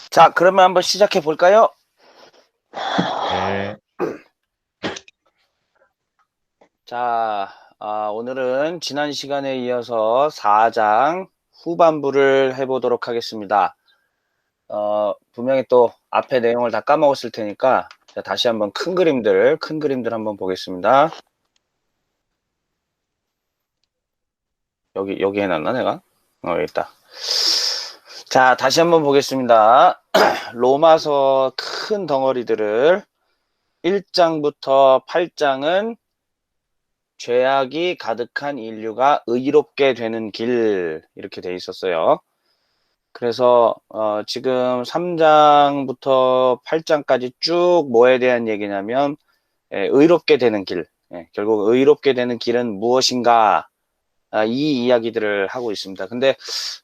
자, 그러면 한번 시작해 볼까요? 네. 자, 오늘은 지난 시간에 이어서 4장 후반부를 해보도록 하겠습니다. 분명히 또 앞에 내용을 다 까먹었을 테니까 자, 다시 한번 큰 그림들 한번 보겠습니다. 여기 해놨나, 내가? 여기 있다. 자, 다시 한번 보겠습니다. 로마서 큰 덩어리들을 1장부터 8장은 죄악이 가득한 인류가 의롭게 되는 길, 이렇게 돼 있었어요. 그래서 지금 3장부터 8장까지 쭉 뭐에 대한 얘기냐면 의롭게 되는 길, 결국 의롭게 되는 길은 무엇인가, 이 이야기들을 하고 있습니다. 근데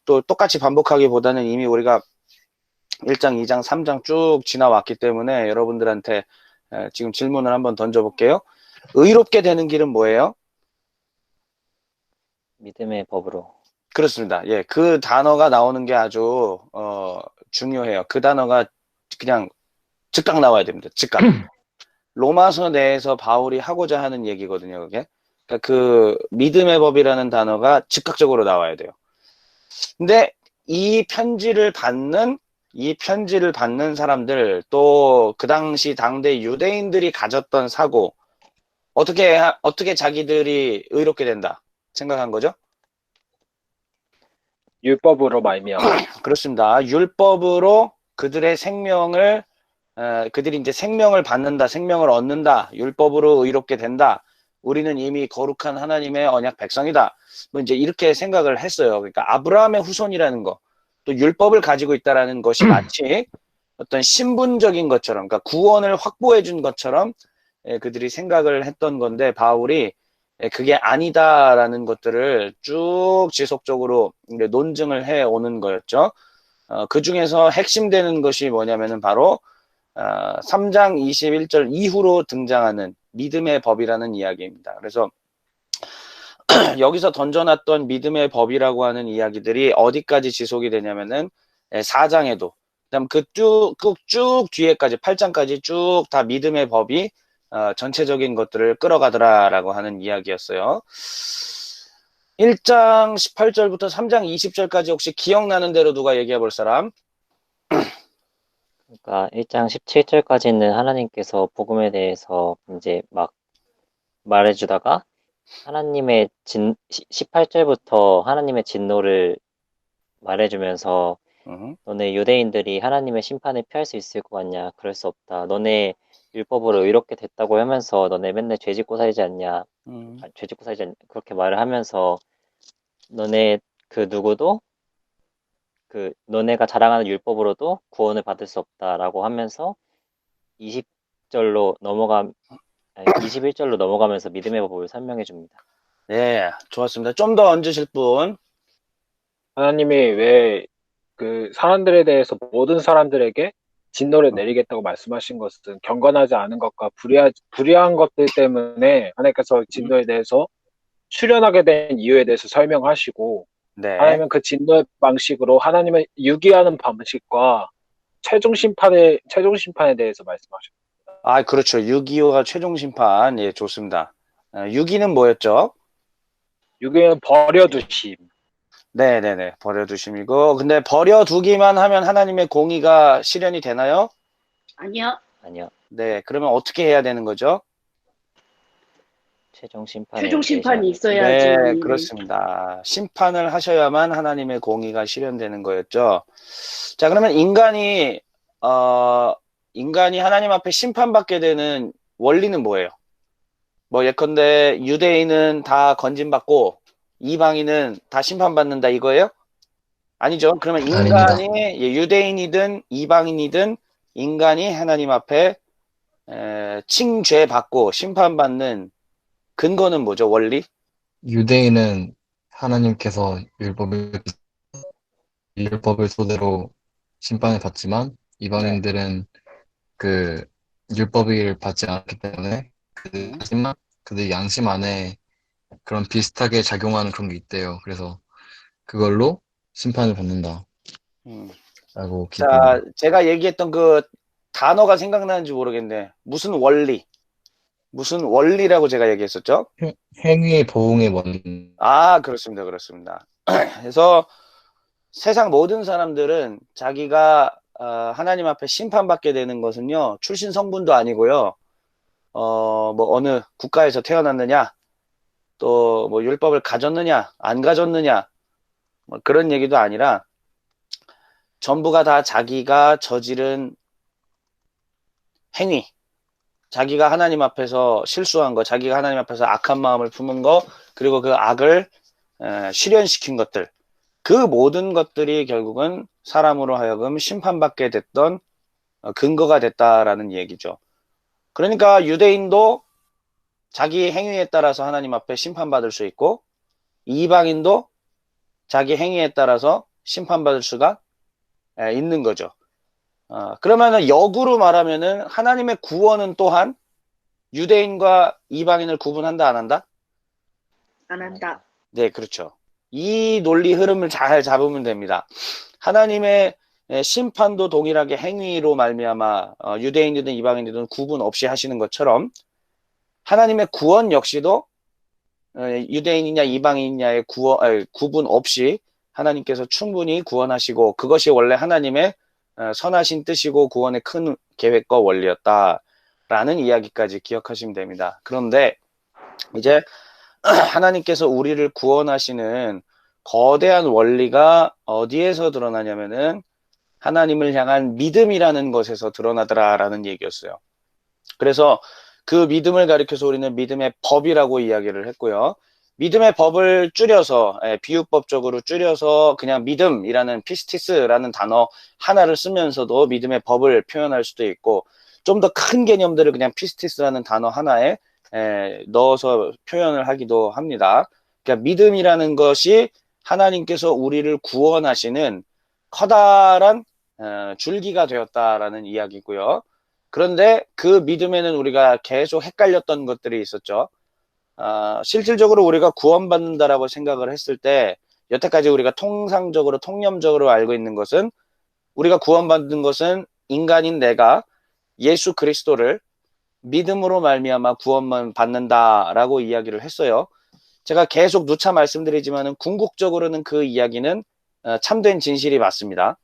또 똑같이 반복하기보다는 이미 우리가 1장, 2장, 3장 쭉 지나왔기 때문에 여러분들한테 지금 질문을 한번 던져볼게요. 의롭게 되는 길은 뭐예요? 믿음의 법으로. 그렇습니다. 예, 그 단어가 나오는 게 아주 중요해요. 그 단어가 그냥 즉각 나와야 됩니다. 즉각. 로마서 내에서 바울이 하고자 하는 얘기거든요, 그게. 그러니까 그 믿음의 법이라는 단어가 즉각적으로 나와야 돼요. 근데 이 편지를 받는 사람들, 또 그 당시 당대 유대인들이 가졌던 사고, 어떻게 자기들이 의롭게 된다 생각한 거죠? 율법으로 말미암아. 그렇습니다. 율법으로 그들의 생명을 그들이 이제 생명을 받는다, 생명을 얻는다, 율법으로 의롭게 된다. 우리는 이미 거룩한 하나님의 언약 백성이다. 뭐 이제 이렇게 생각을 했어요. 그러니까 아브라함의 후손이라는 거, 또 율법을 가지고 있다라는 것이 마치 어떤 신분적인 것처럼, 그러니까 구원을 확보해 준 것처럼 그들이 생각을 했던 건데 바울이 그게 아니다라는 것들을 쭉 지속적으로 논증을 해 오는 거였죠. 그 중에서 핵심되는 것이 뭐냐면은 바로 3장 21절 이후로 등장하는 믿음의 법이라는 이야기입니다. 그래서 여기서 던져놨던 믿음의 법이라고 하는 이야기들이 어디까지 지속이 되냐면은 4장에도, 그다음 쭉 뒤에까지 8장까지 쭉 다 믿음의 법이 전체적인 것들을 끌어가더라라고 하는 이야기였어요. 1장 18절부터 3장 20절까지 혹시 기억나는 대로 누가 얘기해 볼 사람? 그러니까 1장 17절까지는 하나님께서 복음에 대해서 이제 막 말해주다가 18절부터 하나님의 진노를 말해주면서 너네 유대인들이 하나님의 심판을 피할 수 있을 것 같냐? 그럴 수 없다. 너네 율법으로 의롭게 됐다고 하면서 너네 맨날 죄 짓고 살지 않냐? 죄 짓고 살지 않냐? 그렇게 말을 하면서 너네 그 누구도 너네가 자랑하는 율법으로도 구원을 받을 수 없다라고 하면서 20절로 아니, 21절로 넘어가면서 믿음의 법을 설명해 줍니다. 네, 좋았습니다. 좀 더 얹으실 분. 하나님이 왜 그 사람들에 대해서 모든 사람들에게 진노를 내리겠다고 말씀하신 것은 경건하지 않은 것과 불의한 것들 때문에 하나님께서 진노에 대해서 출현하게 된 이유에 대해서 설명하시고, 네. 하나님은 그 진노의 방식으로 하나님을 유기하는 방식과 최종 심판에 대해서 말씀하셨습니다. 그렇죠. 6.25가 최종 심판. 예, 좋습니다. 6.2는 뭐였죠? 유기는 버려두심. 네네네. 버려두심이고. 근데 버려두기만 하면 하나님의 공의가 실현이 되나요? 아니요. 아니요. 네. 그러면 어떻게 해야 되는 거죠? 최종 심판을 최종 심판이 내셔야 있어야지. 네, 그렇습니다. 심판을 하셔야만 하나님의 공의가 실현되는 거였죠. 자, 그러면 인간이 하나님 앞에 심판받게 되는 원리는 뭐예요? 뭐 예컨대 유대인은 다 건진받고 이방인은 다 심판받는다 이거예요? 아니죠. 그러면 아닙니다. 유대인이든 이방인이든 인간이 하나님 앞에 칭죄받고 심판받는 근거는 뭐죠? 원리? 유대인은 하나님께서 율법을 토대로 심판을 받지만 네. 이방인들은 그 율법을 받지 않기 때문에 음, 하지만 그들 양심 안에 그런 비슷하게 작용하는 그런 게 있대요. 그래서 그걸로 심판을 받는다. 음. 자, 기도합니다. 제가 얘기했던 그 단어가 생각나는지 모르겠네. 무슨 원리라고 제가 얘기했었죠? 행위의 보응의 원리. 아, 그렇습니다. 그렇습니다. 그래서 세상 모든 사람들은 자기가 하나님 앞에 심판받게 되는 것은요, 출신 성분도 아니고요, 뭐 어느 국가에서 태어났느냐, 또 뭐 율법을 가졌느냐, 안 가졌느냐, 뭐 그런 얘기도 아니라 전부가 다 자기가 저지른 행위, 자기가 하나님 앞에서 실수한 거, 자기가 하나님 앞에서 악한 마음을 품은 거, 그리고 그 악을 실현시킨 것들, 그 모든 것들이 결국은 사람으로 하여금 심판받게 됐던 근거가 됐다라는 얘기죠. 그러니까 유대인도 자기 행위에 따라서 하나님 앞에 심판받을 수 있고, 이방인도 자기 행위에 따라서 심판받을 수가 있는 거죠. 그러면은 역으로 말하면은 하나님의 구원은 또한 유대인과 이방인을 구분한다, 안 한다? 안 한다. 네, 그렇죠. 이 논리 흐름을 잘 잡으면 됩니다. 하나님의 심판도 동일하게 행위로 말미암아 유대인이든 이방인이든 구분 없이 하시는 것처럼 하나님의 구원 역시도 유대인이냐 이방인이냐의 구분 없이 하나님께서 충분히 구원하시고 그것이 원래 하나님의 선하신 뜻이고 구원의 큰 계획과 원리였다라는 이야기까지 기억하시면 됩니다. 그런데 이제 하나님께서 우리를 구원하시는 거대한 원리가 어디에서 드러나냐면은 하나님을 향한 믿음이라는 것에서 드러나더라라는 얘기였어요. 그래서 그 믿음을 가리켜서 우리는 믿음의 법이라고 이야기를 했고요. 믿음의 법을 줄여서 비유법적으로 줄여서 그냥 믿음이라는 피스티스라는 단어 하나를 쓰면서도 믿음의 법을 표현할 수도 있고 좀 더 큰 개념들을 그냥 피스티스라는 단어 하나에 넣어서 표현을 하기도 합니다. 그러니까 믿음이라는 것이 하나님께서 우리를 구원하시는 커다란 줄기가 되었다라는 이야기고요. 그런데 그 믿음에는 우리가 계속 헷갈렸던 것들이 있었죠. 실질적으로 우리가 구원받는다라고 생각을 했을 때 여태까지 우리가 통상적으로 통념적으로 알고 있는 것은 우리가 구원받는 것은 인간인 내가 예수 그리스도를 믿음으로 말미암아 구원만 받는다라고 이야기를 했어요. 제가 계속 누차 말씀드리지만은 궁극적으로는 그 이야기는 참된 진실이 맞습니다.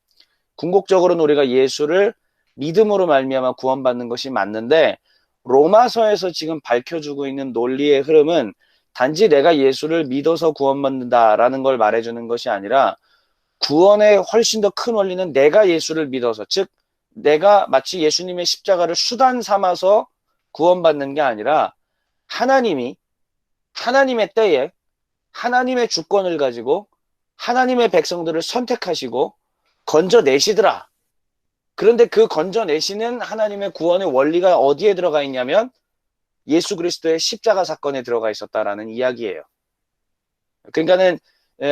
궁극적으로는 우리가 예수를 믿음으로 말미암아 구원받는 것이 맞는데 로마서에서 지금 밝혀주고 있는 논리의 흐름은 단지 내가 예수를 믿어서 구원받는다라는 걸 말해주는 것이 아니라 구원의 훨씬 더 큰 원리는 내가 예수를 믿어서 즉 내가 마치 예수님의 십자가를 수단 삼아서 구원받는 게 아니라 하나님이 하나님의 때에 하나님의 주권을 가지고 하나님의 백성들을 선택하시고 건져내시더라. 그런데 그 건져내시는 하나님의 구원의 원리가 어디에 들어가 있냐면 예수 그리스도의 십자가 사건에 들어가 있었다라는 이야기예요. 그러니까는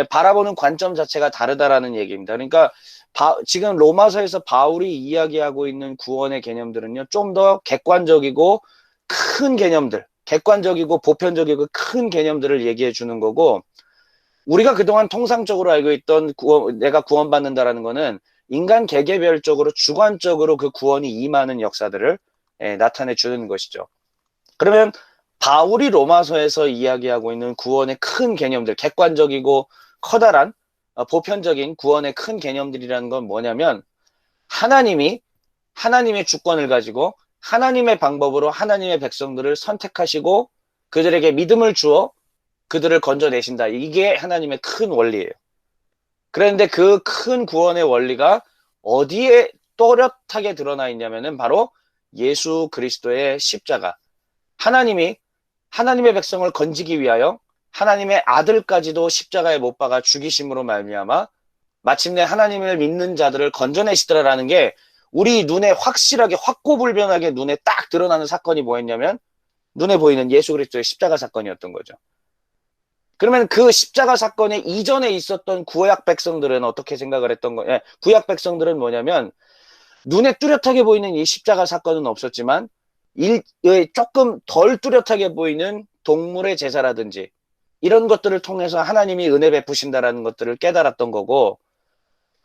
바라보는 관점 자체가 다르다라는 얘기입니다. 그러니까 지금 로마서에서 바울이 이야기하고 있는 구원의 개념들은요, 좀 더 객관적이고 큰 개념들, 객관적이고 보편적이고 큰 개념들을 얘기해 주는 거고, 우리가 그동안 통상적으로 알고 있던 내가 구원받는다라는 거는 인간 개개별적으로 주관적으로 그 구원이 임하는 역사들을 나타내 주는 것이죠. 그러면 바울이 로마서에서 이야기하고 있는 구원의 큰 개념들, 객관적이고 커다란 보편적인 구원의 큰 개념들이라는 건 뭐냐면 하나님이 하나님의 주권을 가지고 하나님의 방법으로 하나님의 백성들을 선택하시고 그들에게 믿음을 주어 그들을 건져내신다. 이게 하나님의 큰 원리예요. 그런데 그 큰 구원의 원리가 어디에 또렷하게 드러나 있냐면은 바로 예수 그리스도의 십자가. 하나님이 하나님의 백성을 건지기 위하여 하나님의 아들까지도 십자가에 못 박아 죽이심으로 말미암아 마침내 하나님을 믿는 자들을 건져내시더라라는 게 우리 눈에 확실하게 확고불변하게 눈에 딱 드러나는 사건이 뭐였냐면 눈에 보이는 예수 그리스도의 십자가 사건이었던 거죠. 그러면 그 십자가 사건의 이전에 있었던 구약 백성들은 어떻게 생각을 했던 거예요? 구약 백성들은 뭐냐면 눈에 뚜렷하게 보이는 이 십자가 사건은 없었지만 조금 덜 뚜렷하게 보이는 동물의 제사라든지 이런 것들을 통해서 하나님이 은혜 베푸신다라는 것들을 깨달았던 거고,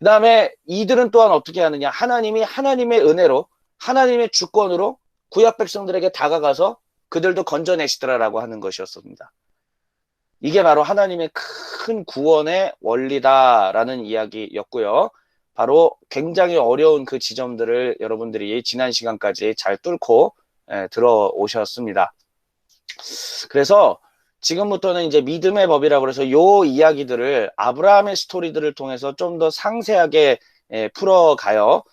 그 다음에 이들은 또한 어떻게 하느냐? 하나님이 하나님의 은혜로, 하나님의 주권으로 구약 백성들에게 다가가서 그들도 건져내시더라라고 하는 것이었습니다. 이게 바로 하나님의 큰 구원의 원리다라는 이야기였고요. 바로 굉장히 어려운 그 지점들을 여러분들이 지난 시간까지 잘 뚫고 들어오셨습니다. 그래서 지금부터는 이제 믿음의 법이라고 해서 요 이야기들을 아브라함의 스토리들을 통해서 좀 더 상세하게 풀어가요.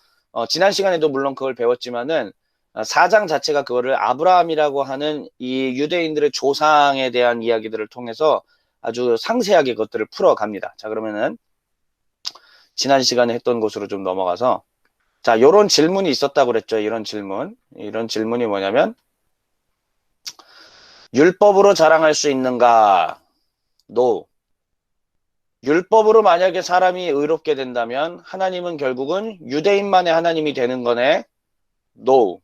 지난 시간에도 물론 그걸 배웠지만은 4장 자체가 그거를 아브라함이라고 하는 이 유대인들의 조상에 대한 이야기들을 통해서 아주 상세하게 그것들을 풀어갑니다. 자, 그러면은 지난 시간에 했던 곳으로 좀 넘어가서, 자, 요런 질문이 있었다고 그랬죠. 이런 질문이 뭐냐면, 율법으로 자랑할 수 있는가? No. 율법으로 만약에 사람이 의롭게 된다면 하나님은 결국은 유대인만의 하나님이 되는 거네. No.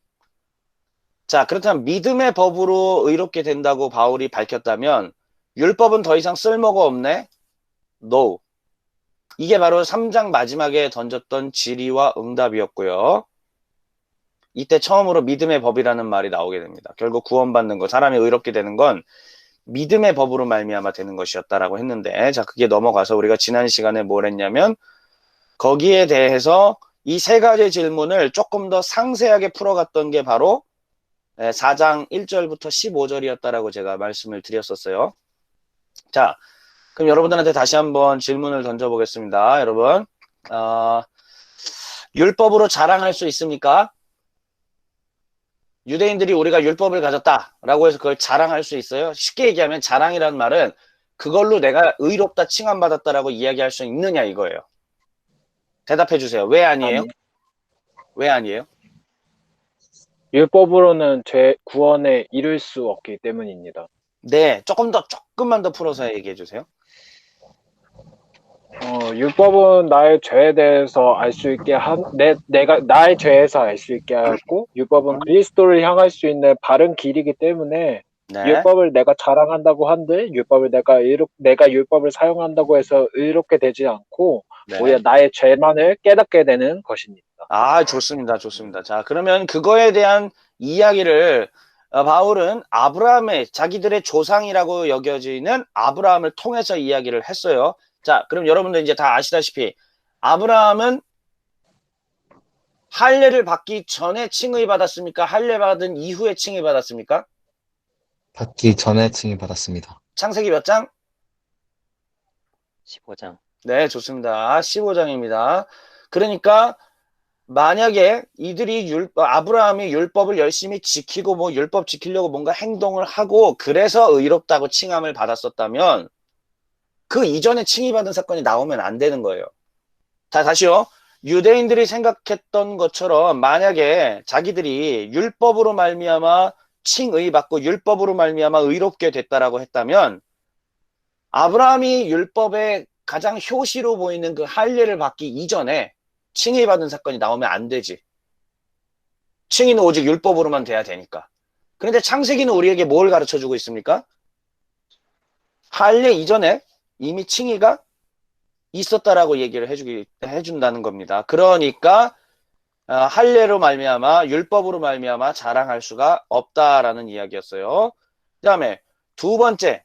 자, 그렇다면 믿음의 법으로 의롭게 된다고 바울이 밝혔다면 율법은 더 이상 쓸모가 없네. No. 이게 바로 3장 마지막에 던졌던 질의와 응답이었고요. 이때 처음으로 믿음의 법이라는 말이 나오게 됩니다. 결국 구원받는 것, 사람이 의롭게 되는 건 믿음의 법으로 말미암아 되는 것이었다라고 했는데, 자, 그게 넘어가서 우리가 지난 시간에 뭘 했냐면 거기에 대해서 이 세 가지 질문을 조금 더 상세하게 풀어갔던 게 바로 4장 1절부터 15절이었다라고 제가 말씀을 드렸었어요. 자, 그럼 여러분들한테 다시 한번 질문을 던져보겠습니다. 여러분, 율법으로 자랑할 수 있습니까? 유대인들이 우리가 율법을 가졌다라고 해서 그걸 자랑할 수 있어요? 쉽게 얘기하면 자랑이라는 말은 그걸로 내가 의롭다 칭함받았다라고 이야기할 수 있느냐 이거예요. 대답해 주세요. 왜 아니에요? 아니, 왜 아니에요? 율법으로는 죄 구원에 이를 수 없기 때문입니다. 네, 조금만 더 풀어서 얘기해 주세요. 율법은 나의 죄에 대해서 알 수 있게 내가 나의 죄에서 알 수 있게 하였고, 율법은 그리스도를 향할 수 있는 바른 길이기 때문에 네. 율법을 내가 자랑한다고 한들 율법을 내가 율법을 사용한다고 해서 의롭게 되지 않고 네. 오히려 나의 죄만을 깨닫게 되는 것입니다. 아, 좋습니다. 좋습니다. 자, 그러면 그거에 대한 이야기를 바울은 아브라함의 자기들의 조상이라고 여겨지는 아브라함을 통해서 이야기를 했어요. 자, 그럼 여러분들 이제 다 아시다시피 아브라함은 할례를 받기 전에 칭의 받았습니까? 할례 받은 이후에 칭의 받았습니까? 받기 전에 칭의받았습니다. 창세기 몇 장? 15장. 네, 좋습니다. 15장입니다. 그러니까 만약에 이들이 아브라함이 율법을 열심히 지키고 뭐 율법 지키려고 뭔가 행동을 하고 그래서 의롭다고 칭함을 받았었다면 그 이전에 칭의받은 사건이 나오면 안 되는 거예요. 다시요. 유대인들이 생각했던 것처럼 만약에 자기들이 율법으로 말미암아 칭의받고 율법으로 말미암아 의롭게 됐다라고 했다면 아브라함이 율법의 가장 효시로 보이는 그 할례를 받기 이전에 칭의받은 사건이 나오면 안 되지. 칭의는 오직 율법으로만 돼야 되니까. 그런데 창세기는 우리에게 뭘 가르쳐주고 있습니까? 할례 이전에 이미 칭의가 있었다라고 얘기를 해준다는 겁니다. 그러니까 할례로 말미암아 율법으로 말미암아 자랑할 수가 없다라는 이야기였어요. 그 다음에 두 번째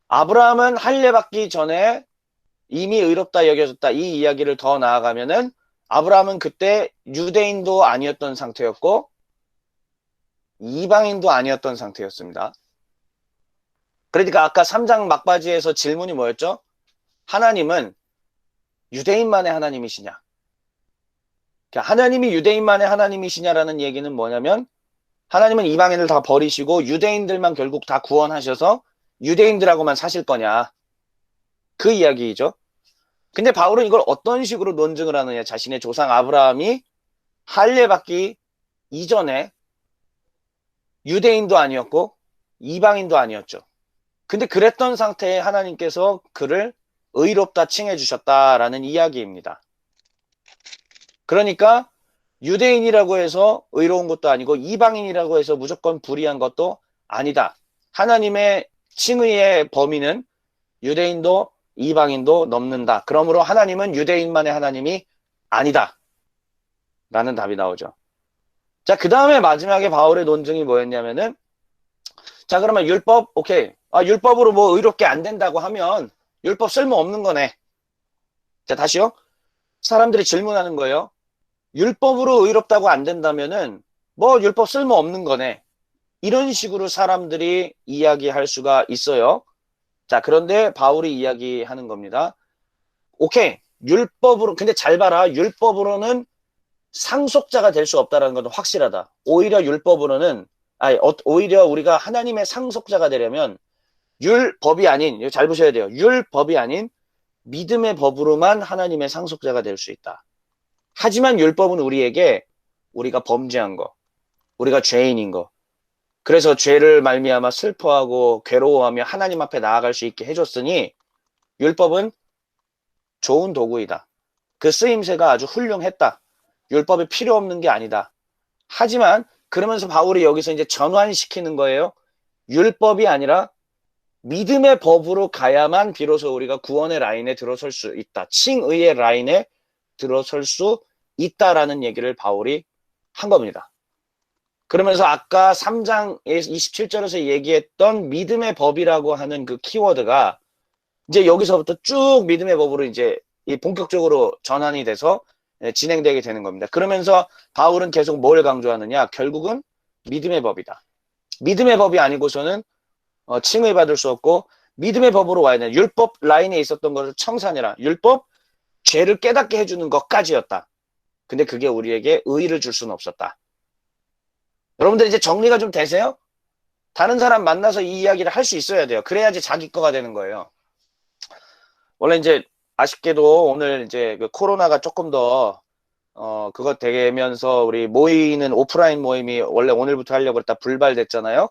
아브라함은 할례 받기 전에 이미 의롭다 여겨졌다 이 이야기를 더 나아가면은 아브라함은 그때 유대인도 아니었던 상태였고 이방인도 아니었던 상태였습니다. 그러니까 아까 3장 막바지에서 질문이 뭐였죠? 하나님은 유대인만의 하나님이시냐? 그러니까 하나님이 유대인만의 하나님이시냐라는 얘기는 뭐냐면 하나님은 이방인을 다 버리시고 유대인들만 결국 다 구원하셔서 유대인들하고만 사실 거냐? 그 이야기이죠. 근데 바울은 이걸 어떤 식으로 논증을 하느냐? 자신의 조상 아브라함이 할례 받기 이전에 유대인도 아니었고 이방인도 아니었죠. 근데 그랬던 상태에 하나님께서 그를 의롭다 칭해 주셨다라는 이야기입니다. 그러니까 유대인이라고 해서 의로운 것도 아니고 이방인이라고 해서 무조건 불의한 것도 아니다. 하나님의 칭의의 범위는 유대인도 이방인도 넘는다. 그러므로 하나님은 유대인만의 하나님이 아니다. 라는 답이 나오죠. 자, 그 다음에 마지막에 바울의 논증이 뭐였냐면은, 자, 그러면 율법, 오케이. 율법으로 뭐 의롭게 안 된다고 하면 율법 쓸모 없는 거네. 자, 다시요. 사람들이 질문하는 거예요. 율법으로 의롭다고 안 된다면은 뭐 율법 쓸모 없는 거네. 이런 식으로 사람들이 이야기할 수가 있어요. 자, 그런데 바울이 이야기하는 겁니다. 오케이. 율법으로, 근데 잘 봐라. 율법으로는 상속자가 될 수 없다는 건 확실하다. 오히려 율법으로는, 오히려 우리가 하나님의 상속자가 되려면 율법이 아닌, 이거 잘 보셔야 돼요. 율법이 아닌 믿음의 법으로만 하나님의 상속자가 될 수 있다. 하지만 율법은 우리에게 우리가 범죄한 거, 우리가 죄인인 거, 그래서 죄를 말미암아 슬퍼하고 괴로워하며 하나님 앞에 나아갈 수 있게 해줬으니 율법은 좋은 도구이다. 그 쓰임새가 아주 훌륭했다. 율법이 필요 없는 게 아니다. 하지만 그러면서 바울이 여기서 이제 전환시키는 거예요. 율법이 아니라 믿음의 법으로 가야만 비로소 우리가 구원의 라인에 들어설 수 있다. 칭의의 라인에 들어설 수 있다라는 얘기를 바울이 한 겁니다. 그러면서 아까 3장 27절에서 얘기했던 믿음의 법이라고 하는 그 키워드가 이제 여기서부터 쭉 믿음의 법으로 이제 본격적으로 전환이 돼서 진행되게 되는 겁니다. 그러면서 바울은 계속 뭘 강조하느냐? 결국은 믿음의 법이다. 믿음의 법이 아니고서는 칭의받을 수 없고 믿음의 법으로 와야 되는 율법 라인에 있었던 것을 청산해라. 율법, 죄를 깨닫게 해주는 것까지였다. 근데 그게 우리에게 의의를 줄 수는 없었다. 여러분들 이제 정리가 좀 되세요? 다른 사람 만나서 이 이야기를 할 수 있어야 돼요. 그래야지 자기 거가 되는 거예요. 원래 이제 아쉽게도 오늘 이제 그 코로나가 조금 더 그거 되면서 우리 모이는 오프라인 모임이 원래 오늘부터 하려고 했다 불발됐잖아요.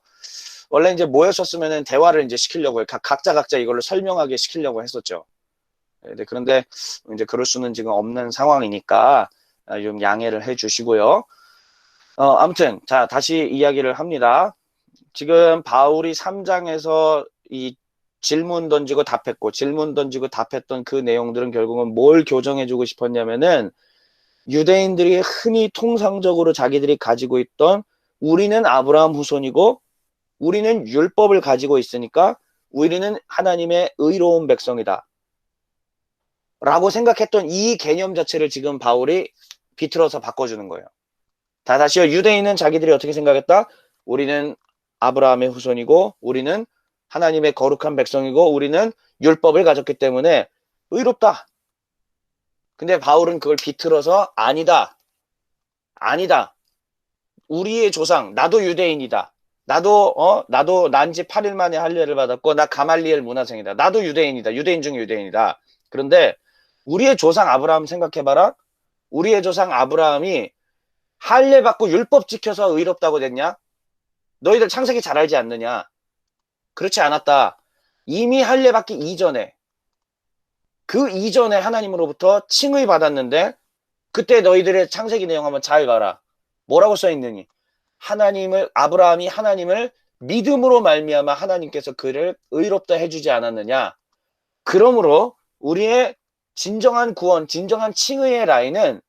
원래 이제 모였었으면은 대화를 이제 시키려고 각자 이걸로 설명하게 시키려고 했었죠. 그런데 이제 그럴 수는 지금 없는 상황이니까 좀 양해를 해 주시고요. 아무튼 자, 다시 이야기를 합니다. 지금 바울이 3장에서 이 질문 던지고 답했고 질문 던지고 답했던 그 내용들은 결국은 뭘 교정해주고 싶었냐면은 유대인들이 흔히 통상적으로 자기들이 가지고 있던 우리는 아브라함 후손이고 우리는 율법을 가지고 있으니까 우리는 하나님의 의로운 백성이다 라고 생각했던 이 개념 자체를 지금 바울이 비틀어서 바꿔주는 거예요. 다시요. 유대인은 자기들이 어떻게 생각했다? 우리는 아브라함의 후손이고 우리는 하나님의 거룩한 백성이고 우리는 율법을 가졌기 때문에 의롭다. 근데 바울은 그걸 비틀어서 아니다. 우리의 조상, 나도 유대인이다. 나도 난 지 8일 만에 할례를 받았고 나 가말리엘 문화생이다. 나도 유대인이다. 유대인 중 유대인이다. 그런데 우리의 조상 아브라함 생각해봐라. 우리의 조상 아브라함이 할례 받고 율법 지켜서 의롭다고 됐냐? 너희들 창세기 잘 알지 않느냐? 그렇지 않았다. 이미 할례 받기 이전에 그 이전에 하나님으로부터 칭의 받았는데 그때 너희들의 창세기 내용 한번 잘 봐라. 뭐라고 써있느니? 아브라함이 하나님을 믿음으로 말미암아 하나님께서 그를 의롭다 해주지 않았느냐? 그러므로 우리의 진정한 구원, 진정한 칭의의 라인은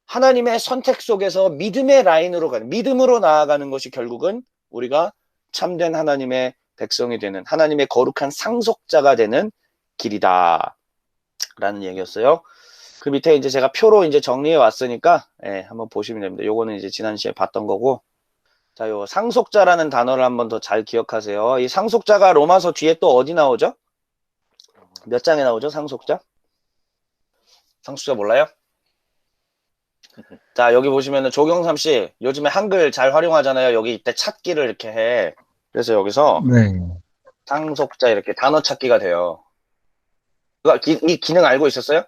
하나님의 선택 속에서 믿음의 라인으로 가는, 믿음으로 나아가는 것이 결국은 우리가 참된 하나님의 백성이 되는, 하나님의 거룩한 상속자가 되는 길이다 라는 얘기였어요. 그 밑에 이제 제가 표로 이제 정리해 왔으니까 한번 보시면 됩니다. 요거는 이제 지난 시간에 봤던 거고, 자, 요 상속자라는 단어를 한번 더 잘 기억하세요. 이 상속자가 로마서 뒤에 또 어디 나오죠? 몇 장에 나오죠? 상속자 몰라요? 자, 여기 보시면은 조경삼 씨 요즘에 한글 잘 활용하잖아요. 여기 이때 찾기를 이렇게 해. 그래서 여기서 네. 상속자 이렇게 단어 찾기가 돼요. 이 기능 알고 있었어요?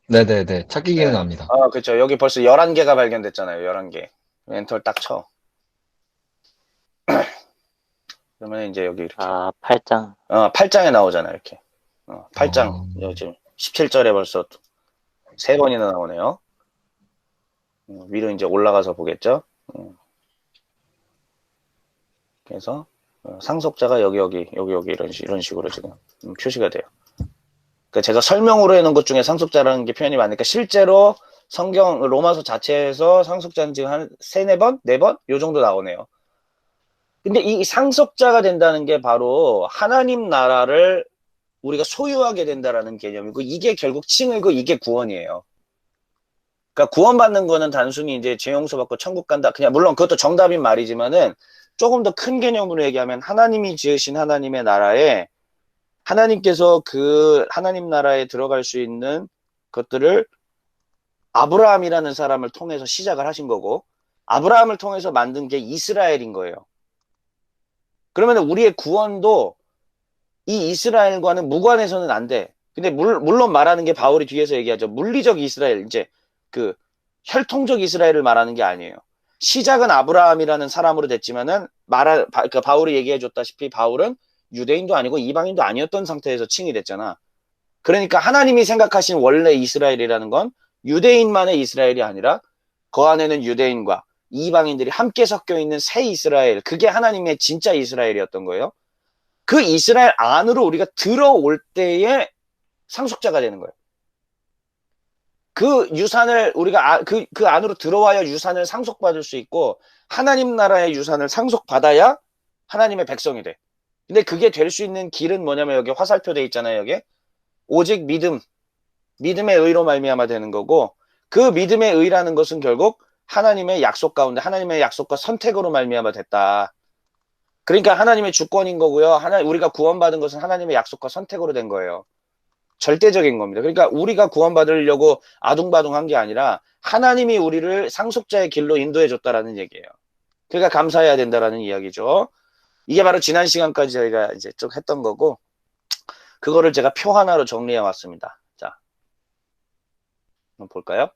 네네네. 찾기 기능 네. 압니다. 그렇죠. 여기 벌써 11개가 발견됐잖아요. 11개. 엔터를 딱 쳐. 그러면 이제 여기 이렇게. 8장. 8장에 나오잖아요. 이렇게. 8장. 지금 17절에 벌써 3번이나 나오네요. 위로 이제 올라가서 보겠죠. 그래서 상속자가 여기 이런 식으로 지금 표시가 돼요. 그러니까 제가 설명으로 해놓은 것 중에 상속자라는 게 표현이 많으니까 실제로 성경 로마서 자체에서 상속자는 지금 한 세네 번, 네 번 요 정도 나오네요. 근데 이 상속자가 된다는 게 바로 하나님 나라를 우리가 소유하게 된다라는 개념이고 이게 결국 칭의고 이게 구원이에요. 그러니까 구원받는 거는 단순히 이제 죄 용서받고 천국 간다. 그냥 물론 그것도 정답인 말이지만은 조금 더 큰 개념으로 얘기하면 하나님이 지으신 하나님의 나라에 하나님께서 그 하나님 나라에 들어갈 수 있는 것들을 아브라함이라는 사람을 통해서 시작을 하신 거고 아브라함을 통해서 만든 게 이스라엘인 거예요. 그러면 우리의 구원도 이 이스라엘과는 무관해서는 안 돼. 근데 물론 말하는 게 바울이 뒤에서 얘기하죠. 물리적 이스라엘, 이제 그 혈통적 이스라엘을 말하는 게 아니에요. 시작은 아브라함이라는 사람으로 됐지만은 그러니까 바울이 얘기해 줬다시피 바울은 유대인도 아니고 이방인도 아니었던 상태에서 칭이 됐잖아. 그러니까 하나님이 생각하신 원래 이스라엘이라는 건 유대인만의 이스라엘이 아니라 그 안에는 유대인과 이방인들이 함께 섞여 있는 새 이스라엘, 그게 하나님의 진짜 이스라엘이었던 거예요. 그 이스라엘 안으로 우리가 들어올 때에 상속자가 되는 거예요. 그 유산을 우리가 그 안으로 들어와야 유산을 상속받을 수 있고 하나님 나라의 유산을 상속받아야 하나님의 백성이 돼. 근데 그게 될 수 있는 길은 뭐냐면 여기 화살표 돼 있잖아요. 여기 오직 믿음의 의로 말미암아 되는 거고 그 믿음의 의라는 것은 결국 하나님의 약속 가운데 하나님의 약속과 선택으로 말미암아 됐다. 그러니까 하나님의 주권인 거고요. 우리가 구원받은 것은 하나님의 약속과 선택으로 된 거예요. 절대적인 겁니다. 그러니까 우리가 구원받으려고 아둥바둥한 게 아니라 하나님이 우리를 상속자의 길로 인도해 줬다라는 얘기예요. 그러니까 감사해야 된다라는 이야기죠. 이게 바로 지난 시간까지 저희가 이제 쭉 했던 거고 그거를 제가 표 하나로 정리해 왔습니다. 자, 한번 볼까요?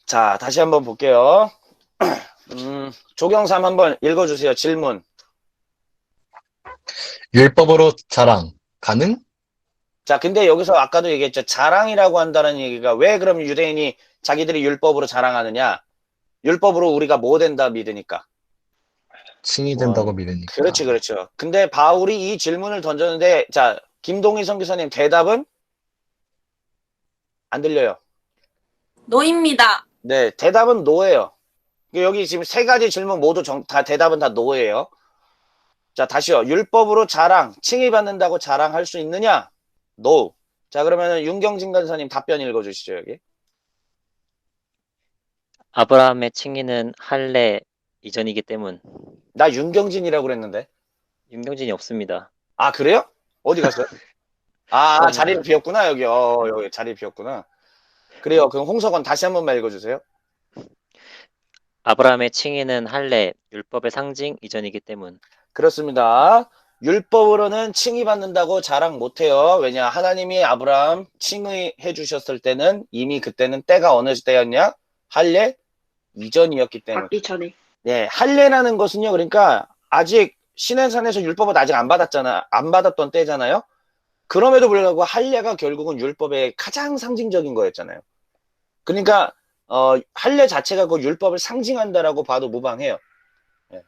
자, 다시 한번 볼게요. 조경삼 한번 읽어주세요. 질문. 율법으로 자랑 가능? 자, 근데 여기서 아까도 얘기했죠. 자랑이라고 한다는 얘기가 왜 그럼 유대인이 자기들이 율법으로 자랑하느냐? 율법으로 우리가 뭐 된다 믿으니까. 칭이 된다고 믿으니까. 그렇지, 그렇죠. 근데 바울이 이 질문을 던졌는데, 자, 김동희 선교사님 대답은 안 들려요. 노입니다. 네, 대답은 노예요. 여기 지금 세 가지 질문 모두 다 대답은 다 노예요. 자, 다시요. 율법으로 자랑, 칭의받는다고 자랑할 수 있느냐? No. 자, 그러면은 윤경진 간사님 답변 읽어주시죠, 여기. 아브라함의 칭의는 할례 이전이기 때문. 나 윤경진이라고 그랬는데. 윤경진이 없습니다. 아, 그래요? 어디 갔어요? 아, 자리를 비웠구나, 여기. 여기 자리 비웠구나. 그래요. 그럼 홍석원 다시 한 번만 읽어주세요. 아브라함의 칭의는 할례, 율법의 상징 이전이기 때문. 그렇습니다. 율법으로는 칭의받는다고 자랑 못해요. 왜냐? 하나님이 아브라함 칭의해 주셨을 때는 이미 그때는 때가 어느 때였냐? 할례 이전이었기 때문에. 받기 전에. 네, 할례라는 것은요. 그러니까 아직 시내산에서 율법을 아직 안 받았잖아. 안 받았던 때잖아요. 그럼에도 불구하고 할례가 결국은 율법의 가장 상징적인 거였잖아요. 그러니까 할례 자체가 그 율법을 상징한다라고 봐도 무방해요. 네.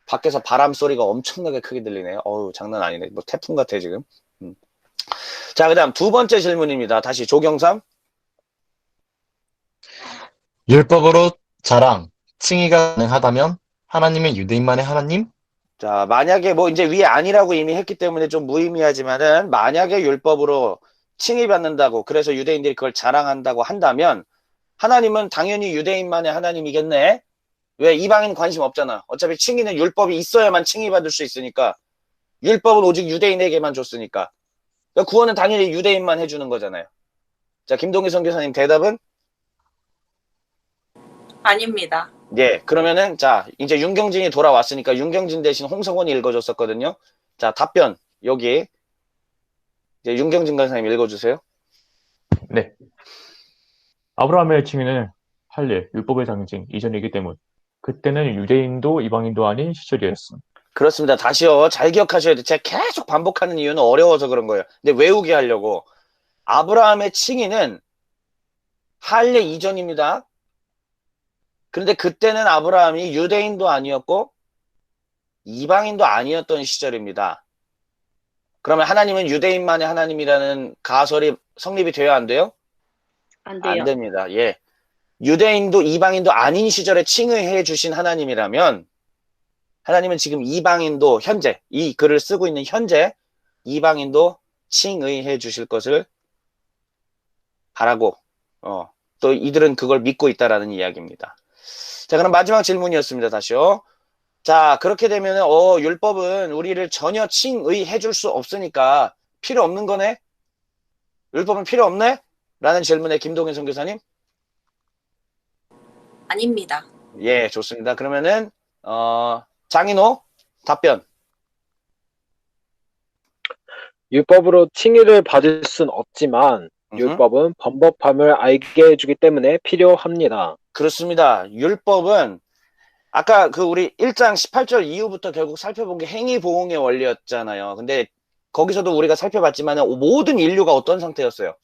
밖에서 바람 소리가 엄청나게 크게 들리네요. 어우, 장난 아니네. 뭐 태풍 같아 지금. 자, 그다음 두 번째 질문입니다. 다시 조경삼. 율법으로 자랑, 칭의가 가능하다면 하나님은 유대인만의 하나님? 자, 만약에 뭐 이제 위에 아니라고 이미 했기 때문에 좀 무의미하지만은 만약에 율법으로 칭의받는다고 그래서 유대인들이 그걸 자랑한다고 한다면 하나님은 당연히 유대인만의 하나님이겠네. 왜 이방인 관심 없잖아. 어차피 칭의는 율법이 있어야만 칭의받을 수 있으니까 율법은 오직 유대인에게만 줬으니까 그러니까 구원은 당연히 유대인만 해주는 거잖아요. 자, 김동희 선교사님 대답은? 아닙니다. 예, 그러면은 자 이제 윤경진이 돌아왔으니까 윤경진 대신 홍성원이 읽어줬었거든요. 자, 답변 여기 이제 윤경진 간사님 읽어주세요. 네. 아브라함의 칭의는 할례, 율법의 상징 이전이기 때문. 그때는 유대인도 이방인도 아닌 시절이었음. 그렇습니다. 다시요. 잘 기억하셔야 돼요. 제가 계속 반복하는 이유는 어려워서 그런 거예요. 근데 외우게 하려고. 아브라함의 칭의는 할례 이전입니다. 그런데 그때는 아브라함이 유대인도 아니었고 이방인도 아니었던 시절입니다. 그러면 하나님은 유대인만의 하나님이라는 가설이 성립이 돼요, 안 돼요? 안 안 돼요. 됩니다. 예. 유대인도 이방인도 아닌 시절에 칭의해 주신 하나님이라면 하나님은 지금 이방인도 현재 이 글을 쓰고 있는 현재 이방인도 칭의해 주실 것을 바라고 또 이들은 그걸 믿고 있다라는 이야기입니다. 자, 그럼 마지막 질문이었습니다. 다시요. 자, 그렇게 되면 율법은 우리를 전혀 칭의해 줄 수 없으니까 필요 없는 거네? 율법은 필요 없네? 라는 질문에 김동현 선교사님. 아닙니다. 예, 좋습니다. 그러면은 장인호 답변. 율법으로 칭의를 받을 순 없지만 율법은 범법함을 알게 해주기 때문에 필요합니다. 그렇습니다. 율법은 아까 그 우리 1장 18절 이후부터 결국 살펴본 게 행위보응의 원리였잖아요. 근데 거기서도 우리가 살펴봤지만 모든 인류가 어떤 상태였어요?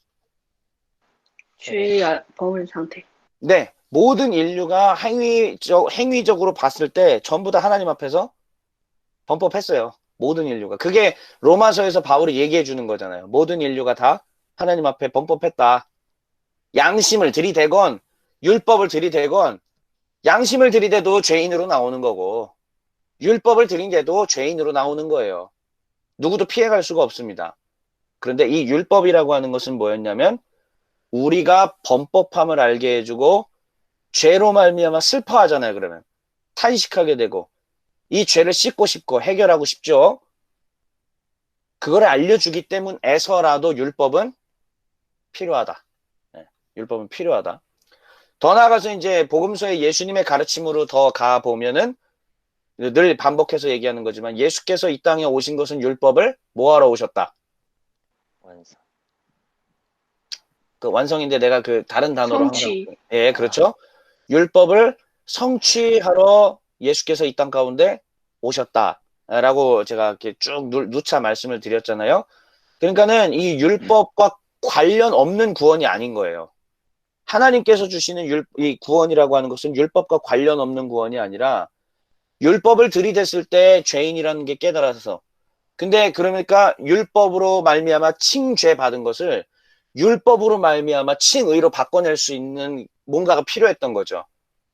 죄의 범은 상태. 네, 모든 인류가 행위적으로 봤을 때 전부 다 하나님 앞에서 범법했어요. 모든 인류가. 그게 로마서에서 바울이 얘기해 주는 거잖아요. 모든 인류가 다 하나님 앞에 범법했다. 양심을 들이대건 율법을 들이대건 양심을 들이대도 죄인으로 나오는 거고 율법을 들이대도 죄인으로 나오는 거예요. 누구도 피해갈 수가 없습니다. 그런데 이 율법이라고 하는 것은 뭐였냐면 우리가 범법함을 알게 해주고 죄로 말미암아 슬퍼하잖아요. 그러면 탄식하게 되고 이 죄를 씻고 싶고 해결하고 싶죠. 그걸 알려주기 때문에서라도 율법은 필요하다. 네, 율법은 필요하다. 더 나아가서 이제 복음서의 예수님의 가르침으로 더 가보면은 늘 반복해서 얘기하는 거지만 예수께서 이 땅에 오신 것은 율법을 뭐하러 오셨다? 완성. 그 완성인데 내가 그 다른 단어로 성취. 항상 예, 그렇죠. 율법을 성취하러 예수께서 이 땅 가운데 오셨다라고 제가 이렇게 쭉 누차 말씀을 드렸잖아요. 그러니까는 이 율법과 관련 없는 구원이 아닌 거예요. 하나님께서 주시는 이 구원이라고 하는 것은 율법과 관련 없는 구원이 아니라 율법을 들이댔을 때 죄인이라는 게 깨달아서 근데 그러니까 율법으로 말미암아 칭죄 받은 것을 율법으로 말미암아 칭의로 바꿔낼 수 있는 뭔가가 필요했던 거죠.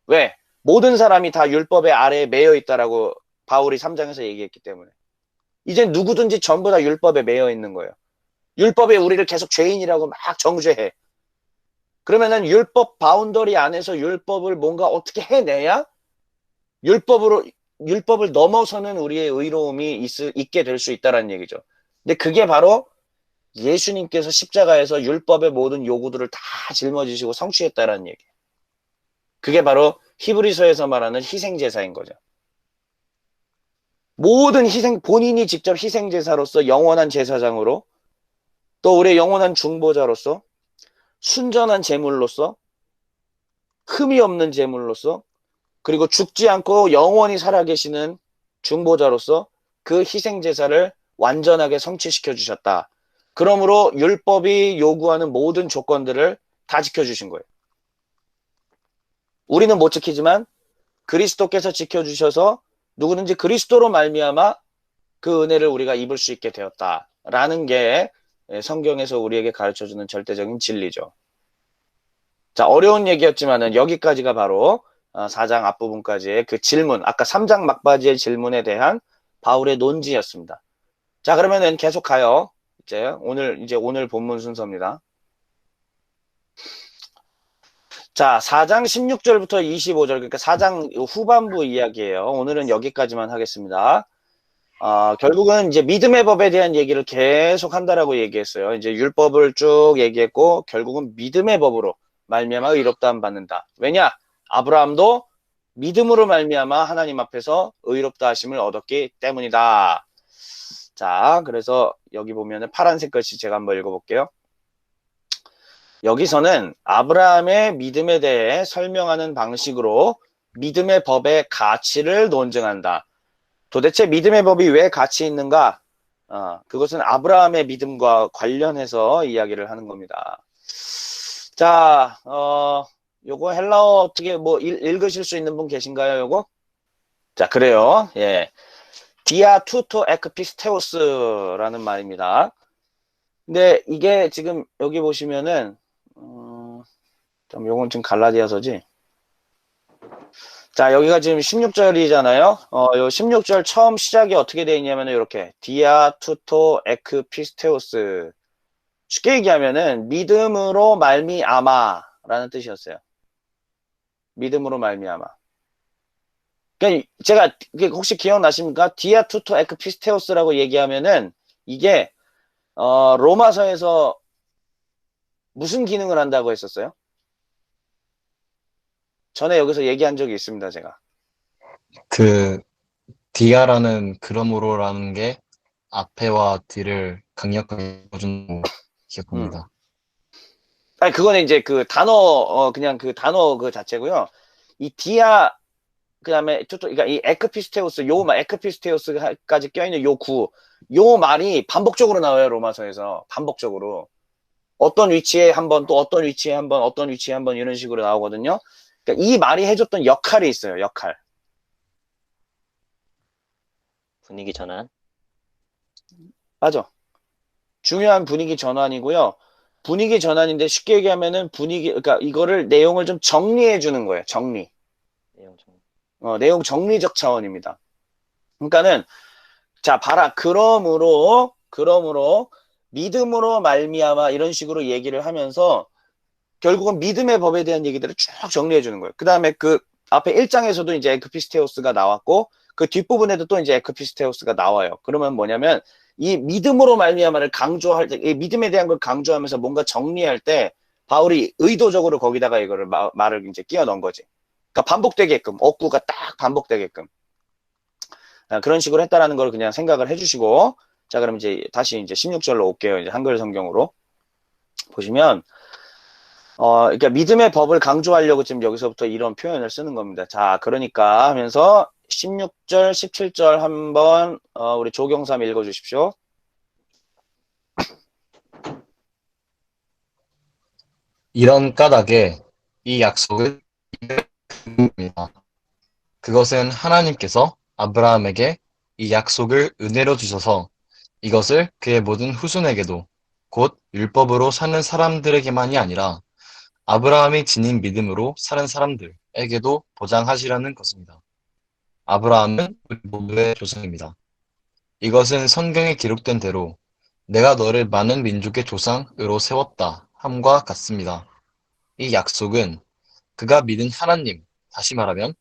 왜? 모든 사람이 다 율법의 아래에 매여 있다라고 바울이 3장에서 얘기했기 때문에 이제 누구든지 전부 다 율법에 매여 있는 거예요. 율법에 우리를 계속 죄인이라고 막 정죄해. 그러면은 율법 바운더리 안에서 율법을 뭔가 어떻게 해내야 율법을 넘어서는 우리의 의로움이 있게 될 수 있다는 얘기죠. 근데 그게 바로 예수님께서 십자가에서 율법의 모든 요구들을 다 짊어지시고 성취했다는 얘기예요. 그게 바로 히브리서에서 말하는 희생제사인 거죠. 모든 본인이 직접 희생제사로서 영원한 제사장으로 또 우리의 영원한 중보자로서 순전한 제물로서 흠이 없는 제물로서 그리고 죽지 않고 영원히 살아계시는 중보자로서 그 희생제사를 완전하게 성취시켜 주셨다. 그러므로 율법이 요구하는 모든 조건들을 다 지켜주신 거예요. 우리는 못 지키지만 그리스도께서 지켜주셔서 누구든지 그리스도로 말미암아 그 은혜를 우리가 입을 수 있게 되었다라는 게 성경에서 우리에게 가르쳐주는 절대적인 진리죠. 자, 어려운 얘기였지만은 여기까지가 바로 4장 앞부분까지의 그 질문, 아까 3장 막바지의 질문에 대한 바울의 논지였습니다. 자, 그러면은 계속 가요. 오늘 본문 순서입니다. 자, 4장 16절부터 25절, 그러니까 4장 후반부 이야기예요. 오늘은 여기까지만 하겠습니다. 결국은 이제 믿음의 법에 대한 얘기를 계속 한다라고 얘기했어요. 이제 율법을 쭉 얘기했고, 결국은 믿음의 법으로 말미암아 의롭다함 받는다. 왜냐? 아브라함도 믿음으로 말미암아 하나님 앞에서 의롭다 하심을 얻었기 때문이다. 자, 그래서 여기 보면은 파란색 글씨 제가 한번 읽어볼게요. 여기서는 아브라함의 믿음에 대해 설명하는 방식으로 믿음의 법의 가치를 논증한다. 도대체 믿음의 법이 왜 가치 있는가? 그것은 아브라함의 믿음과 관련해서 이야기를 하는 겁니다. 자, 요거 헬라어 어떻게 읽으실 수 있는 분 계신가요, 요거? 자, 그래요. 예. 디아 투토 에크피스테우스라는 말입니다. 근데 이게 지금 여기 보시면은 좀 요건 좀 갈라디아서지. 자, 여기가 지금 16절이잖아요. 요 16절 처음 시작이 어떻게 되어 있냐면은 이렇게 디아 투토 에크피스테우스. 쉽게 얘기하면은 믿음으로 말미암아라는 뜻이었어요. 믿음으로 말미암아. 그러니까 제가 혹시 기억나십니까? 디아 투토 에크피스테우스라고 얘기하면은 이게 로마서에서 무슨 기능을 한다고 했었어요? 전에 여기서 얘기한 적이 있습니다, 제가. 그 디아라는 그러므로라는 게 앞에와 뒤를 강력하게 보여준다고 기억합니다. 아니, 그거는 이제 그 단어, 그냥 그 단어 그 자체고요. 이 디아, 그 다음에, 그러니까 이 에크피스테우스, 에크피스테우스까지 껴있는 요 말이 반복적으로 나와요, 로마서에서. 반복적으로. 어떤 위치에 한 번, 또 어떤 위치에 한 번, 어떤 위치에 한 번, 이런 식으로 나오거든요. 그러니까 이 말이 해줬던 역할이 있어요, 역할. 분위기 전환. 맞아. 중요한 분위기 전환이고요. 분위기 전환인데 쉽게 얘기하면은 그러니까 이거를 내용을 좀 정리해 주는 거예요, 정리. 내용 좀. 내용 정리적 차원입니다. 그러니까는, 자, 봐라. 그러므로, 믿음으로 말미암아 이런 식으로 얘기를 하면서 결국은 믿음의 법에 대한 얘기들을 쭉 정리해 주는 거예요. 그 다음에 그 앞에 1장에서도 이제 에크피스테우스가 나왔고 그 뒷부분에도 또 이제 에크피스테우스가 나와요. 그러면 뭐냐면 이 믿음으로 말미암아를 강조할 때, 이 믿음에 대한 걸 강조하면서 뭔가 정리할 때 바울이 의도적으로 거기다가 이거를 말을 이제 끼워 넣은 거지. 그러니까 반복되게끔, 억구가 딱 반복되게끔. 그런 식으로 했다라는 걸 그냥 생각을 해주시고, 자, 그럼 이제 다시 이제 16절로 올게요. 이제 한글 성경으로. 보시면, 그러니까 믿음의 법을 강조하려고 지금 여기서부터 이런 표현을 쓰는 겁니다. 자, 그러니까 하면서 16절, 17절 한번, 우리 조경삼 읽어주십시오. 이런 까닭에 이 약속은 입니다. 그것은 하나님께서 아브라함에게 이 약속을 은혜로 주셔서 이것을 그의 모든 후손에게도 곧 율법으로 사는 사람들에게만이 아니라 아브라함이 지닌 믿음으로 사는 사람들에게도 보장하시라는 것입니다. 아브라함은 우리 모두의 조상입니다. 이것은 성경에 기록된 대로 내가 너를 많은 민족의 조상으로 세웠다 함과 같습니다. 이 약속은 그가 믿은 하나님, 다시 말하면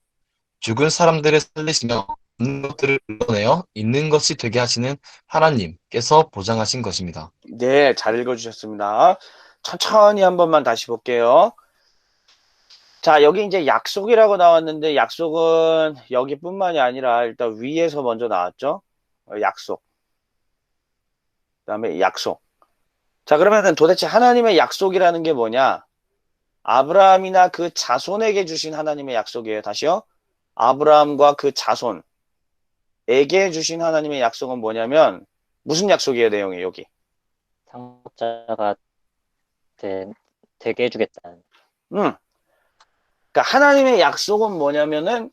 죽은 사람들을 살리시며 없는 것들을 불러내어 있는 것이 되게 하시는 하나님께서 보장하신 것입니다. 네, 잘 읽어주셨습니다. 천천히 한 번만 다시 볼게요. 자, 여기 이제 약속이라고 나왔는데 약속은 여기뿐만이 아니라 일단 위에서 먼저 나왔죠. 약속. 그다음에 약속. 자, 그러면은 도대체 하나님의 약속이라는 게 뭐냐? 아브라함이나 그 자손에게 주신 하나님의 약속이에요. 다시요. 아브라함과 그 자손에게 주신 하나님의 약속은 뭐냐면 무슨 약속이에요, 내용이 여기? 상속자가 되게 해주겠다는. 그러니까 하나님의 약속은 뭐냐면은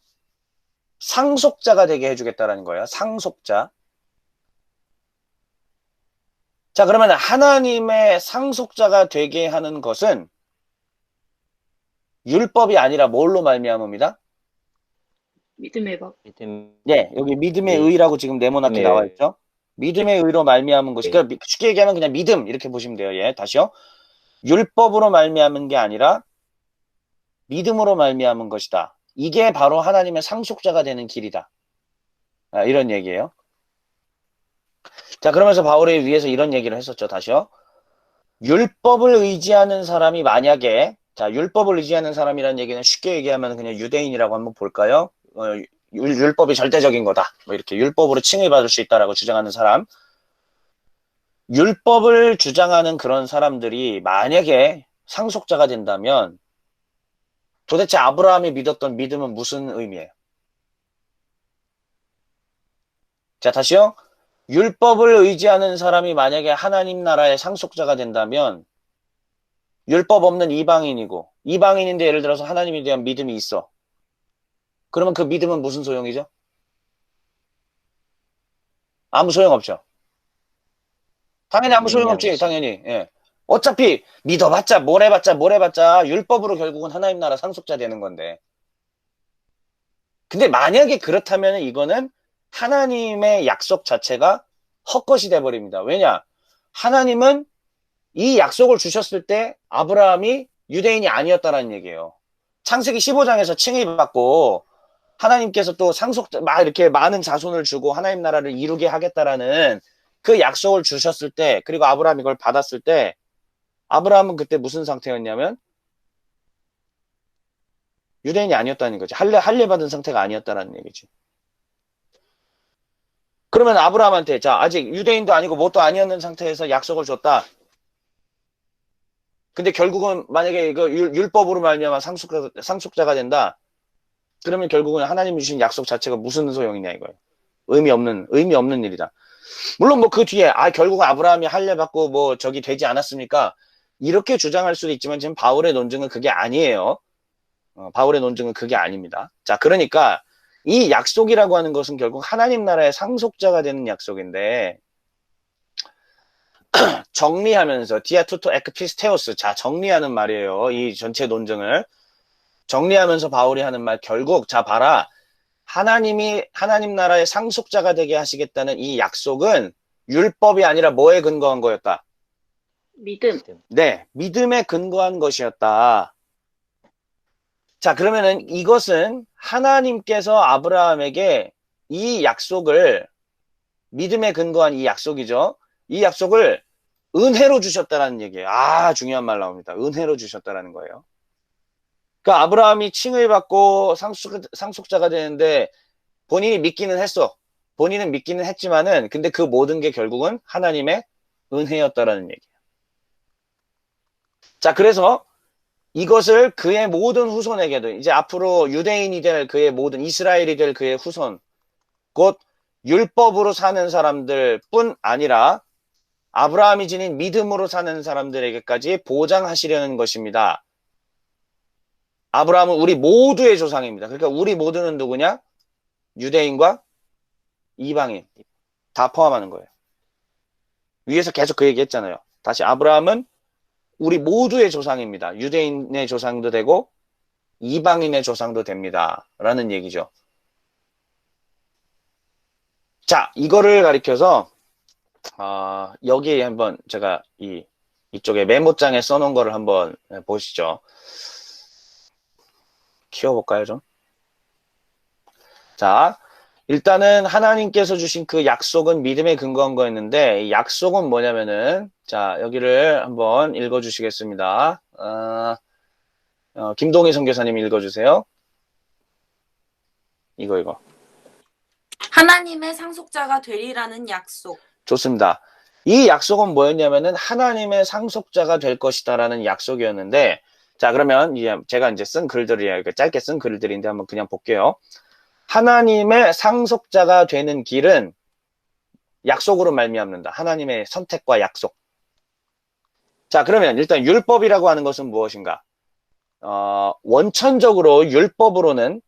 상속자가 되게 해주겠다라는 거예요. 상속자. 자, 그러면 하나님의 상속자가 되게 하는 것은 율법이 아니라 뭘로 말미암습니다? 믿음의 법. 믿음. 네, 여기 믿음의 네. 의라고 지금 네모나게 믿음의 나와 의. 있죠. 믿음의 의로 말미암은 것이, 네. 그러니까 쉽게 얘기하면 그냥 믿음 이렇게 보시면 돼요. 예, 다시요. 율법으로 말미암은 게 아니라 믿음으로 말미암은 것이다. 이게 바로 하나님의 상속자가 되는 길이다. 이런 얘기예요. 자, 그러면서 바울이 위에서 이런 얘기를 했었죠. 다시요. 율법을 의지하는 사람이 만약에, 자, 율법을 의지하는 사람이라는 얘기는 쉽게 얘기하면 그냥 유대인이라고 한번 볼까요? 율법이 절대적인 거다. 뭐 이렇게 율법으로 칭을 받을 수 있다라고 주장하는 사람. 율법을 주장하는 그런 사람들이 만약에 상속자가 된다면 도대체 아브라함이 믿었던 믿음은 무슨 의미예요? 자, 다시요. 율법을 의지하는 사람이 만약에 하나님 나라의 상속자가 된다면 율법 없는 이방인이고 이방인인데 예를 들어서 하나님에 대한 믿음이 있어. 그러면 그 믿음은 무슨 소용이죠? 아무 소용없죠. 당연히 아무 의미한 소용없지, 것이. 당연히. 예. 어차피 믿어봤자 뭘 해봤자 율법으로 결국은 하나님 나라 상속자 되는 건데. 근데 만약에 그렇다면 이거는 하나님의 약속 자체가 헛것이 돼버립니다. 왜냐? 하나님은 이 약속을 주셨을 때 아브라함이 유대인이 아니었다라는 얘기예요. 창세기 15장에서 칭의받고 하나님께서 또 상속자, 막 이렇게 많은 자손을 주고 하나님 나라를 이루게 하겠다라는 그 약속을 주셨을 때, 그리고 아브라함이 이걸 받았을 때, 아브라함은 그때 무슨 상태였냐면 유대인이 아니었다는 거지. 할례 받은 상태가 아니었다라는 얘기지. 그러면 아브라함한테 자 아직 유대인도 아니고 뭣도 아니었는 상태에서 약속을 줬다. 근데 결국은 만약에 이거 율법으로 말미암아 상속자가 된다. 그러면 결국은 하나님 주신 약속 자체가 무슨 소용이냐 이거예요. 의미 없는 일이다. 물론 뭐 그 뒤에 결국은 아브라함이 할례 받고 뭐 저기 되지 않았습니까? 이렇게 주장할 수도 있지만 지금 바울의 논증은 그게 아니에요. 바울의 논증은 그게 아닙니다. 자, 그러니까 이 약속이라고 하는 것은 결국 하나님 나라의 상속자가 되는 약속인데 정리하면서 디아투토 에크피스테오스, 자 정리하는 말이에요. 이 전체 논증을 정리하면서 바울이 하는 말, 결국 자 봐라, 하나님이 하나님 나라의 상속자가 되게 하시겠다는 이 약속은 율법이 아니라 뭐에 근거한 거였다? 믿음. 네, 믿음에 근거한 것이었다. 자, 그러면은 이것은 하나님께서 아브라함에게 이 약속을, 믿음에 근거한 이 약속이죠. 이 약속을 은혜로 주셨다라는 얘기예요. 중요한 말 나옵니다. 은혜로 주셨다라는 거예요. 그러니까 아브라함이 칭을 받고 상속자가 되는데 본인이 믿기는 했어. 본인은 믿기는 했지만은 근데 그 모든 게 결국은 하나님의 은혜였다라는 얘기예요. 자, 그래서 이것을 그의 모든 후손에게도, 이제 앞으로 유대인이 될 그의 모든, 이스라엘이 될 그의 후손, 곧 율법으로 사는 사람들 뿐 아니라 아브라함이 지닌 믿음으로 사는 사람들에게까지 보장하시려는 것입니다. 아브라함은 우리 모두의 조상입니다. 그러니까 우리 모두는 누구냐? 유대인과 이방인 다 포함하는 거예요. 위에서 계속 그 얘기 했잖아요. 다시, 아브라함은 우리 모두의 조상입니다. 유대인의 조상도 되고 이방인의 조상도 됩니다. 라는 얘기죠. 자, 이거를 가리켜서 여기에 한번 제가 이쪽에 메모장에 써놓은 거를 한번 보시죠. 키워볼까요, 좀? 자, 일단은 하나님께서 주신 그 약속은 믿음에 근거한 거였는데, 이 약속은 뭐냐면은, 자, 여기를 한번 읽어주시겠습니다. 김동희 선교사님 읽어주세요. 이거. 하나님의 상속자가 되리라는 약속. 좋습니다. 이 약속은 뭐였냐면은 하나님의 상속자가 될 것이다라는 약속이었는데, 자, 그러면 제가 이제 쓴 글들이에요. 짧게 쓴 글들인데 한번 그냥 볼게요. 하나님의 상속자가 되는 길은 약속으로 말미암는다. 하나님의 선택과 약속. 자, 그러면 일단 율법이라고 하는 것은 무엇인가? 원천적으로 율법으로는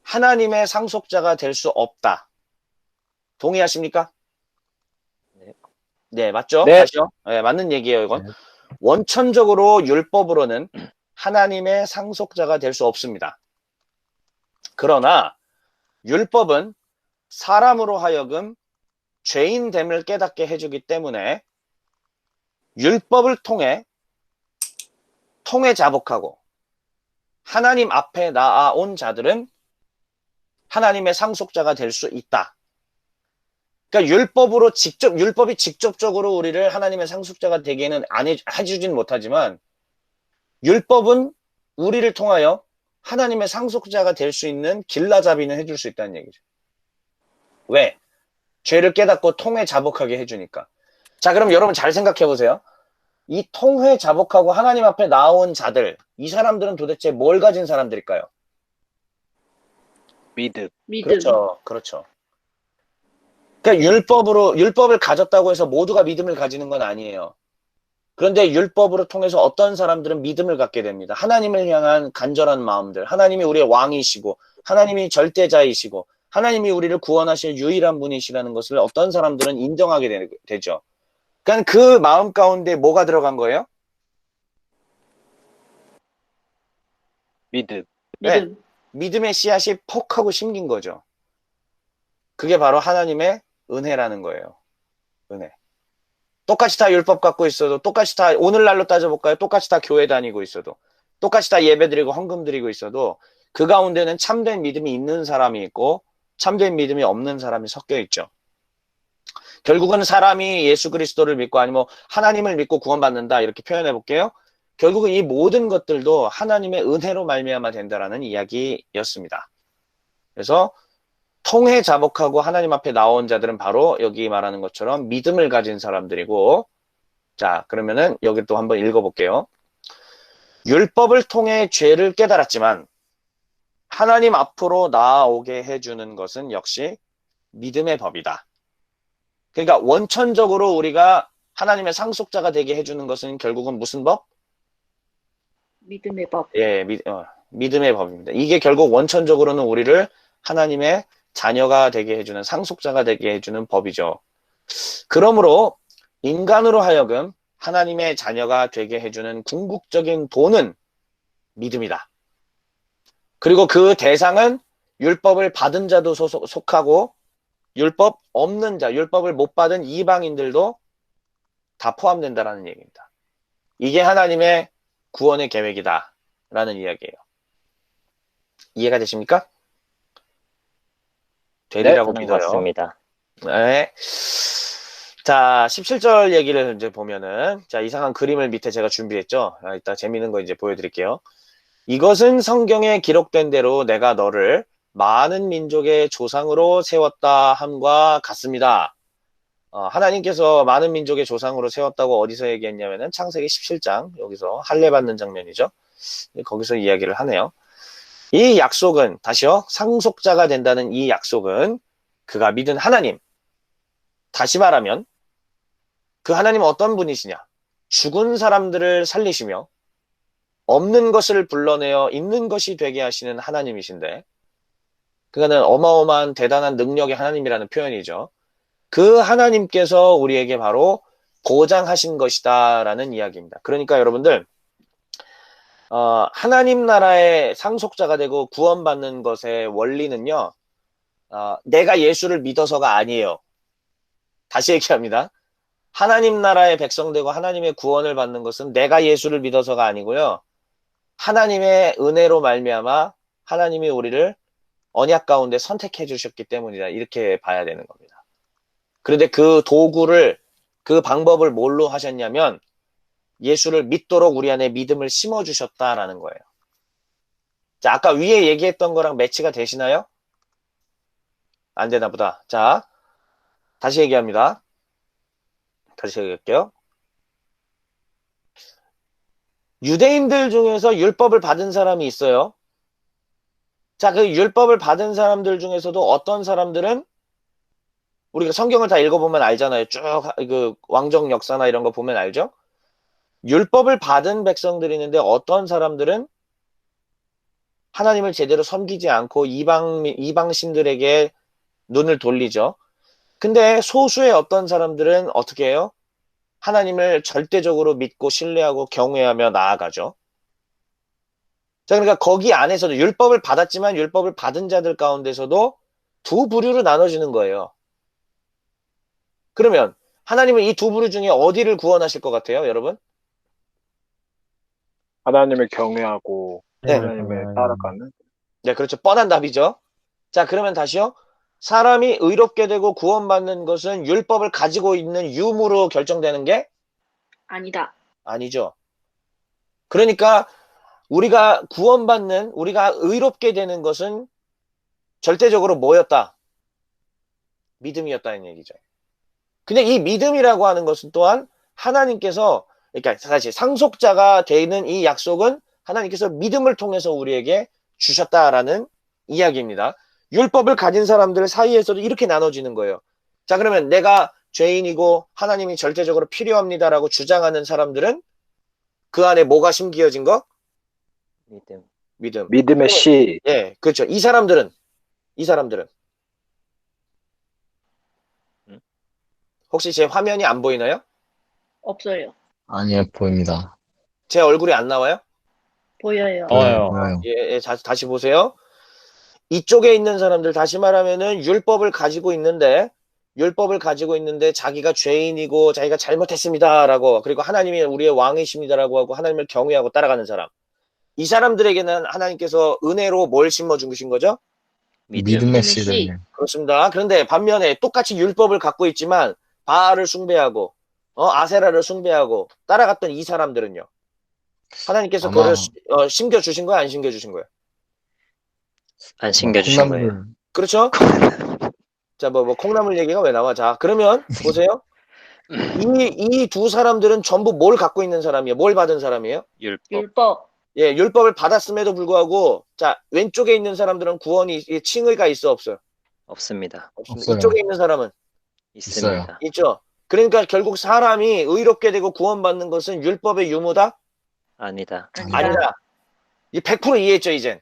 하나님의 상속자가 될 수 없다. 동의하십니까? 네, 맞죠? 네. 다시요. 네, 맞는 얘기예요, 이건. 네. 원천적으로 율법으로는 하나님의 상속자가 될 수 없습니다. 그러나 율법은 사람으로 하여금 죄인됨을 깨닫게 해주기 때문에 율법을 통해 자복하고 하나님 앞에 나아온 자들은 하나님의 상속자가 될 수 있다. 그러니까 율법이 직접적으로 우리를 하나님의 상속자가 되게는 해주진 못하지만 율법은 우리를 통하여 하나님의 상속자가 될 수 있는 길라잡이는 해줄 수 있다는 얘기죠. 왜? 죄를 깨닫고 통회 자복하게 해주니까. 자, 그럼 여러분 잘 생각해 보세요. 이 통회 자복하고 하나님 앞에 나온 자들, 이 사람들은 도대체 뭘 가진 사람들일까요? 믿음. 그렇죠. 그러니까 율법을 가졌다고 해서 모두가 믿음을 가지는 건 아니에요. 그런데 율법으로 통해서 어떤 사람들은 믿음을 갖게 됩니다. 하나님을 향한 간절한 마음들, 하나님이 우리의 왕이시고, 하나님이 절대자이시고, 하나님이 우리를 구원하실 유일한 분이시라는 것을 어떤 사람들은 인정하게 되죠. 그러니까 그 마음 가운데 뭐가 들어간 거예요? 믿음. 네. 믿음. 믿음의 씨앗이 퍽 하고 심긴 거죠. 그게 바로 하나님의 은혜라는 거예요. 은혜. 똑같이 다 율법 갖고 있어도, 똑같이 다 오늘날로 따져볼까요? 똑같이 다 교회 다니고 있어도, 똑같이 다 예배 드리고 헌금 드리고 있어도 그 가운데는 참된 믿음이 있는 사람이 있고 참된 믿음이 없는 사람이 섞여 있죠. 결국은 사람이 예수 그리스도를 믿고 아니면 하나님을 믿고 구원받는다 이렇게 표현해 볼게요. 결국은 이 모든 것들도 하나님의 은혜로 말미암아 된다라는 이야기였습니다. 그래서 통해 자복하고 하나님 앞에 나온 자들은 바로 여기 말하는 것처럼 믿음을 가진 사람들이고, 자, 그러면은 여기 또 한번 읽어볼게요. 율법을 통해 죄를 깨달았지만 하나님 앞으로 나아오게 해주는 것은 역시 믿음의 법이다. 그러니까 원천적으로 우리가 하나님의 상속자가 되게 해주는 것은 결국은 무슨 법? 믿음의 법. 예, 믿음의 법입니다. 이게 결국 원천적으로는 우리를 하나님의 자녀가 되게 해주는, 상속자가 되게 해주는 법이죠. 그러므로 인간으로 하여금 하나님의 자녀가 되게 해주는 궁극적인 본은 믿음이다. 그리고 그 대상은 율법을 받은 자도 속하고 율법 없는 자, 율법을 못 받은 이방인들도 다 포함된다라는 얘기입니다. 이게 하나님의 구원의 계획이다 라는 이야기예요. 이해가 되십니까? 되리라고 그런 것 믿어요. 같습니다. 네. 자, 17절 얘기를 이제 보면은, 자, 이상한 그림을 밑에 제가 준비했죠. 이따 재미있는 거 이제 보여드릴게요. 이것은 성경에 기록된 대로 내가 너를 많은 민족의 조상으로 세웠다 함과 같습니다. 하나님께서 많은 민족의 조상으로 세웠다고 어디서 얘기했냐면은 창세기 17장, 여기서 할례 받는 장면이죠. 거기서 이야기를 하네요. 이 약속은, 다시요, 상속자가 된다는 이 약속은 그가 믿은 하나님, 다시 말하면 그 하나님은 어떤 분이시냐? 죽은 사람들을 살리시며 없는 것을 불러내어 있는 것이 되게 하시는 하나님이신데, 그거는 어마어마한 대단한 능력의 하나님이라는 표현이죠. 그 하나님께서 우리에게 바로 보장하신 것이다 라는 이야기입니다. 그러니까 여러분들, 하나님 나라의 상속자가 되고 구원받는 것의 원리는요, 내가 예수를 믿어서가 아니에요. 다시 얘기합니다. 하나님 나라의 백성 되고 하나님의 구원을 받는 것은 내가 예수를 믿어서가 아니고요, 하나님의 은혜로 말미암아 하나님이 우리를 언약 가운데 선택해 주셨기 때문이다. 이렇게 봐야 되는 겁니다. 그런데 그 도구를, 그 방법을 뭘로 하셨냐면 예수를 믿도록 우리 안에 믿음을 심어 주셨다라는 거예요. 자, 아까 위에 얘기했던 거랑 매치가 되시나요? 안 되나 보다. 자, 다시 얘기합니다. 다시 얘기할게요. 유대인들 중에서 율법을 받은 사람이 있어요. 자, 그 율법을 받은 사람들 중에서도 어떤 사람들은 우리가 성경을 다 읽어보면 알잖아요. 쭉 그 왕정 역사나 이런 거 보면 알죠? 율법을 받은 백성들이 있는데 어떤 사람들은 하나님을 제대로 섬기지 않고 이방신들에게 눈을 돌리죠. 근데 소수의 어떤 사람들은 어떻게 해요? 하나님을 절대적으로 믿고 신뢰하고 경외하며 나아가죠. 자, 그러니까 거기 안에서도 율법을 받았지만 율법을 받은 자들 가운데서도 두 부류로 나눠지는 거예요. 그러면 하나님은 이 두 부류 중에 어디를 구원하실 것 같아요, 여러분? 하나님을 경외하고 네. 하나님을 따라가는. 네, 그렇죠. 뻔한 답이죠. 자, 그러면 다시요. 사람이 의롭게 되고 구원받는 것은 율법을 가지고 있는 유무로 결정되는 게 아니다. 아니죠. 그러니까 우리가 구원받는, 우리가 의롭게 되는 것은 절대적으로 뭐였다? 믿음이었다는 얘기죠. 근데 이 믿음이라고 하는 것은 또한 하나님께서, 그러니까 사실 상속자가 되는 이 약속은 하나님께서 믿음을 통해서 우리에게 주셨다라는 이야기입니다. 율법을 가진 사람들 사이에서도 이렇게 나눠지는 거예요. 자, 그러면 내가 죄인이고 하나님이 절대적으로 필요합니다라고 주장하는 사람들은 그 안에 뭐가 심기어진 거? 믿음. 믿음. 믿음의 씨. 예, 그렇죠. 이 사람들은 혹시 제 화면이 안 보이나요? 없어요. 아니요, 보입니다. 제 얼굴이 안 나와요? 보여요. 보여요. 예, 예, 다시 보세요. 이쪽에 있는 사람들, 다시 말하면은 율법을 가지고 있는데 자기가 죄인이고 자기가 잘못했습니다라고, 그리고 하나님이 우리의 왕이십니다라고 하고 하나님을 경외하고 따라가는 사람. 이 사람들에게는 하나님께서 은혜로 뭘 심어주신 거죠? 믿음. 믿음의 씨. 씨를. 그렇습니다. 그런데 반면에 똑같이 율법을 갖고 있지만 바알을 숭배하고 아세라를 숭배하고 따라갔던 이 사람들은요. 하나님께서 아마 그걸 심겨주신 거야, 안 심겨주신 거야? 안 신겨주신 거예요. 콩나물, 그렇죠? 자, 뭐 콩나물 얘기가 왜 나와? 자, 그러면 보세요. 이 두 사람들은 전부 뭘 갖고 있는 사람이에요? 뭘 받은 사람이에요? 율법. 율법. 예, 율법을 받았음에도 불구하고, 자, 왼쪽에 있는 사람들은 구원이, 칭의가 있어, 없어요? 없습니다. 없습니다. 없어요. 이쪽에 있는 사람은 있습니다. 있죠. 그러니까 결국 사람이 의롭게 되고 구원받는 것은 율법의 유무다? 아니다. 아니다. 이 100% 이해했죠, 이젠.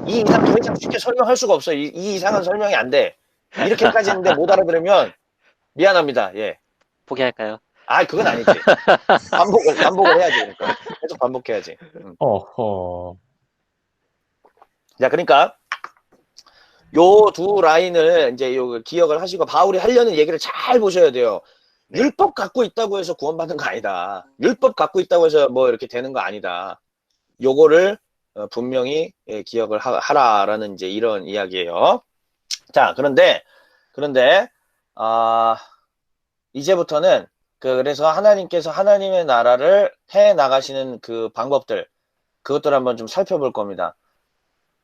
이 이상 더 이상 쉽게 설명할 수가 없어요. 이 이상은 설명이 안 돼. 이렇게까지 했는데 못 알아들으면 미안합니다. 예. 포기할까요? 아, 그건 아니지. 반복을 해야지. 그러니까. 계속 반복해야지. 어허. 자, 그러니까 요 두 라인을 이제 요 기억을 하시고 바울이 하려는 얘기를 잘 보셔야 돼요. 율법 갖고 있다고 해서 구원받는 거 아니다. 율법 갖고 있다고 해서 뭐 이렇게 되는 거 아니다. 요거를 분명히 기억을 하라라는 이제 이런 이야기예요. 자, 그런데 이제부터는 그래서 하나님께서 하나님의 나라를 해 나가시는 그 방법들, 그것들을 한번 좀 살펴볼 겁니다.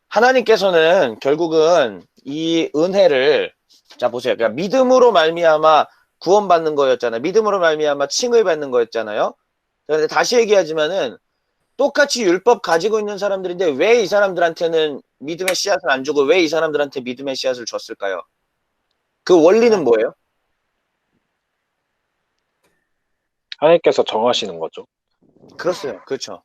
하나님께서는 결국은 이 은혜를, 자 보세요. 그러니까 믿음으로 말미암아 구원받는 거였잖아요. 믿음으로 말미암아 칭을 받는 거였잖아요. 그런데 다시 얘기하지만은 똑같이 율법 가지고 있는 사람들인데 왜 이 사람들한테는 믿음의 씨앗을 안 주고 왜 이 사람들한테 믿음의 씨앗을 줬을까요? 그 원리는 뭐예요? 하나님께서 정하시는 거죠. 그렇어요. 그렇죠.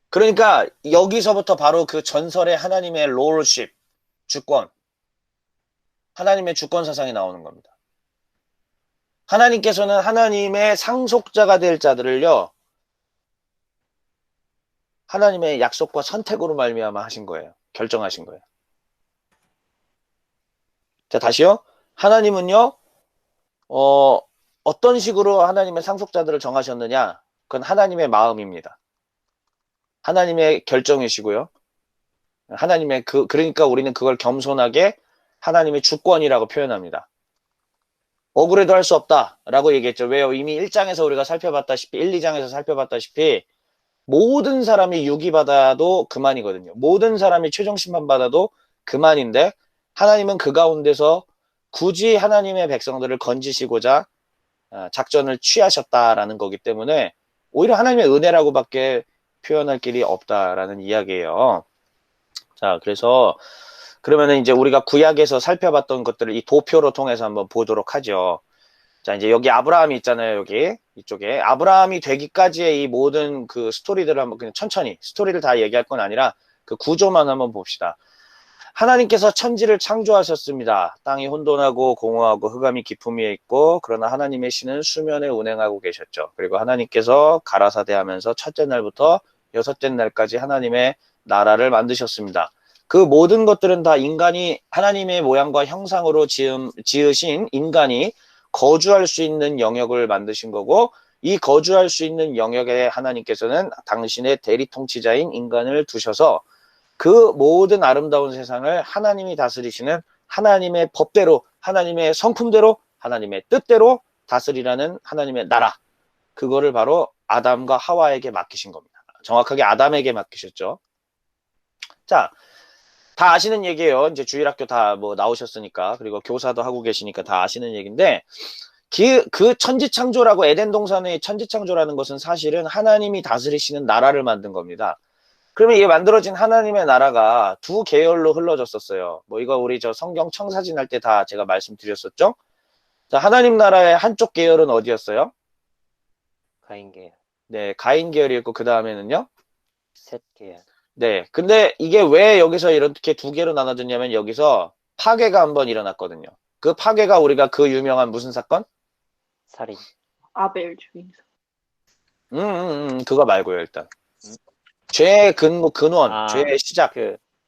그러니까 여기서부터 바로 그 전설의 하나님의 롤십, 주권, 하나님의 주권 사상이 나오는 겁니다. 하나님께서는 하나님의 상속자가 될 자들을요, 하나님의 약속과 선택으로 말미암아 하신 거예요. 결정하신 거예요. 자, 다시요. 하나님은요, 어떤 식으로 하나님의 상속자들을 정하셨느냐? 그건 하나님의 마음입니다. 하나님의 결정이시고요. 하나님의 그러니까 우리는 그걸 겸손하게 하나님의 주권이라고 표현합니다. 억울해도 할 수 없다라고 얘기했죠. 왜요? 이미 1장에서 우리가 살펴봤다시피, 1, 2장에서 살펴봤다시피 모든 사람이 유기받아도 그만이거든요. 모든 사람이 최종 심판받아도 그만인데 하나님은 그 가운데서 굳이 하나님의 백성들을 건지시고자 작전을 취하셨다라는 거기 때문에 오히려 하나님의 은혜라고밖에 표현할 길이 없다라는 이야기예요. 자, 그래서 그러면은 이제 우리가 구약에서 살펴봤던 것들을 이 도표로 통해서 한번 보도록 하죠. 자, 이제 여기 아브라함이 있잖아요. 여기 이쪽에 아브라함이 되기까지의 이 모든 그 스토리들을 한번 그냥 천천히 스토리를 다 얘기할 건 아니라 그 구조만 한번 봅시다. 하나님께서 천지를 창조하셨습니다. 땅이 혼돈하고 공허하고 흑암이 깊음 위에 있고 그러나 하나님의 신은 수면에 운행하고 계셨죠. 그리고 하나님께서 가라사대하면서 첫째 날부터 여섯째 날까지 하나님의 나라를 만드셨습니다. 그 모든 것들은 다 인간이 하나님의 모양과 형상으로 지으신 인간이 거주할 수 있는 영역을 만드신 거고 이 거주할 수 있는 영역에 하나님께서는 당신의 대리 통치자인 인간을 두셔서 그 모든 아름다운 세상을 하나님이 다스리시는 하나님의 법대로 하나님의 성품대로 하나님의 뜻대로 다스리라는 하나님의 나라, 그거를 바로 아담과 하와에게 맡기신 겁니다. 정확하게 아담에게 맡기셨죠. 자, 다 아시는 얘기예요. 이제 주일학교 다 뭐 나오셨으니까, 그리고 교사도 하고 계시니까 다 아시는 얘기인데 그 천지창조라고, 에덴 동산의 천지창조라는 것은 사실은 하나님이 다스리시는 나라를 만든 겁니다. 그러면 이게 만들어진 하나님의 나라가 두 계열로 흘러졌었어요. 뭐 이거 우리 저 성경 청사진 할 때 다 제가 말씀드렸었죠. 자, 하나님 나라의 한쪽 계열은 어디였어요? 가인계열, 네, 가인 계열이었고 그 다음에는요? 셋 계열. 네, 근데 이게 왜 여기서 이렇게 두 개로 나눠졌냐면 여기서 파괴가 한번 일어났거든요. 그 파괴가 우리가 그 유명한 무슨 사건? 살인. 아벨 죽인 그거 말고요, 일단. 죄의 근원, 아, 죄의 시작.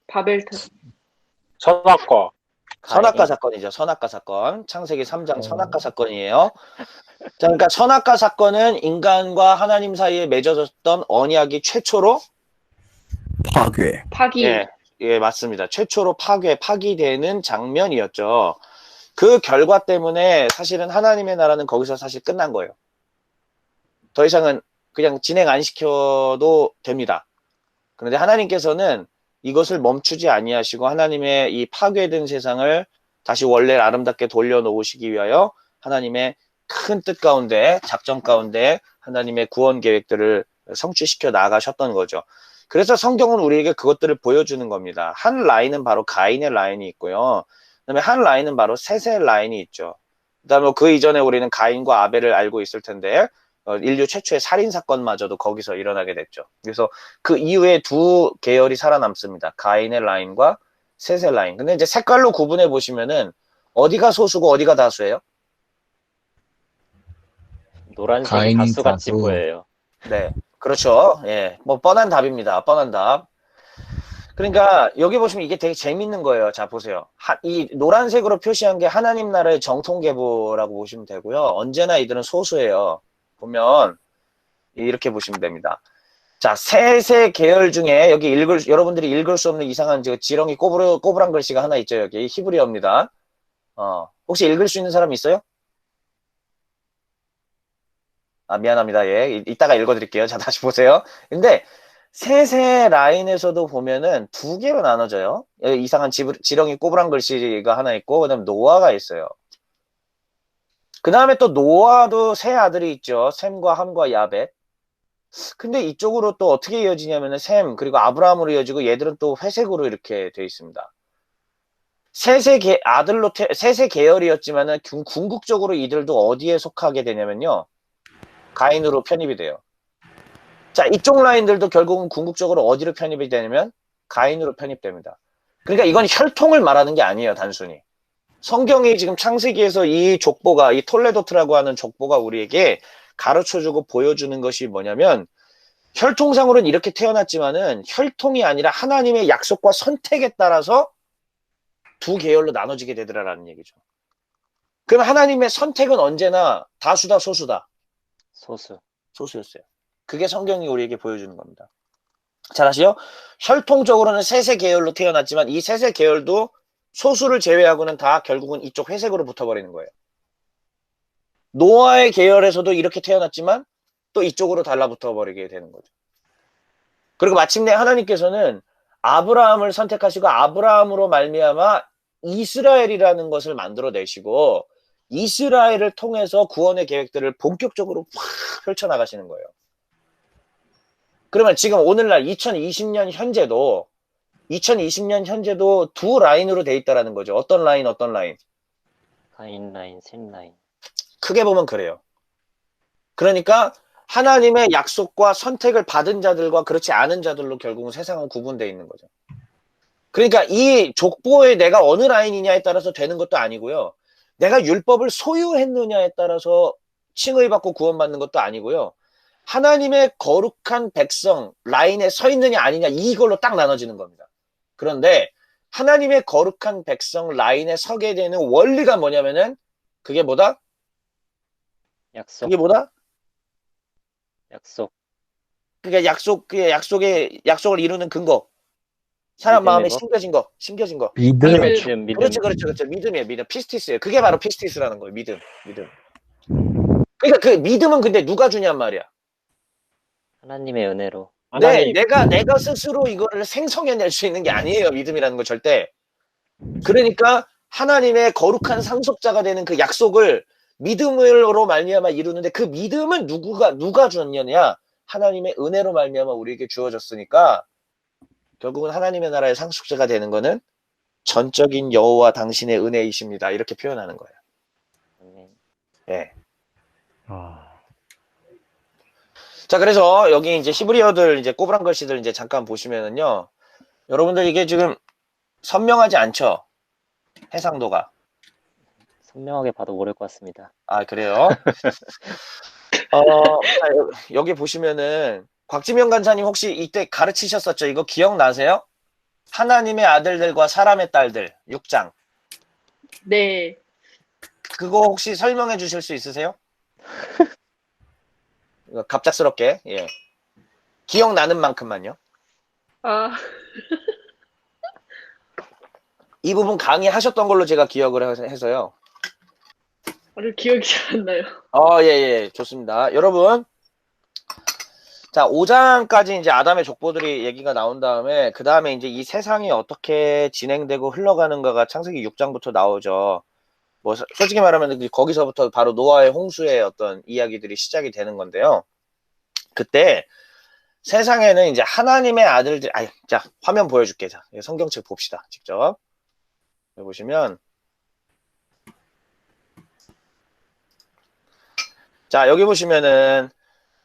바벨탑. 선악과. 선악과 가인. 사건이죠. 선악과 사건. 창세기 3장 선악과 사건이에요. 자, 그러니까 선악과 사건은 인간과 하나님 사이에 맺어졌던 언약이 최초로 파괴. 파기. 예, 맞습니다. 최초로 파기되는 장면이었죠. 그 결과 때문에 사실은 하나님의 나라는 거기서 사실 끝난 거예요. 더 이상은 그냥 진행 안 시켜도 됩니다. 그런데 하나님께서는 이것을 멈추지 아니하시고 하나님의 이 파괴된 세상을 다시 원래 아름답게 돌려놓으시기 위하여 하나님의 큰 뜻 가운데, 작전 가운데 하나님의 구원 계획들을 성취시켜 나가셨던 거죠. 그래서 성경은 우리에게 그것들을 보여주는 겁니다. 한 라인은 바로 가인의 라인이 있고요. 그다음에 한 라인은 바로 셋의 라인이 있죠. 그다음에 그 이전에 우리는 가인과 아벨을 알고 있을 텐데 인류 최초의 살인 사건마저도 거기서 일어나게 됐죠. 그래서 그 이후에 두 계열이 살아남습니다. 가인의 라인과 셋의 라인. 근데 이제 색깔로 구분해 보시면은 어디가 소수고 어디가 다수예요? 노란색이 가인이 다수같이 다수. 보여요. 네, 그렇죠. 예, 뭐 뻔한 답입니다. 뻔한 답. 그러니까 여기 보시면 이게 되게 재밌는 거예요. 자, 보세요. 이 노란색으로 표시한 게 하나님 나라의 정통계보라고 보시면 되고요. 언제나 이들은 소수예요. 보면 이렇게 보시면 됩니다. 자, 셋의 계열 중에 여기 여러분들이 읽을 수 없는 이상한 지렁이 꼬부랑 글씨가 하나 있죠. 여기 히브리어입니다. 혹시 읽을 수 있는 사람 있어요? 아, 미안합니다. 예. 이따가 읽어드릴게요. 자, 다시 보세요. 근데 셋의 라인에서도 보면은 두 개로 나눠져요. 여기 이상한 지렁이 꼬부랑 글씨가 하나 있고, 그 다음에 노아가 있어요. 그 다음에 또 노아도 세 아들이 있죠. 셈과 함과 야벳. 근데 이쪽으로 또 어떻게 이어지냐면은 셈, 그리고 아브라함으로 이어지고 얘들은 또 회색으로 이렇게 돼 있습니다. 셋의 계열이었지만은 궁극적으로 이들도 어디에 속하게 되냐면요. 가인으로 편입이 돼요. 자, 이쪽 라인들도 결국은 궁극적으로 어디로 편입이 되냐면 가인으로 편입됩니다. 그러니까 이건 혈통을 말하는 게 아니에요, 단순히. 성경이 지금 창세기에서 이 족보가, 이 톨레도트라고 하는 족보가 우리에게 가르쳐주고 보여주는 것이 뭐냐면 혈통상으로는 이렇게 태어났지만은 혈통이 아니라 하나님의 약속과 선택에 따라서 두 계열로 나눠지게 되더라라는 얘기죠. 그럼 하나님의 선택은 언제나 다수다, 소수다? 소수. 소수였어요. 그게 성경이 우리에게 보여주는 겁니다. 잘 아시죠? 혈통적으로는 셋의 계열로 태어났지만 이 셋의 계열도 소수를 제외하고는 다 결국은 이쪽 회색으로 붙어버리는 거예요. 노아의 계열에서도 이렇게 태어났지만 또 이쪽으로 달라붙어버리게 되는 거죠. 그리고 마침내 하나님께서는 아브라함을 선택하시고 아브라함으로 말미암아 이스라엘이라는 것을 만들어내시고 이스라엘을 통해서 구원의 계획들을 본격적으로 확 펼쳐나가시는 거예요. 그러면 지금 오늘날 2020년 현재도 두 라인으로 돼 있다라는 거죠. 어떤 라인, 어떤 라인? 가인 라인, 셋 라인. 크게 보면 그래요. 그러니까 하나님의 약속과 선택을 받은 자들과 그렇지 않은 자들로 결국은 세상은 구분되어 있는 거죠. 그러니까 이 족보에 내가 어느 라인이냐에 따라서 되는 것도 아니고요. 내가 율법을 소유했느냐에 따라서 칭의받고 구원받는 것도 아니고요. 하나님의 거룩한 백성 라인에 서 있느냐 아니냐 이걸로 딱 나눠지는 겁니다. 그런데 하나님의 거룩한 백성 라인에 서게 되는 원리가 뭐냐면은 그게 뭐다? 약속. 그게 뭐다? 약속. 그게 약속을 이루는 근거. 사람 마음에 믿음의 법? 심겨진 거. 믿음. 믿음. 그렇죠. 믿음이에요. 피스티스예요. 그게 바로 피스티스라는 거예요. 믿음. 그러니까 그 믿음은 근데 누가 주냔 말이야. 하나님의 은혜로. 하나님. 내가 스스로 이거를 생성해낼 수 있는 게 아니에요. 믿음이라는 거 절대. 그러니까 하나님의 거룩한 상속자가 되는 그 약속을 믿음으로 말미암아 이루는데 그 믿음은 누가 주었느냐? 하나님의 은혜로 말미암아 우리에게 주어졌으니까 결국은 하나님의 나라의 상속자가 되는 거는 전적인 여호와 당신의 은혜이십니다. 이렇게 표현하는 거예요. 아멘. 예. 자, 그래서 여기 이제 히브리어들 이제 꼬부랑 글씨들 이제 잠깐 보시면은요. 여러분들 이게 지금 선명하지 않죠? 해상도가. 선명하게 봐도 모를 것 같습니다. 아, 그래요? 자, 여기 보시면은 곽지명 간사님 혹시 이때 가르치셨었죠? 이거 기억나세요? 하나님의 아들들과 사람의 딸들 6장. 네. 그거 혹시 설명해 주실 수 있으세요? 이거 갑작스럽게. 예. 기억나는 만큼만요. 아, 이 부분 강의하셨던 걸로 제가 기억을 해서요. 아주 기억이 잘 안 나요. 예, 예. 좋습니다. 여러분. 자, 5장까지 이제 아담의 족보들이 얘기가 나온 다음에, 그 다음에 이제 이 세상이 어떻게 진행되고 흘러가는가가 창세기 6장부터 나오죠. 뭐, 솔직히 말하면 거기서부터 바로 노아의 홍수의 어떤 이야기들이 시작이 되는 건데요. 그때 세상에는 이제 하나님의 아들들, 자, 화면 보여줄게. 자, 성경책 봅시다. 직접. 여기 보시면, 자, 여기 보시면은,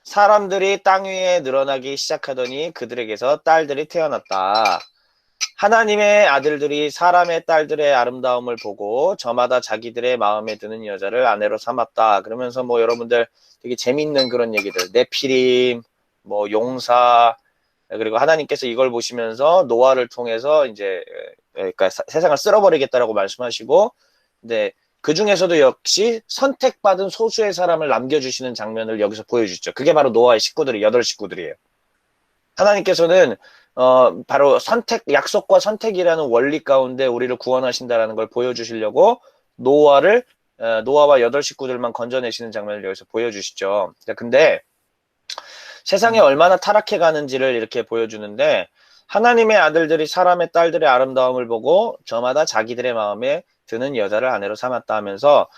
사람들이 땅 위에 늘어나기 시작하더니 그들에게서 딸들이 태어났다. 하나님의 아들들이 사람의 딸들의 아름다움을 보고 저마다 자기들의 마음에 드는 여자를 아내로 삼았다. 그러면서 뭐 여러분들 되게 재밌는 그런 얘기들, 네피림, 뭐 용사, 그리고 하나님께서 이걸 보시면서 노아를 통해서 이제 그러니까 세상을 쓸어버리겠다라고 말씀하시고, 근데 그 중에서도 역시 선택받은 소수의 사람을 남겨주시는 장면을 여기서 보여주죠. 그게 바로 노아의 식구들이, 8식구들이에요. 하나님께서는 바로 약속과 선택이라는 원리 가운데 우리를 구원하신다라는 걸 보여주시려고 노아와 8식구들만 건져내시는 장면을 여기서 보여주시죠. 근데 세상이 얼마나 타락해 가는지를 이렇게 보여주는데, 하나님의 아들들이 사람의 딸들의 아름다움을 보고 저마다 자기들의 마음에 드는 여자를 아내로 삼았다 하면서,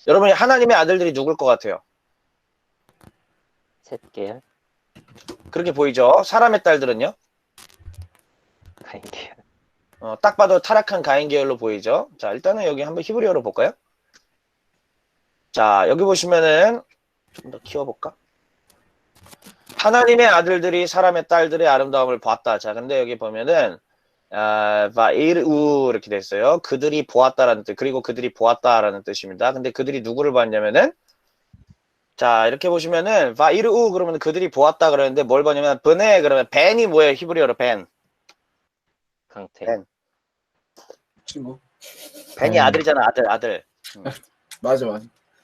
여러분이 하나님의 아들들이 누굴 것 같아요? 셋계열 그렇게 보이죠? 사람의 딸들은요? 가인계열. 딱 봐도 타락한 가인 계열로 보이죠? 자, 일단은 여기 한번 히브리어로 볼까요? 자, 여기 보시면은 좀 더 키워볼까? 하나님의 아들들이 사람의 딸들의 아름다움을 봤다. 자, 근데 여기 보면은 바이르우 이렇게 됐어요. 그들이 보았다라는 뜻, 그리고 그들이 보았다라는 뜻입니다. 근데 그들이 누구를 봤냐면은, 자, 이렇게 보시면은 바이르우 그러면 그들이 보았다 그러는데 뭘 보냐면 브네 그러면 벤이 뭐예요? 히브리어로 벤. 강태. 벤. 친구. 벤이 아들이잖아. 아들. 맞아.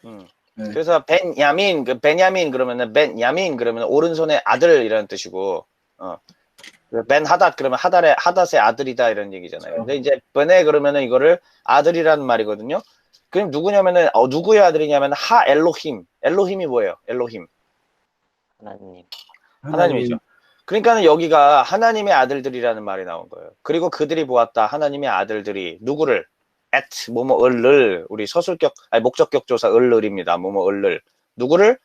음. 네. 그래서 베냐민 그러면은 벤야민 그러면 오른손의 아들이라는 뜻이고, 벤 하닷 그러면 하닷의 아들이다 이런 얘기잖아요. 근데 이제 베네 그러면은 이거를 아들이라는 말이거든요. 그럼 누구냐면은 누구의 아들이냐면 엘로힘이 뭐예요? 엘로힘. 하나님이죠. 그러니까는 여기가 하나님의 아들들이라는 말이 나온 거예요. 그리고 그들이 보았다. 하나님의 아들들이 누구를? 뭐뭐을를, 우리 목적격 조사 을을입니다. 뭐뭐을를. 누구를?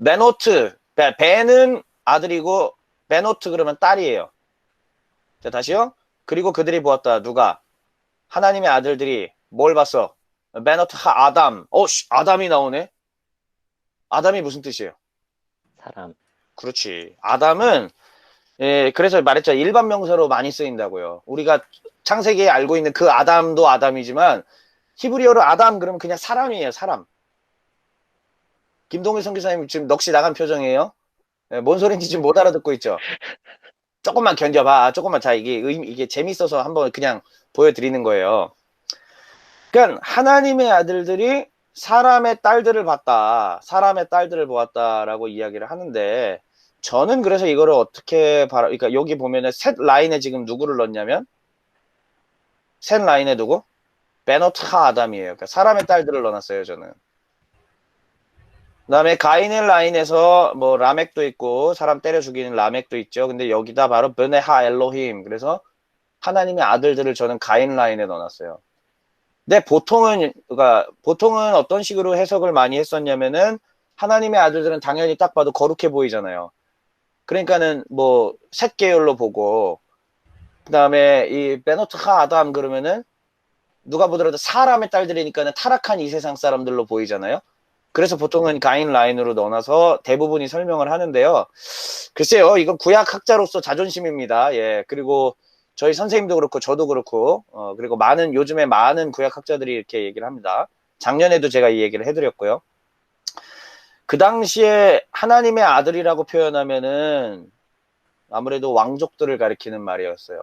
베노트. 벤은 아들이고 베노트 그러면 딸이에요. 자, 다시요. 그리고 그들이 보았다. 누가? 하나님의 아들들이 뭘 봤어? 베노트 아담. 아담이 나오네. 아담이 무슨 뜻이에요? 사람. 그렇지. 아담은 그래서 말했죠. 일반 명사로 많이 쓰인다고요. 우리가 창세기에 알고 있는 그 아담도 아담이지만 히브리어로 아담 그러면 그냥 사람이에요. 사람. 김동일 선교사님 지금 넋이 나간 표정이에요. 뭔 소리인지 지금 못 알아듣고 있죠. 조금만 견뎌봐. 조금만. 자, 이게 재밌어서 한번 그냥 보여드리는 거예요. 그러니까 하나님의 아들들이 사람의 딸들을 봤다. 사람의 딸들을 보았다라고 이야기를 하는데, 저는 그래서 이거를 어떻게 그러니까 여기 보면은 셋 라인에 지금 누구를 넣냐면, 셋 라인에 누구? 베노트하 아담이에요. 그러니까 사람의 딸들을 넣어놨어요, 저는. 그 다음에 가인의 라인에서 뭐 라멕도 있고 사람 때려 죽이는 라멕도 있죠. 근데 여기다 바로 베네하 엘로힘, 그래서 하나님의 아들들을 저는 가인 라인에 넣어놨어요. 근데 보통은 어떤 식으로 해석을 많이 했었냐면은, 하나님의 아들들은 당연히 딱 봐도 거룩해 보이잖아요. 그러니까는 뭐 셋 계열로 보고, 그 다음에 이 베노트하 아담 그러면은 누가 보더라도 사람의 딸들이니까는 타락한 이 세상 사람들로 보이잖아요. 그래서 보통은 가인 라인으로 넣어놔서 대부분이 설명을 하는데요. 글쎄요, 이건 구약학자로서 자존심입니다. 예, 그리고 저희 선생님도 그렇고 저도 그렇고 그리고 요즘에 많은 구약학자들이 이렇게 얘기를 합니다. 작년에도 제가 이 얘기를 해드렸고요. 그 당시에 하나님의 아들이라고 표현하면은 아무래도 왕족들을 가리키는 말이었어요.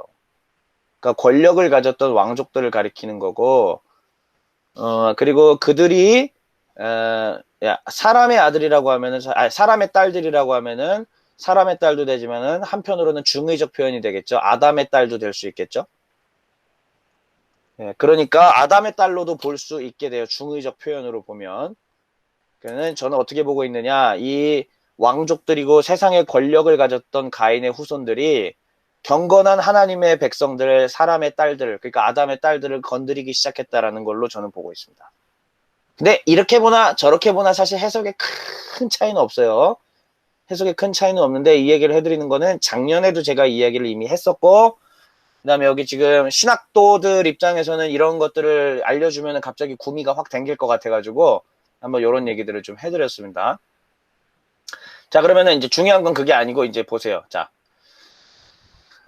그러니까 권력을 가졌던 왕족들을 가리키는 거고, 그리고 그들이 사람의 아들이라고 하면은, 사람의 딸들이라고 하면은 사람의 딸도 되지만은 한편으로는 중의적 표현이 되겠죠. 아담의 딸도 될 수 있겠죠. 그러니까 아담의 딸로도 볼 수 있게 돼요. 중의적 표현으로 보면. 그러니까 저는 어떻게 보고 있느냐, 이 왕족들이고 세상의 권력을 가졌던 가인의 후손들이 경건한 하나님의 백성들, 사람의 딸들, 그러니까 아담의 딸들을 건드리기 시작했다라는 걸로 저는 보고 있습니다. 근데 이렇게 보나 저렇게 보나 사실 해석에 큰 차이는 없어요. 해석에 큰 차이는 없는데 이 얘기를 해드리는 거는 작년에도 제가 이 이야기를 이미 했었고, 그 다음에 여기 지금 신학도들 입장에서는 이런 것들을 알려주면 갑자기 구미가 확 당길 것 같아가지고 한번 이런 얘기들을 좀 해드렸습니다. 자, 그러면은 이제 중요한 건 그게 아니고 이제 보세요. 자,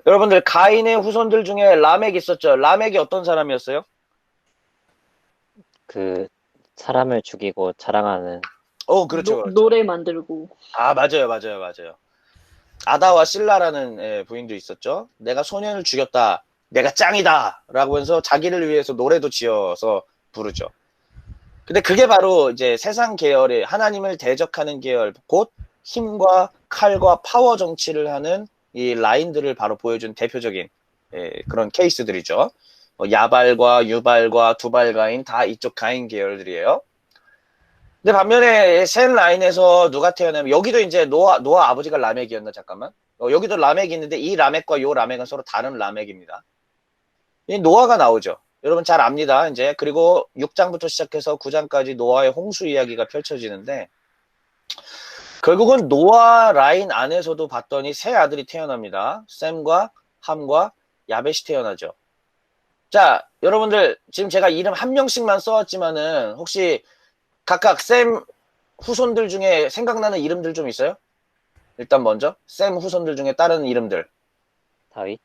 여러분들 가인의 후손들 중에 라멕 있었죠? 라멕이 어떤 사람이었어요? 그 사람을 죽이고 자랑하는 그렇죠. 그렇죠. 노래 만들고. 아, 맞아요. 맞아요. 맞아요. 아다와 실라라는 부인도 있었죠. 내가 소년을 죽였다. 내가 짱이다. 라고 해서 자기를 위해서 노래도 지어서 부르죠. 근데 그게 바로 이제 세상 계열의 하나님을 대적하는 계열, 곧 힘과 칼과 파워 정치를 하는 이 라인들을 바로 보여준 대표적인 그런 케이스들이죠. 야발과 유발과 두발가인 다 이쪽 가인 계열들이에요. 근데 반면에 셋 라인에서 누가 태어나면 여기도 이제 노아 아버지가 라멕이었나 잠깐만. 여기도 라멕이 있는데 이 라멕과 요 라멕은 서로 다른 라멕입니다. 이 노아가 나오죠. 여러분 잘 압니다. 이제 그리고 6장부터 시작해서 9장까지 노아의 홍수 이야기가 펼쳐지는데 결국은 노아 라인 안에서도 봤더니 세 아들이 태어납니다. 셈과 함과 야벳이 태어나죠. 자, 여러분들 지금 제가 이름 한 명씩만 써왔지만은 혹시 각각 셈 후손들 중에 생각나는 이름들 좀 있어요? 일단 먼저 셈 후손들 중에 다른 이름들. 다윗.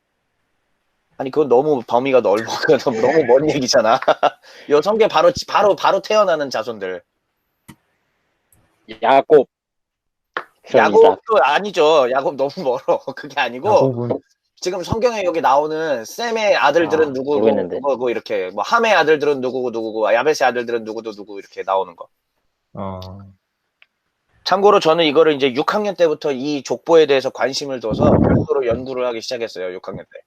아니 그건 너무 범위가 넓어. 너무 먼 얘기잖아. 요 성경 바로 태어나는 자손들. 야곱. 야곱도 아니죠. 야곱 너무 멀어. 그게 아니고 야곱은 지금 성경에 여기 나오는 셈의 아들들은 모르겠는데. 누구고 이렇게 뭐 함의 아들들은 누구고 야벳의 아들들은 누구 이렇게 나오는 거. 참고로 저는 이거를 이제 6학년 때부터 이 족보에 대해서 관심을 둬서 별도로 연구를 하기 시작했어요. 6학년 때.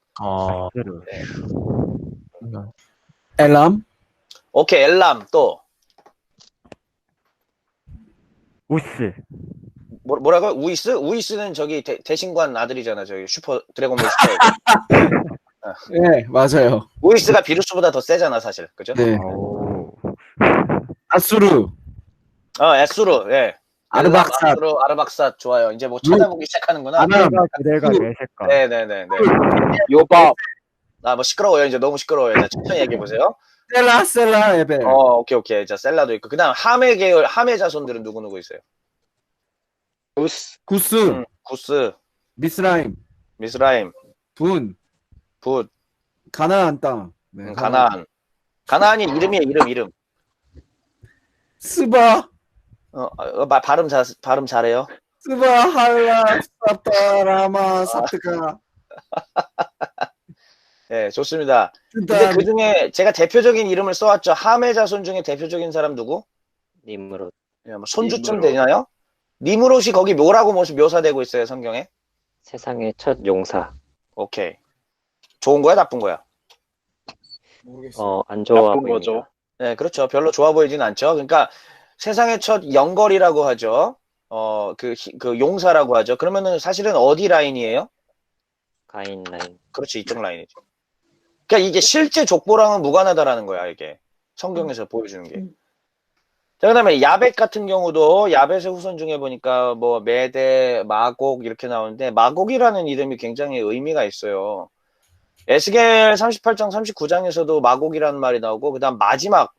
엘람, 오케이, 엘람 또 우스. 뭐라고요? 우이스? 우이스는 저기 대신관 아들이잖아. 저기 슈퍼 드래곤볼 슈퍼. 네, 맞아요. 우이스가 비루스보다 더 세잖아, 사실. 그죠? 네. 오. 아수르, 에수르, 예. 아르박삿, 아수르, 아르박삿 좋아요. 이제 뭐 찾아보기 시작하는구나. 아남, 그대가 메세카. 네네네. 요밥. 뭐 시끄러워요. 이제 너무 시끄러워요. 자, 천천히 얘기해 보세요. 셀라, 에베, 오케이. 자, 셀라도 있고. 그 다음 함의 계열, 함의 자손들은 누구 있어요? 우스. 구스, 구스, 미스라임, 미스라임, 분, 붓, 가나안 땅, 네, 가나안. 가나안이 이름이에요, 이름. 스바, 발음 잘해요. 스바, 할라, 사타, 라마, 사트카. 네, 좋습니다. 근데 그다음 그 중에 제가 대표적인 이름을 써왔죠. 함의 자손 중에 대표적인 사람 누구? 님으로 뭐 손주쯤 니므롯. 되나요? 니므롯이 거기 뭐라고 묘사되고 있어요, 성경에? 세상의 첫 용사. 오케이. 좋은 거야, 나쁜 거야? 모르겠어. 안 좋아 나쁜 보입니다. 거죠. 네, 그렇죠. 별로 좋아 보이진 않죠. 그러니까 세상의 첫 영걸이라고 하죠. 그 용사라고 하죠. 그러면은 사실은 어디 라인이에요? 가인 라인. 그렇지, 이쪽 라인이죠. 그러니까 이게 실제 족보랑은 무관하다라는 거야, 이게. 성경에서 보여주는 게. 자, 그 다음에 야벳 같은 경우도 야벳의 후손 중에 보니까 뭐 메대, 마곡 이렇게 나오는데 마곡이라는 이름이 굉장히 의미가 있어요. 에스겔 38장, 39장에서도 마곡이라는 말이 나오고 그 다음 마지막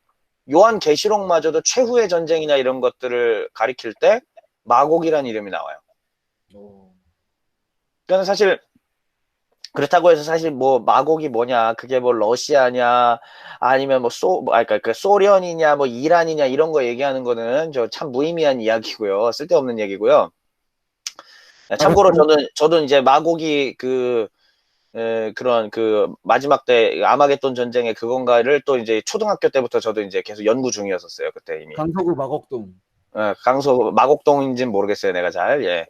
요한계시록마저도 최후의 전쟁이나 이런 것들을 가리킬 때 마곡이라는 이름이 나와요. 그러니까 사실 그렇다고 해서 사실 뭐 마곡이 뭐냐, 그게 뭐 러시아냐, 아니면 그러니까 그 소련이냐, 뭐 이란이냐 이런 거 얘기하는 거는 저 참 무의미한 이야기고요, 쓸데없는 얘기고요. 참고로 저도 이제 마곡이 그런 마지막 때 아마겟돈 전쟁의 그건가를 또 이제 초등학교 때부터 저도 이제 계속 연구 중이었었어요, 그때 이미. 강서구 마곡동. 강서 마곡동인지는 모르겠어요, 내가 잘. 예.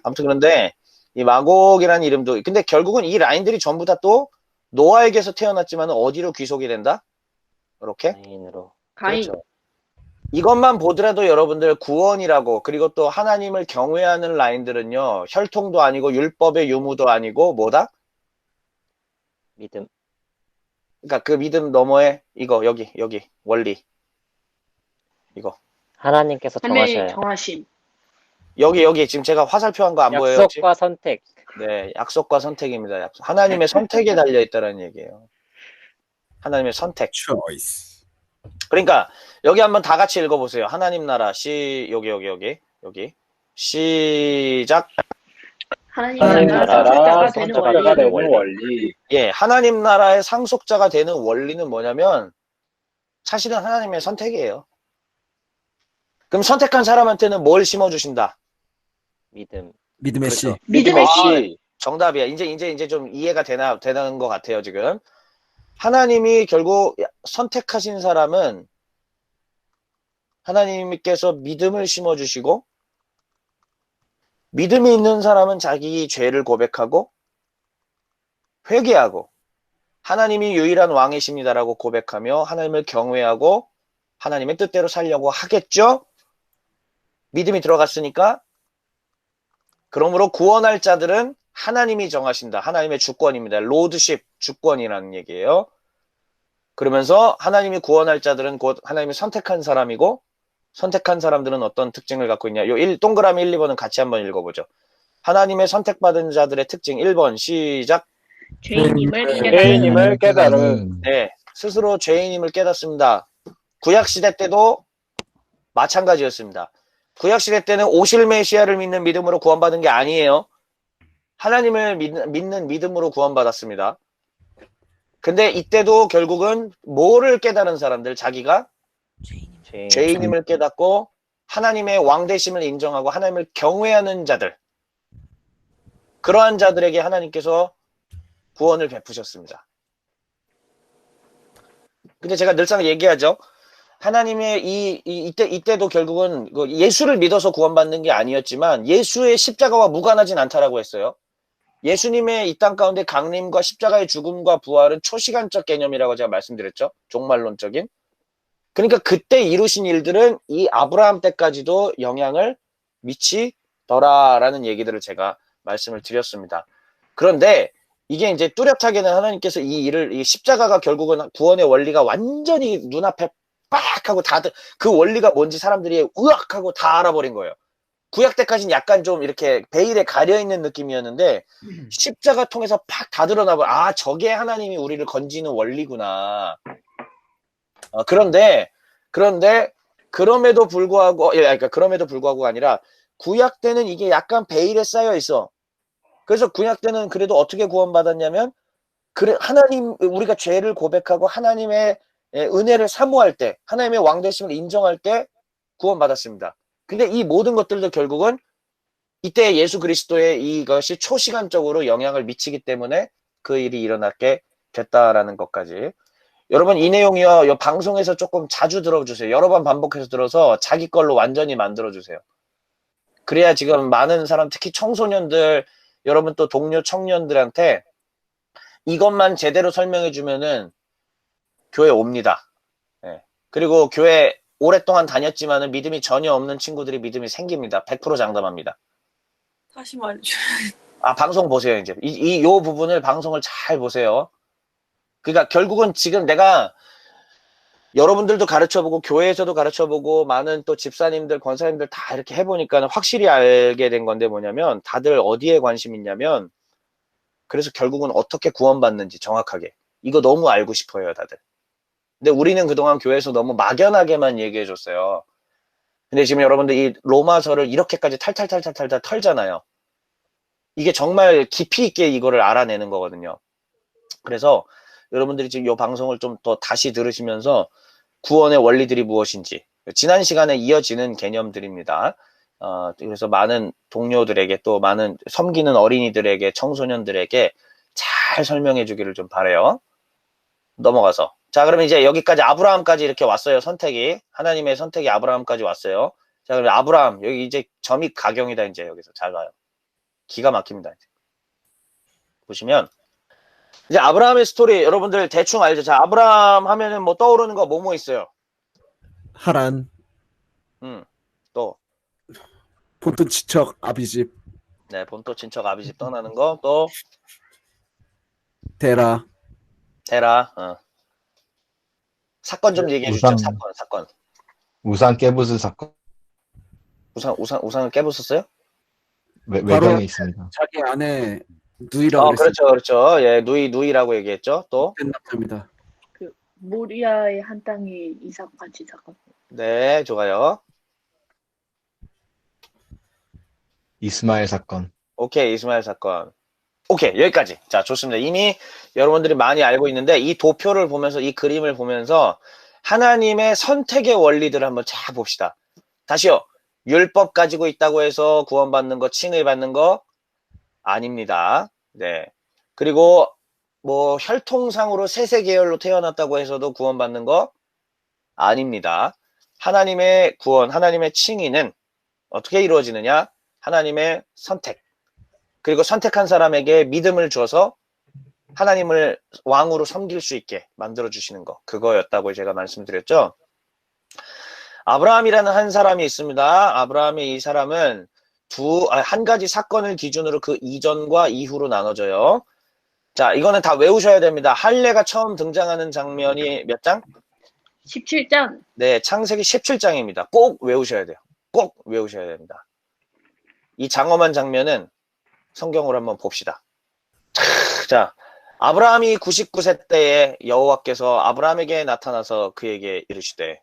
아무튼 그런데 이 마곡이라는 이름도, 근데 결국은 이 라인들이 전부 다 또 노아에게서 태어났지만 어디로 귀속이 된다? 이렇게? 가인으로. 가인. 그렇죠. 이것만 보더라도 여러분들 구원이라고, 그리고 또 하나님을 경외하는 라인들은요, 혈통도 아니고 율법의 유무도 아니고 뭐다? 믿음. 그러니까 그 믿음 너머에 이거 여기 원리 이거 하나님께서 하나님의 정하셔요. 정하심. 여기 지금 제가 화살표한 거 안 보여요 혹시? 약속과 선택. 네, 약속과 선택입니다. 하나님의 선택에 달려 있다는 얘기예요. 하나님의 선택. 초이스. 그러니까 여기 한번 다 같이 읽어보세요. 하나님 나라 여기 시작. 하나님 나라 상속자가 되는 상속자가 원리. 되는 원리. 예, 하나님 나라의 상속자가 되는 원리는 뭐냐면 사실은 하나님의 선택이에요. 그럼 선택한 사람한테는 뭘 심어주신다? 믿음. 믿음의 씨. 그렇죠. 믿음의 씨. 정답이야. 이제 좀 이해가 되는 것 같아요, 지금. 하나님이 결국 선택하신 사람은 하나님께서 믿음을 심어주시고, 믿음이 있는 사람은 자기 죄를 고백하고, 회개하고, 하나님이 유일한 왕이십니다라고 고백하며, 하나님을 경외하고, 하나님의 뜻대로 살려고 하겠죠? 믿음이 들어갔으니까, 그러므로 구원할 자들은 하나님이 정하신다. 하나님의 주권입니다. 로드십, 주권이라는 얘기예요. 그러면서 하나님이 구원할 자들은 곧 하나님이 선택한 사람이고, 선택한 사람들은 어떤 특징을 갖고 있냐. 동그라미 1, 2번은 같이 한번 읽어보죠. 하나님의 선택받은 자들의 특징 1번 시작. 죄인임을 깨달음. 네, 스스로 죄인임을 깨닫습니다. 구약시대 때도 마찬가지였습니다. 구약시대 때는 오실 메시아를 믿는 믿음으로 구원받은 게 아니에요. 하나님을 믿는 믿음으로 구원받았습니다. 근데 이때도 결국은 뭐를 깨달은 사람들, 자기가 죄인임을 깨닫고 하나님의 왕되심을 인정하고 하나님을 경외하는 자들, 그러한 자들에게 하나님께서 구원을 베푸셨습니다. 근데 제가 늘상 얘기하죠. 하나님의 이때도 결국은 예수를 믿어서 구원받는 게 아니었지만 예수의 십자가와 무관하진 않다라고 했어요. 예수님의 이 땅 가운데 강림과 십자가의 죽음과 부활은 초시간적 개념이라고 제가 말씀드렸죠. 종말론적인. 그러니까 그때 이루신 일들은 이 아브라함 때까지도 영향을 미치더라라는 얘기들을 제가 말씀을 드렸습니다. 그런데 이게 이제 뚜렷하게는 하나님께서 이 십자가가 결국은 구원의 원리가 완전히 눈앞에 빡 하고 다들 그 원리가 뭔지 사람들이 으악 하고 다 알아버린 거예요. 구약 때까지는 약간 좀 이렇게 베일에 가려있는 느낌이었는데 십자가 통해서 팍 다 드러나버, 아, 저게 하나님이 우리를 건지는 원리구나. 그런데 그럼에도 불구하고, 그러니까 그럼에도 불구하고가 아니라 구약 때는 이게 약간 베일에 쌓여 있어. 그래서 구약 때는 그래도 어떻게 구원받았냐면, 하나님, 우리가 죄를 고백하고 하나님의 은혜를 사모할 때, 하나님의 왕되심을 인정할 때 구원받았습니다. 근데 이 모든 것들도 결국은 이때 예수 그리스도의 이것이 초시간적으로 영향을 미치기 때문에 그 일이 일어나게 됐다라는 것까지. 여러분, 이 내용이요, 이 방송에서 조금 자주 들어주세요. 여러 번 반복해서 들어서 자기 걸로 완전히 만들어주세요. 그래야 지금 많은 사람, 특히 청소년들, 여러분 또 동료 청년들한테 이것만 제대로 설명해주면은 교회 옵니다. 네. 그리고 교회 오랫동안 다녔지만은 믿음이 전혀 없는 친구들이 믿음이 생깁니다. 100% 장담합니다. 다시 말해줘. 방송 보세요, 이제. 요 부분을 방송을 잘 보세요. 그러니까 결국은 지금 내가 여러분들도 가르쳐보고 교회에서도 가르쳐보고 많은 또 집사님들, 권사님들 다 이렇게 해보니까 확실히 알게 된 건데 뭐냐면 다들 어디에 관심 있냐면 그래서 결국은 어떻게 구원받는지 정확하게. 이거 너무 알고 싶어요, 다들. 근데 우리는 그동안 교회에서 너무 막연하게만 얘기해줬어요. 근데 지금 여러분들 이 로마서를 이렇게까지 탈탈 털잖아요. 이게 정말 깊이 있게 이거를 알아내는 거거든요. 그래서 여러분들이 지금 이 방송을 좀 더 다시 들으시면서 구원의 원리들이 무엇인지, 지난 시간에 이어지는 개념들입니다. 그래서 많은 동료들에게, 또 많은 섬기는 어린이들에게, 청소년들에게 잘 설명해 주기를 좀 바라요. 넘어가서. 자, 그러면 이제 여기까지 아브라함까지 이렇게 왔어요. 선택이. 하나님의 선택이 아브라함까지 왔어요. 자, 그럼 아브라함, 여기 이제 점이 가경이다. 이제 여기서 잘 봐요. 기가 막힙니다. 이제. 보시면, 이제 아브라함의 스토리 여러분들 대충 알죠? 자, 아브라함 하면은 뭐 떠오르는 거 뭐뭐 있어요? 하란, 또, 폰트 치척, 아비집, 네, 본토 친척 아비집 떠나는 거, 또, 데라, 테라, 사건 좀 얘기해 주시죠. 사건. 우상 깨부술 사건 우상을 깨부쉈어요? 바로 외경에 있습니다. 자기 아내 누이라고 그렇죠, 그렇죠. 예, 누이라고 얘기했죠. 또, 남자입니다. 그 모리아의 한 땅이 이삭과 지삭과. 네, 좋아요. 이스마엘 사건. 오케이, 이스마엘 사건. 오케이, 여기까지. 자, 좋습니다. 이미 여러분들이 많이 알고 있는데, 이 도표를 보면서, 이 그림을 보면서, 하나님의 선택의 원리들을 한번 잘 봅시다. 다시요. 율법 가지고 있다고 해서 구원받는 거, 칭의 받는 거, 아닙니다. 네. 그리고, 뭐, 혈통상으로 세세 계열로 태어났다고 해서도 구원받는 거, 아닙니다. 하나님의 구원, 하나님의 칭의는 어떻게 이루어지느냐? 하나님의 선택. 그리고 선택한 사람에게 믿음을 줘서 하나님을 왕으로 섬길 수 있게 만들어주시는 거. 그거였다고 제가 말씀드렸죠. 아브라함이라는 한 사람이 있습니다. 아브라함의 이 사람은 한 가지 사건을 기준으로 그 이전과 이후로 나눠져요. 자, 이거는 다 외우셔야 됩니다. 할례가 처음 등장하는 장면이 몇 장? 17장. 네, 창세기 17장입니다. 꼭 외우셔야 돼요. 꼭 외우셔야 됩니다. 이 장엄한 장면은 성경으로 한번 봅시다. 자, 아브라함이 99세 때에 여호와께서 아브라함에게 나타나서 그에게 이르시되,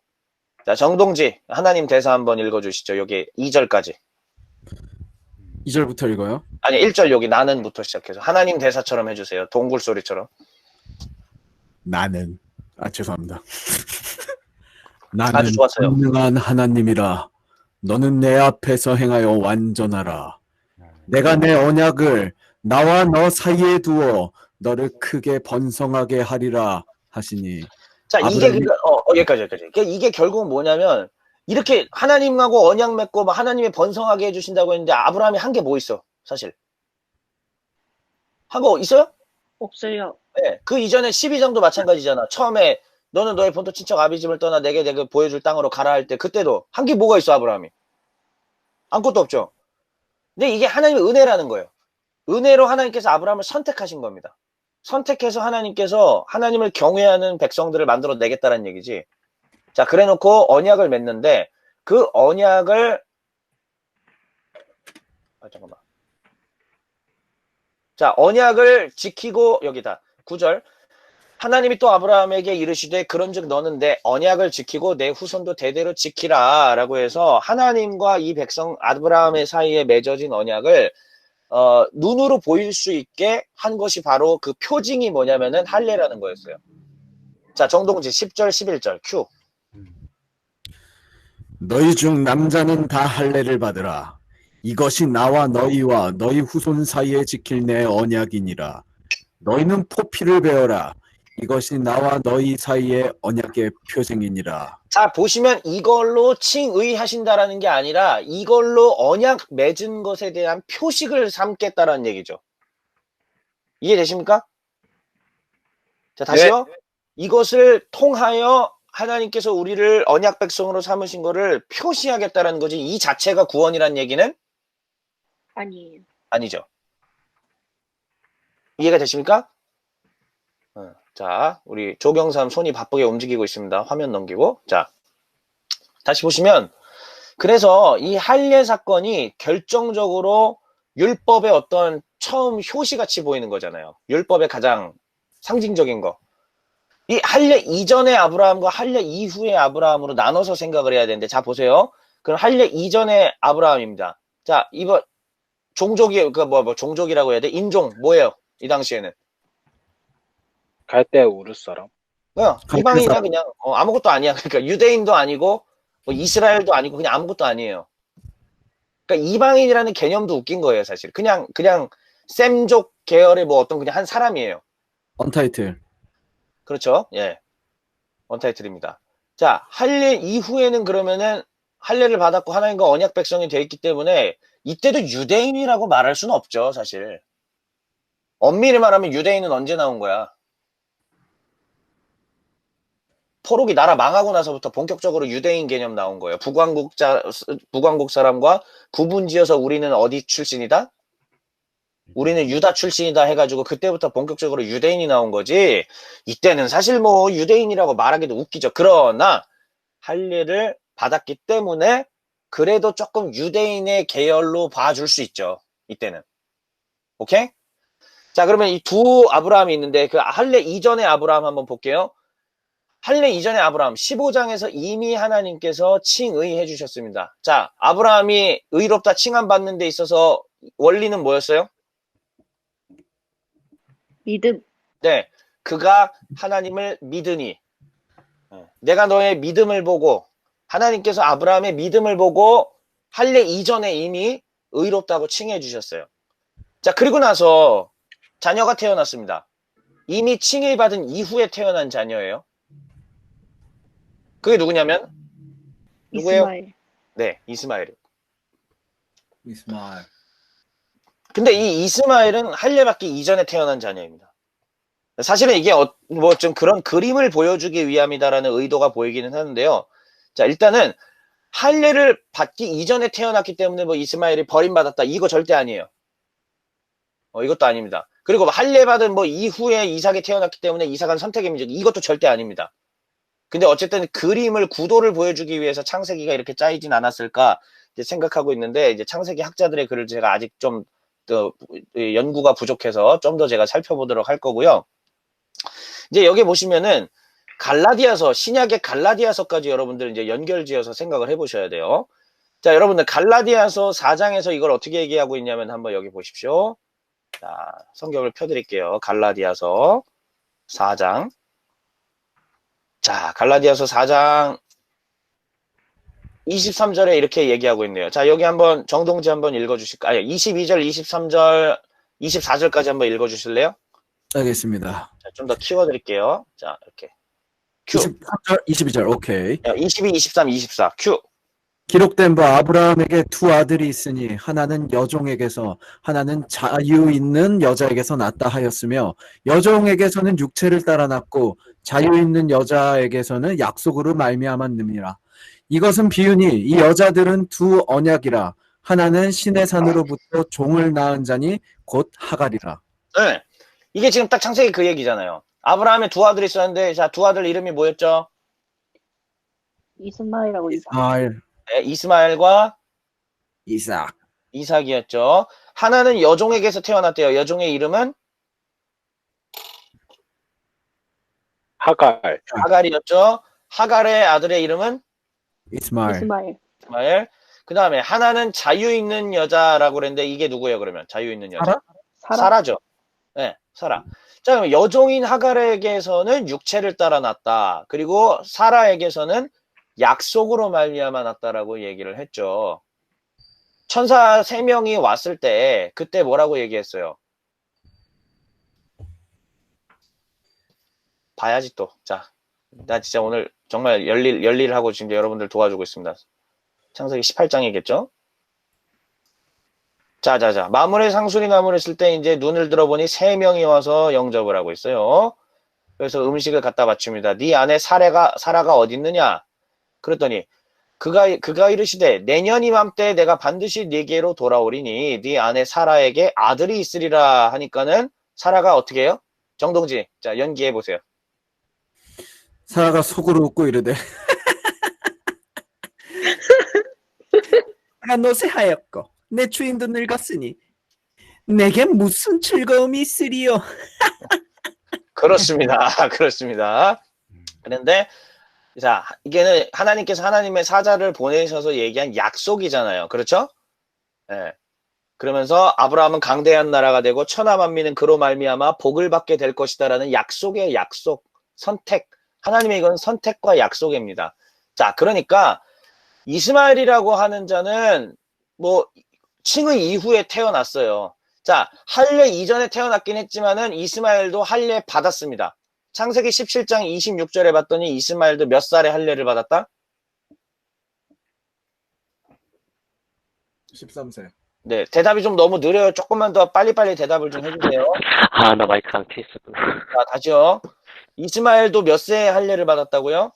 자, 정동지 하나님 대사 한번 읽어주시죠. 여기 2절까지. 2절부터 읽어요. 아니, 1절 여기 나는부터 시작해서 하나님 대사처럼 해주세요. 동굴 소리처럼. 나는 죄송합니다. 아주 나는 좋았어요. 전능한 하나님이라. 너는 내 앞에서 행하여 완전하라. 내가 내 언약을 나와 너 사이에 두어 너를 크게 번성하게 하리라 하시니. 자, 이게 여기까지. 그러니까 이게 결국은 뭐냐면, 이렇게 하나님하고 언약 맺고 막 하나님이 번성하게 해주신다고 했는데 아브라함이 한 게 뭐 있어? 사실 한 거 있어요? 없어요. 네, 그 이전에 12장도 마찬가지잖아. 처음에 너는 너의 본토 친척 아비집을 떠나 내게 내가 보여줄 땅으로 가라 할 때 그때도 한 게 뭐가 있어? 아브라함이 아무것도 없죠. 근데 이게 하나님의 은혜라는 거예요. 은혜로 하나님께서 아브라함을 선택하신 겁니다. 선택해서 하나님께서 하나님을 경외하는 백성들을 만들어 내겠다는 얘기지. 자, 그래 놓고 언약을 맺는데 그 언약을 잠깐만. 자, 언약을 지키고 여기다 9절 하나님이 또 아브라함에게 이르시되 그런즉 너는 내 언약을 지키고 내 후손도 대대로 지키라 라고 해서 하나님과 이 백성 아브라함의 사이에 맺어진 언약을 눈으로 보일 수 있게 한 것이 바로 그 표징이 뭐냐면은 할례라는 거였어요. 자, 정동지 10절 11절 큐. 너희 중 남자는 다 할례를 받으라. 이것이 나와 너희와 너희 후손 사이에 지킬 내 언약이니라. 너희는 포피를 베어라. 이것이 나와 너희 사이의 언약의 표징이니라. 자, 보시면 이걸로 칭의하신다라는 게 아니라 이걸로 언약 맺은 것에 대한 표식을 삼겠다라는 얘기죠. 이해되십니까? 자, 다시요. 네. 이것을 통하여 하나님께서 우리를 언약 백성으로 삼으신 거를 표시하겠다라는 거지. 이 자체가 구원이라는 얘기는 아니에요. 아니죠. 이해가 되십니까? 자, 우리 조경삼 손이 바쁘게 움직이고 있습니다. 화면 넘기고. 자, 다시 보시면 그래서 이 할례 사건이 결정적으로 율법의 어떤 처음 효시같이 보이는 거잖아요. 율법의 가장 상징적인 거. 이 할례 이전의 아브라함과 할례 이후의 아브라함으로 나눠서 생각을 해야 되는데, 자 보세요. 그럼 할례 이전의 아브라함입니다. 자, 이번 종족이 그 뭐 종족이라고 해야 돼? 인종 뭐예요? 이 당시에는 갈대 우르 사람. 그냥 갈대 이방인이야 사람. 그냥 아무것도 아니야. 그러니까 유대인도 아니고 뭐 이스라엘도 아니고 그냥 아무것도 아니에요. 그러니까 이방인이라는 개념도 웃긴 거예요, 사실. 그냥 셈족 계열의 뭐 어떤 그냥 한 사람이에요. 언타이틀. 그렇죠? 예. 원타이틀입니다. 자, 할례 이후에는 그러면은 할례를 받았고 하나님과 언약 백성이 되어 있기 때문에 이때도 유대인이라고 말할 수는 없죠, 사실. 엄밀히 말하면 유대인은 언제 나온 거야? 포로기 나라 망하고 나서부터 본격적으로 유대인 개념 나온 거예요. 북왕국 사람과 구분지어서 우리는 어디 출신이다? 우리는 유다 출신이다 해가지고 그때부터 본격적으로 유대인이 나온 거지. 이때는 사실 뭐 유대인이라고 말하기도 웃기죠. 그러나 할례를 받았기 때문에 그래도 조금 유대인의 계열로 봐줄 수 있죠. 이때는. 오케이? 자, 그러면 이 두 아브라함이 있는데 그 할례 이전의 아브라함 한번 볼게요. 할례 이전의 아브라함 15장에서 이미 하나님께서 칭의해 주셨습니다. 자, 아브라함이 의롭다 칭함 받는 데 있어서 원리는 뭐였어요? 믿음. 네, 그가 하나님을 믿으니 내가 너의 믿음을 보고 하나님께서 아브라함의 믿음을 보고 할례 이전에 이미 의롭다고 칭해 주셨어요. 자, 그리고 나서 자녀가 태어났습니다. 이미 칭의 받은 이후에 태어난 자녀예요. 그게 누구냐면 누구예요? 이스마엘. 네, 이스마엘. 이스마엘. 근데 이 이스마엘은 할례 받기 이전에 태어난 자녀입니다. 사실은 이게 뭐 좀 그런 그림을 보여주기 위함이다라는 의도가 보이기는 하는데요. 자, 일단은 할례를 받기 이전에 태어났기 때문에 뭐 이스마엘이 버림받았다 이거 절대 아니에요. 이것도 아닙니다. 그리고 할례 받은 뭐 이후에 이삭이 태어났기 때문에 이삭은 선택의 민족 이것도 절대 아닙니다. 근데 어쨌든 그림을 구도를 보여주기 위해서 창세기가 이렇게 짜이진 않았을까 이제 생각하고 있는데 이제 창세기 학자들의 글을 제가 아직 좀 연구가 부족해서 좀 더 제가 살펴보도록 할 거고요. 이제 여기 보시면은 갈라디아서 신약의 갈라디아서까지 여러분들 이제 연결지어서 생각을 해보셔야 돼요. 자, 여러분들 갈라디아서 4장에서 이걸 어떻게 얘기하고 있냐면 한번 여기 보십시오. 자, 성경을 펴드릴게요. 갈라디아서 4장. 자, 갈라디아서 4장 23절에 이렇게 얘기하고 있네요. 자, 여기 한번 정동지 한번 읽어주실까요? 아니, 22절, 23절, 24절까지 한번 읽어주실래요? 알겠습니다. 좀 더 키워드릴게요. 자, 이렇게. 큐. 23절, 22절, 오케이. 22, 23, 24. 큐. 기록된 바 아브라함에게 두 아들이 있으니 하나는 여종에게서 하나는 자유 있는 여자에게서 낳다 하였으며 여종에게서는 육체를 따라 낳고 자유 있는 여자에게서는 약속으로 말미암았느니라. 이것은 비유니 이 여자들은 두 언약이라. 하나는 신의 산으로부터 종을 낳은 자니 곧 하갈이라. 네. 이게 지금 딱 창세기 그 얘기잖아요. 아브라함의 두 아들이 있었는데, 자, 두 아들 이름이 뭐였죠? 이스마엘하고 이삭. 이스마엘, 네, 이스마엘과 이삭. 이삭이었죠. 하나는 여종에게서 태어났대요. 여종의 이름은 하갈. 하갈이었죠. 하갈의 아들의 이름은 이스마엘. 이스마엘. 이스마엘. 그 다음에 하나는 자유 있는 여자라고 그랬는데 이게 누구예요, 그러면? 자유 있는 여자. 사라? 사라죠. 네, 사라. 자, 그럼 여종인 하갈에게서는 육체를 따라 났다. 그리고 사라에게서는 약속으로 말미암아 났다라고 얘기를 했죠. 천사 3명이 왔을 때 그때 뭐라고 얘기했어요? 봐야지 또. 자, 나 진짜 오늘 정말 열일하고 지금 여러분들 도와주고 있습니다. 창세기 18장이겠죠? 자. 마물의 상수리 나무를 쓸 때 이제 눈을 들어보니 3명이 와서 영접을 하고 있어요. 그래서 음식을 갖다 바칩니다. 네 안에 사라가 어디 있느냐? 그랬더니 그가 이르시되 내년 이맘때 내가 반드시 네게로 돌아오리니 네 안에 사라에게 아들이 있으리라 하니까는 사라가 어떻게 해요? 정동지, 자 연기해 보세요. 사라가 속으로 웃고 이르되 내가 노쇠하였고 내 주인도 늙었으니 내게 무슨 즐거움이 있으리요. 그렇습니다. 그렇습니다. 그런데 자, 이게는 하나님께서 하나님의 사자를 보내셔서 얘기한 약속이잖아요. 그렇죠? 네. 그러면서 아브라함은 강대한 나라가 되고 천하 만민은 그로 말미암아 복을 받게 될 것이다라는 약속의 약속, 선택. 하나님의 이건 선택과 약속입니다. 자, 그러니까 이스마엘이라고 하는 자는 뭐 칭의 이후에 태어났어요. 자, 할례 이전에 태어났긴 했지만은 이스마엘도 할례 받았습니다. 창세기 17장 26절에 봤더니 이스마엘도 몇 살에 할례를 받았다? 13세. 네, 대답이 좀 너무 느려요. 조금만 더 빨리빨리 대답을 좀 해주세요. 아, 나 마이크 상태 있었구나. 자, 다시요. 이스마엘도 몇 세에 할례를 받았다고요?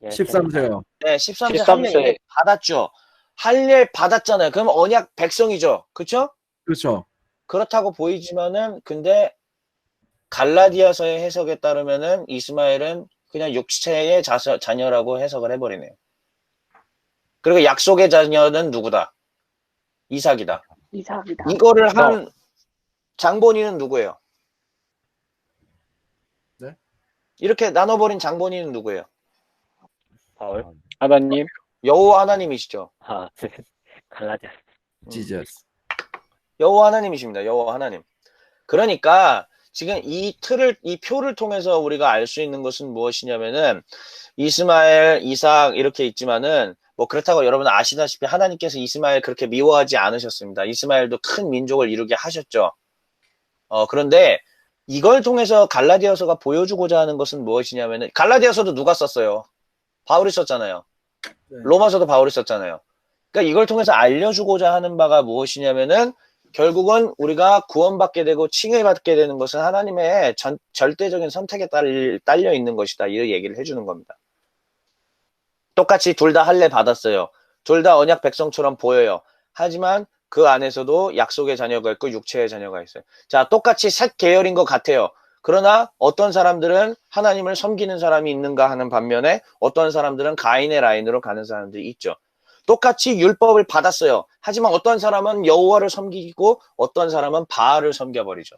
13세요. 네, 13세 13세. 할례 이미 받았죠. 할례 받았잖아요. 그럼 언약 백성이죠. 그렇죠? 그렇죠. 그렇다고 보이지만은 근데 갈라디아서의 해석에 따르면은 이스마엘은 그냥 육체의 자녀라고 해석을 해버리네요. 그리고 약속의 자녀는 누구다? 이삭이다. 이삭이다. 이거를 한 장본인은 누구예요? 네? 이렇게 나눠버린 장본인은 누구예요? 바울? 하나님, 여호와 하나님이시죠. 아, 갈라디아. 지저스. 여호와 하나님이십니다. 여호와 하나님. 그러니까 지금 이 표를 통해서 우리가 알 수 있는 것은 무엇이냐면은 이스마엘, 이삭 이렇게 있지만은 뭐 그렇다고 여러분 아시다시피 하나님께서 이스마엘 그렇게 미워하지 않으셨습니다. 이스마엘도 큰 민족을 이루게 하셨죠. 그런데 이걸 통해서 갈라디아서가 보여주고자 하는 것은 무엇이냐면은 갈라디아서도 누가 썼어요? 바울이 썼잖아요. 네. 로마서도 바울이 썼잖아요. 그러니까 이걸 통해서 알려주고자 하는 바가 무엇이냐면은 결국은 우리가 구원받게 되고 칭의받게 되는 것은 하나님의 절대적인 선택에 딸려 있는 것이다. 이 얘기를 해주는 겁니다. 똑같이 둘 다 할례 받았어요. 둘 다 언약 백성처럼 보여요. 하지만 그 안에서도 약속의 자녀가 있고 육체의 자녀가 있어요. 자, 똑같이 셋 계열인 것 같아요. 그러나 어떤 사람들은 하나님을 섬기는 사람이 있는가 하는 반면에 어떤 사람들은 가인의 라인으로 가는 사람들이 있죠. 똑같이 율법을 받았어요. 하지만 어떤 사람은 여호와를 섬기고 어떤 사람은 바알을 섬겨버리죠.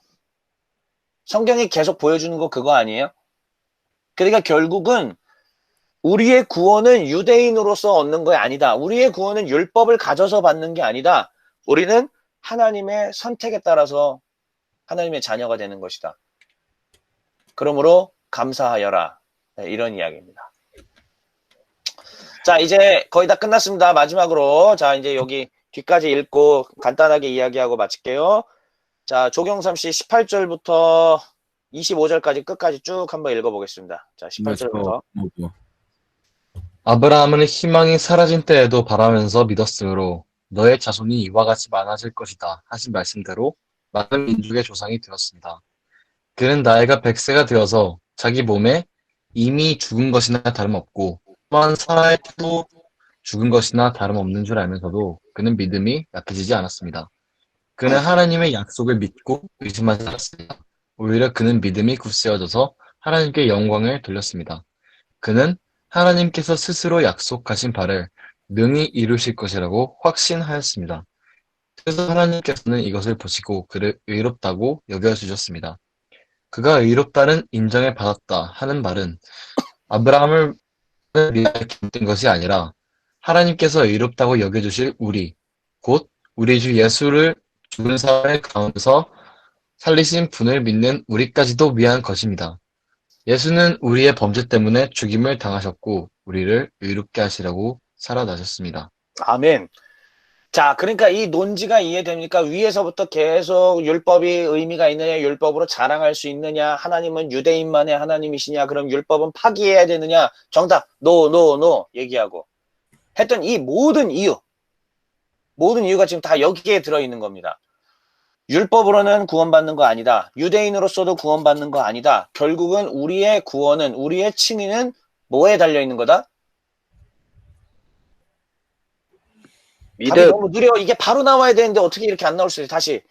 성경이 계속 보여주는 거 그거 아니에요? 그러니까 결국은 우리의 구원은 유대인으로서 얻는 게 아니다. 우리의 구원은 율법을 가져서 받는 게 아니다. 우리는 하나님의 선택에 따라서 하나님의 자녀가 되는 것이다. 그러므로 감사하여라. 네, 이런 이야기입니다. 자, 이제 거의 다 끝났습니다. 마지막으로. 자, 이제 여기 뒤까지 읽고 간단하게 이야기하고 마칠게요. 자, 조경삼 씨 18절부터 25절까지 끝까지 쭉 한번 읽어보겠습니다. 자, 18절부터. 아브라함은 희망이 사라진 때에도 바라면서 믿었으므로 너의 자손이 이와 같이 많아질 것이다 하신 말씀대로 많은 민족의 조상이 되었습니다. 그는 나이가 100세가 되어서 자기 몸에 이미 죽은 것이나 다름없고 또한 사라의 태도 죽은 것이나 다름없는 줄 알면서도 그는 믿음이 약해지지 않았습니다. 그는 하나님의 약속을 믿고 의심하지 않았습니다. 오히려 그는 믿음이 굳세어져서 하나님께 영광을 돌렸습니다. 그는 하나님께서 스스로 약속하신 바를 능히 이루실 것이라고 확신하였습니다. 그래서 하나님께서는 이것을 보시고 그를 의롭다고 여겨주셨습니다. 그가 의롭다는 인정을 받았다 하는 말은 아브라함을 위하여 기록된 것이 아니라 하나님께서 의롭다고 여겨주실 우리, 곧 우리 주 예수를 죽은 사람의 가운데서 살리신 분을 믿는 우리까지도 위한 것입니다. 예수는 우리의 범죄 때문에 죽임을 당하셨고 우리를 의롭게 하시라고 살아나셨습니다. 아멘. 자, 그러니까 이 논지가 이해됩니까? 위에서부터 계속 율법이 의미가 있느냐, 율법으로 자랑할 수 있느냐, 하나님은 유대인만의 하나님이시냐, 그럼 율법은 파기해야 되느냐, 정답, 노, 얘기하고. 했던 이 모든 이유가 지금 다 여기에 들어있는 겁니다. 율법으로는 구원받는 거 아니다. 유대인으로서도 구원받는 거 아니다. 결국은 우리의 구원은, 우리의 칭의는 뭐에 달려있는 거다? 답이 믿음. 너무 느려. 이게 바로 나와야 되는데 어떻게 이렇게 안 나올 수 있어요? 다시.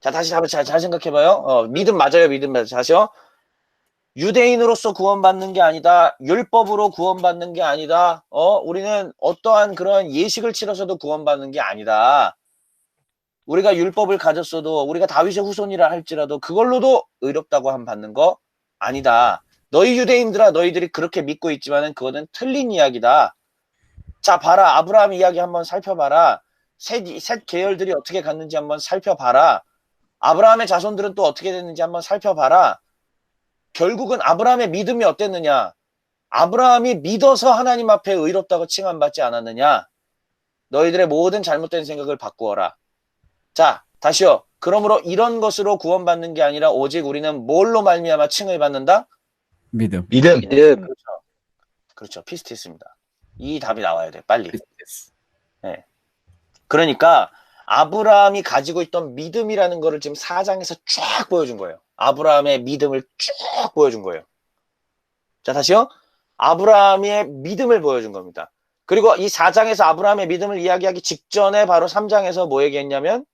자, 다시 한번 잘 생각해봐요. 믿음 맞아요. 믿음 맞아요. 다시요. 유대인으로서 구원받는 게 아니다. 율법으로 구원받는 게 아니다. 우리는 어떠한 그런 예식을 치러서도 구원받는 게 아니다. 우리가 율법을 가졌어도 우리가 다윗의 후손이라 할지라도 그걸로도 의롭다고 받는 거 아니다. 너희 유대인들아 너희들이 그렇게 믿고 있지만은 그거는 틀린 이야기다. 자, 봐라. 아브라함 이야기 한번 살펴봐라. 셋 계열들이 어떻게 갔는지 한번 살펴봐라. 아브라함의 자손들은 또 어떻게 됐는지 한번 살펴봐라. 결국은 아브라함의 믿음이 어땠느냐? 아브라함이 믿어서 하나님 앞에 의롭다고 칭함받지 않았느냐? 너희들의 모든 잘못된 생각을 바꾸어라. 자, 다시요. 그러므로 이런 것으로 구원받는 게 아니라 오직 우리는 뭘로 말미암아 칭을 받는다? 믿음. 믿음. 믿음. 그렇죠. 피스티스입니다. 이 답이 나와야 돼. 빨리. 네. 그러니까 아브라함이 가지고 있던 믿음이라는 거를 지금 4장에서 쫙 보여준 거예요. 아브라함의 믿음을 쭉 보여준 거예요. 자, 다시요. 아브라함의 믿음을 보여준 겁니다. 그리고 이 4장에서 아브라함의 믿음을 이야기하기 직전에 바로 3장에서 뭐 얘기했냐면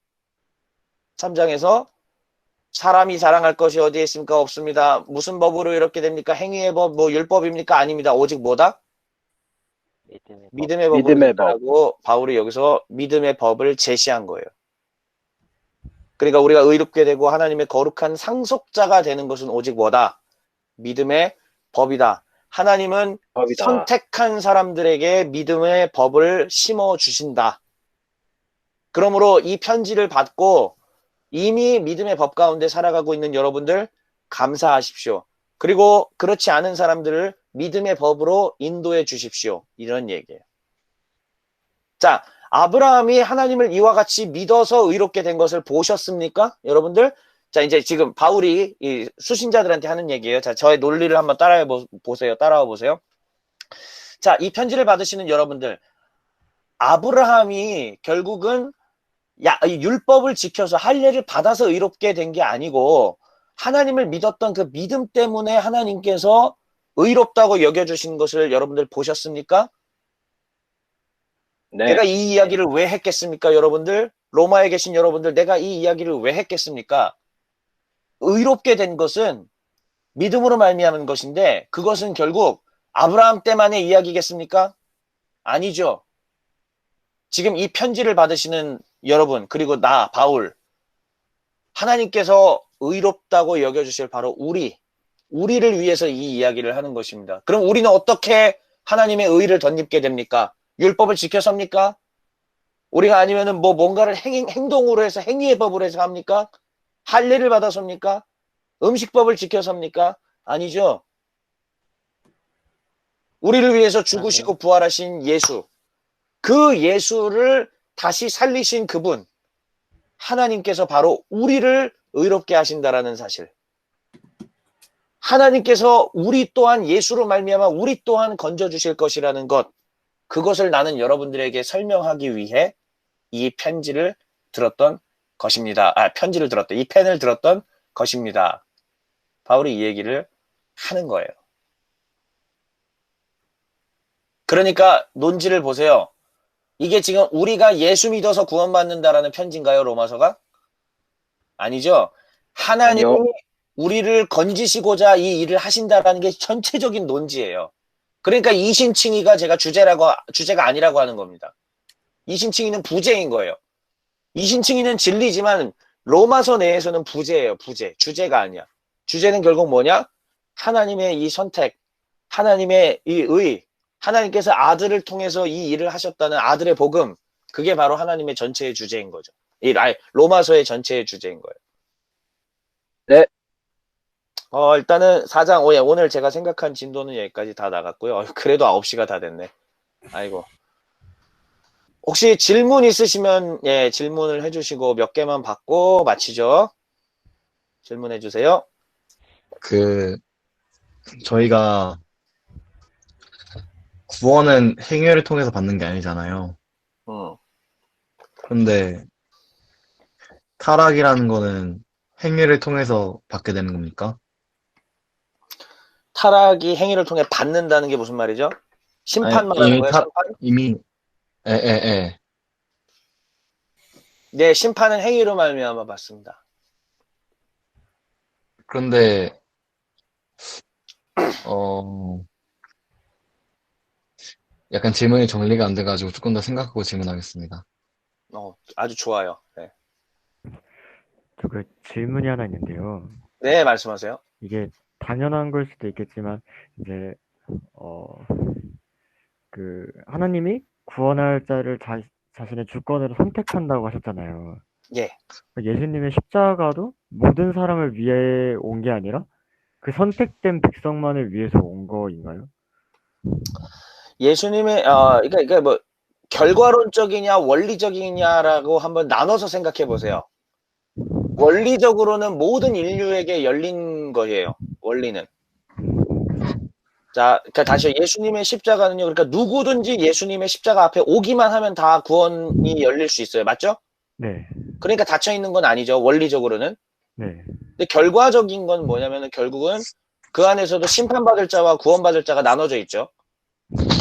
3장에서 사람이 자랑할 것이 어디에 있습니까? 없습니다. 무슨 법으로 이렇게 됩니까? 행위의 법, 뭐 율법입니까? 아닙니다. 오직 뭐다? 믿음의 법으로 믿음의 법. 된다고 바울이 여기서 믿음의 법을 제시한 거예요. 그러니까 우리가 의롭게 되고 하나님의 거룩한 상속자가 되는 것은 오직 뭐다? 믿음의 법이다. 하나님은 법이다. 선택한 사람들에게 믿음의 법을 심어 주신다. 그러므로 이 편지를 받고 이미 믿음의 법 가운데 살아가고 있는 여러분들 감사하십시오. 그리고 그렇지 않은 사람들을 믿음의 법으로 인도해 주십시오. 이런 얘기예요. 자, 아브라함이 하나님을 이와 같이 믿어서 의롭게 된 것을 보셨습니까? 여러분들? 자, 이제 지금 바울이 이 수신자들한테 하는 얘기예요. 자, 저의 논리를 한번 따라와 보세요. 자, 이 편지를 받으시는 여러분들, 아브라함이 결국은 이 율법을 지켜서 할례를 받아서 의롭게 된 게 아니고 하나님을 믿었던 그 믿음 때문에 하나님께서 의롭다고 여겨주신 것을 여러분들 보셨습니까? 네. 내가 이 이야기를 왜 했겠습니까, 여러분들? 로마에 계신 여러분들, 내가 이 이야기를 왜 했겠습니까? 의롭게 된 것은 믿음으로 말미암은 것인데 그것은 결국 아브라함 때만의 이야기겠습니까? 아니죠. 지금 이 편지를 받으시는 여러분, 그리고 나, 바울, 하나님께서 의롭다고 여겨주실 바로 우리를 위해서 이 이야기를 하는 것입니다. 그럼 우리는 어떻게 하나님의 의를 덧입게 됩니까? 율법을 지켜섭니까? 우리가 아니면은 뭐 뭔가를 행동으로 해서 행위의 법으로 해서 합니까? 할례를 받아섭니까? 음식법을 지켜섭니까? 아니죠. 우리를 위해서 죽으시고 부활하신 예수, 그 예수를 다시 살리신 그분, 하나님께서 바로 우리를 의롭게 하신다라는 사실. 하나님께서 우리 또한 예수로 말미암아 우리 또한 건져주실 것이라는 것, 그것을 나는 여러분들에게 설명하기 위해 이 편지를 들었던 것입니다. 편지를 들었다. 이 펜을 들었던 것입니다. 바울이 이 얘기를 하는 거예요. 그러니까 논지를 보세요. 이게 지금 우리가 예수 믿어서 구원받는다라는 편지인가요, 로마서가? 아니죠. 하나님이 아니요. 우리를 건지시고자 이 일을 하신다라는 게 전체적인 논지예요. 그러니까 이신칭의가 주제가 아니라고 하는 겁니다. 이신칭의는 부제인 거예요. 이신칭의는 진리지만 로마서 내에서는 부제예요. 부제. 주제가 아니야. 주제는 결국 뭐냐? 하나님의 이 선택, 하나님의 이 의, 하나님께서 아들을 통해서 이 일을 하셨다는 아들의 복음, 그게 바로 하나님의 전체의 주제인 거죠. 로마서의 전체의 주제인 거예요. 네. 일단은 4장, 오늘 제가 생각한 진도는 여기까지 다 나갔고요. 그래도 9시가 다 됐네. 아이고. 혹시 질문 있으시면, 질문을 해주시고 몇 개만 받고 마치죠. 질문해 주세요. 저희가 구원은 행위를 통해서 받는 게 아니잖아요. 근데 타락이라는 거는 행위를 통해서 받게 되는 겁니까? 타락이 행위를 통해 받는다는 게 무슨 말이죠? 심판 말하는 거예요, 심판? 이미, 네, 심판은 행위로 말미암아 받습니다. 그런데, 약간 질문이 정리가 안 돼가지고 조금 더 생각하고 질문하겠습니다. 아주 좋아요. 네. 저 질문이 하나 있는데요. 네, 말씀하세요. 이게 당연한 걸 수도 있겠지만, 이제, 하나님이 구원할 자를 자신의 주권으로 선택한다고 하셨잖아요. 예. 예수님의 십자가도 모든 사람을 위해 온 게 아니라 그 선택된 백성만을 위해서 온 거인가요? 예수님의 그러니까 뭐 결과론적이냐 원리적이냐라고 한번 나눠서 생각해 보세요. 원리적으로는 모든 인류에게 열린 거예요. 원리는. 자, 그러니까 다시 예수님의 십자가는요. 그러니까 누구든지 예수님의 십자가 앞에 오기만 하면 다 구원이 열릴 수 있어요. 맞죠? 네, 그러니까 닫혀 있는 건 아니죠. 원리적으로는. 네, 근데 결과적인 건 뭐냐면은 결국은 그 안에서도 심판받을 자와 구원받을 자가 나눠져 있죠.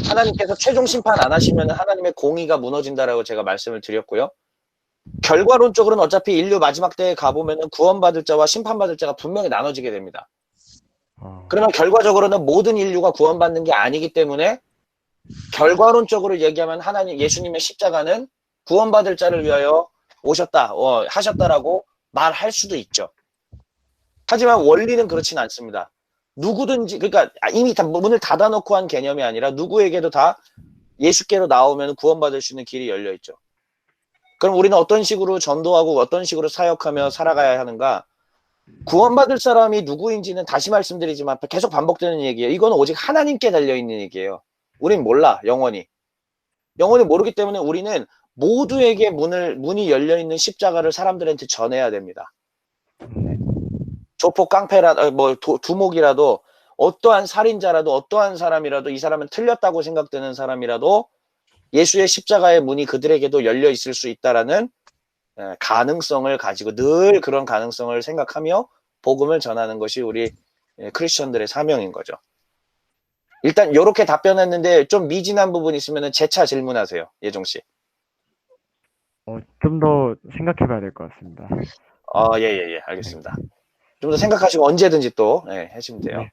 하나님께서 최종 심판 안 하시면 하나님의 공의가 무너진다라고 제가 말씀을 드렸고요. 결과론적으로는 어차피 인류 마지막 때에 가보면은 구원받을 자와 심판받을 자가 분명히 나눠지게 됩니다. 그러면 결과적으로는 모든 인류가 구원받는 게 아니기 때문에 결과론적으로 얘기하면 하나님 예수님의 십자가는 구원받을 자를 위하여 오셨다, 하셨다라고 말할 수도 있죠. 하지만 원리는 그렇진 않습니다. 누구든지 그러니까 이미 다 문을 닫아놓고 한 개념이 아니라 누구에게도 다 예수께로 나오면 구원받을 수 있는 길이 열려 있죠. 그럼 우리는 어떤 식으로 전도하고 어떤 식으로 사역하며 살아가야 하는가? 구원받을 사람이 누구인지는 다시 말씀드리지만 계속 반복되는 얘기예요. 이거는 오직 하나님께 달려있는 얘기예요. 우린 몰라, 영원히. 영원히 모르기 때문에 우리는 모두에게 문이 열려있는 십자가를 사람들한테 전해야 됩니다. 조폭 깡패라, 두목이라도, 어떠한 살인자라도, 어떠한 사람이라도, 이 사람은 틀렸다고 생각되는 사람이라도, 예수의 십자가의 문이 그들에게도 열려 있을 수 있다라는 가능성을 가지고 늘 그런 가능성을 생각하며 복음을 전하는 것이 우리 크리스천들의 사명인 거죠. 일단 이렇게 답변했는데 좀 미진한 부분 있으면 재차 질문하세요. 예종 씨. 좀 더 생각해 봐야 될 것 같습니다. 예, 알겠습니다. 좀 더 생각하시고 언제든지 또 하시면 돼요. 네.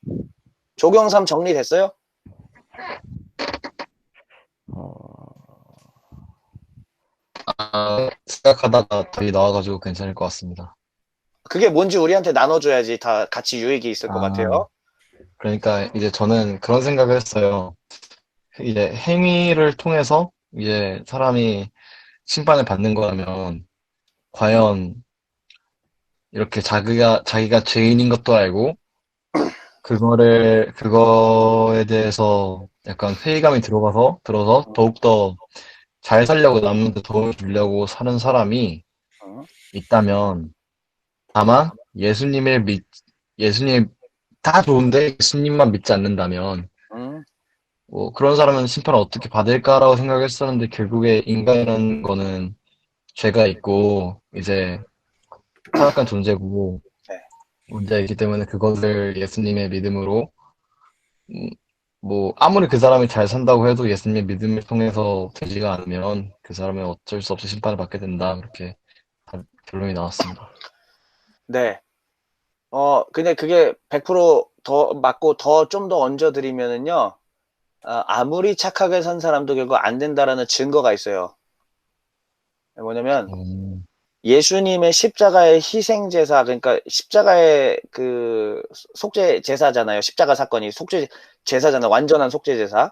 조경삼 정리됐어요? 생각하다가 답이 나와가지고 괜찮을 것 같습니다. 그게 뭔지 우리한테 나눠줘야지 다 같이 유익이 있을 것 같아요. 그러니까 이제 저는 그런 생각을 했어요. 이제 행위를 통해서 이제 사람이 심판을 받는 거라면 과연 이렇게 자기가 죄인인 것도 알고 그거에 대해서 약간 회의감이 들어서 더욱더 잘 살려고 남한테 도움을 주려고 사는 사람이 있다면 다만 예수님 다 좋은데 예수님만 믿지 않는다면 뭐 그런 사람은 심판을 어떻게 받을까라고 생각했었는데 결국에 인간이라는 거는 죄가 있고 이제 타락한 존재고 문제가 있기 때문에 그것을 예수님의 믿음으로 뭐 아무리 그 사람이 잘 산다고 해도 예수님의 믿음을 통해서 되지가 않으면 그 사람은 어쩔 수 없이 심판을 받게 된다. 그렇게 결론이 나왔습니다. 네. 근데 그게 100% 맞고 좀 더 얹어드리면은요, 아무리 착하게 산 사람도 결국 안 된다라는 증거가 있어요. 뭐냐면, 예수님의 십자가의 희생제사, 그러니까 십자가의 그 속죄제사잖아요. 십자가 사건이 속죄제사잖아요. 완전한 속죄제사.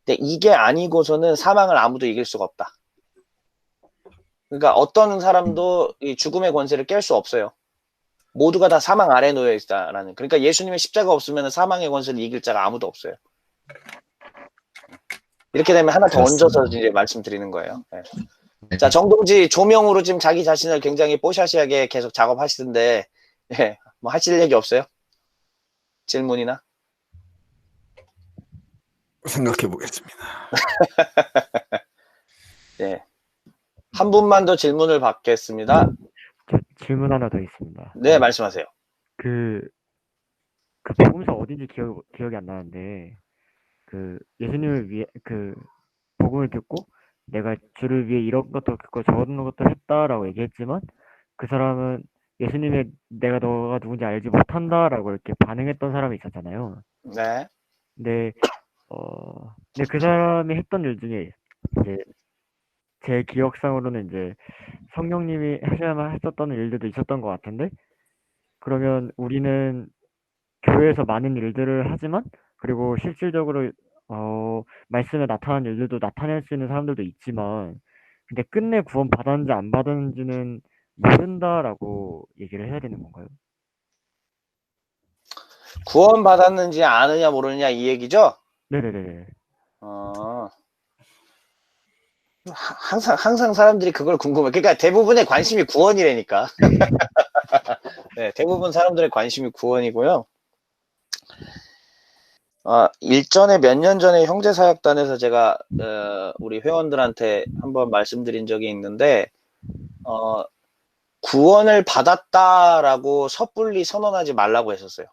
근데 이게 아니고서는 사망을 아무도 이길 수가 없다. 그러니까 어떤 사람도 이 죽음의 권세를 깰 수 없어요. 모두가 다 사망 아래 놓여 있다라는. 그러니까 예수님의 십자가 없으면 사망의 권세를 이길 자가 아무도 없어요. 이렇게 되면 하나 더 얹어서 이제 말씀드리는 거예요. 네. 자, 정동지 조명으로 지금 자기 자신을 굉장히 뽀샤시하게 계속 작업하시던데, 뭐 하실 얘기 없어요? 질문이나? 생각해 보겠습니다. 네. 한 분만 더 질문을 받겠습니다. 질문 하나 더 있습니다. 네, 말씀하세요. 그 복음서 어딘지 기억이 안 나는데, 예수님을 위해, 복음을 듣고, 내가 주를 위해 이런 것도 저런 것도 했다라고 얘기했지만, 그 사람은 예수님의 내가 너가 누군지 알지 못한다라고 이렇게 반응했던 사람이 있었잖아요. 네. 근데 그 사람이 했던 일 중에, 이제, 제 기억상으로는 이제, 성령님이 하셔야만 했었던 일들도 있었던 것 같은데, 그러면 우리는 교회에서 많은 일들을 하지만, 그리고 실질적으로 말씀에 나타난 일들도 나타낼 수 있는 사람들도 있지만, 근데 끝내 구원 받았는지 안 받았는지는 모른다라고 얘기를 해야 되는 건가요? 구원받았는지 아느냐 모르느냐 이 얘기죠? 네네네. 어, 항상 사람들이 그걸 궁금해. 그러니까 대부분의 관심이 구원이라니까. 네, 대부분 사람들의 관심이 구원이고요. 일전에 몇 년 전에 형제사역단에서 제가 우리 회원들한테 한번 말씀드린 적이 있는데 구원을 받았다라고 섣불리 선언하지 말라고 했었어요.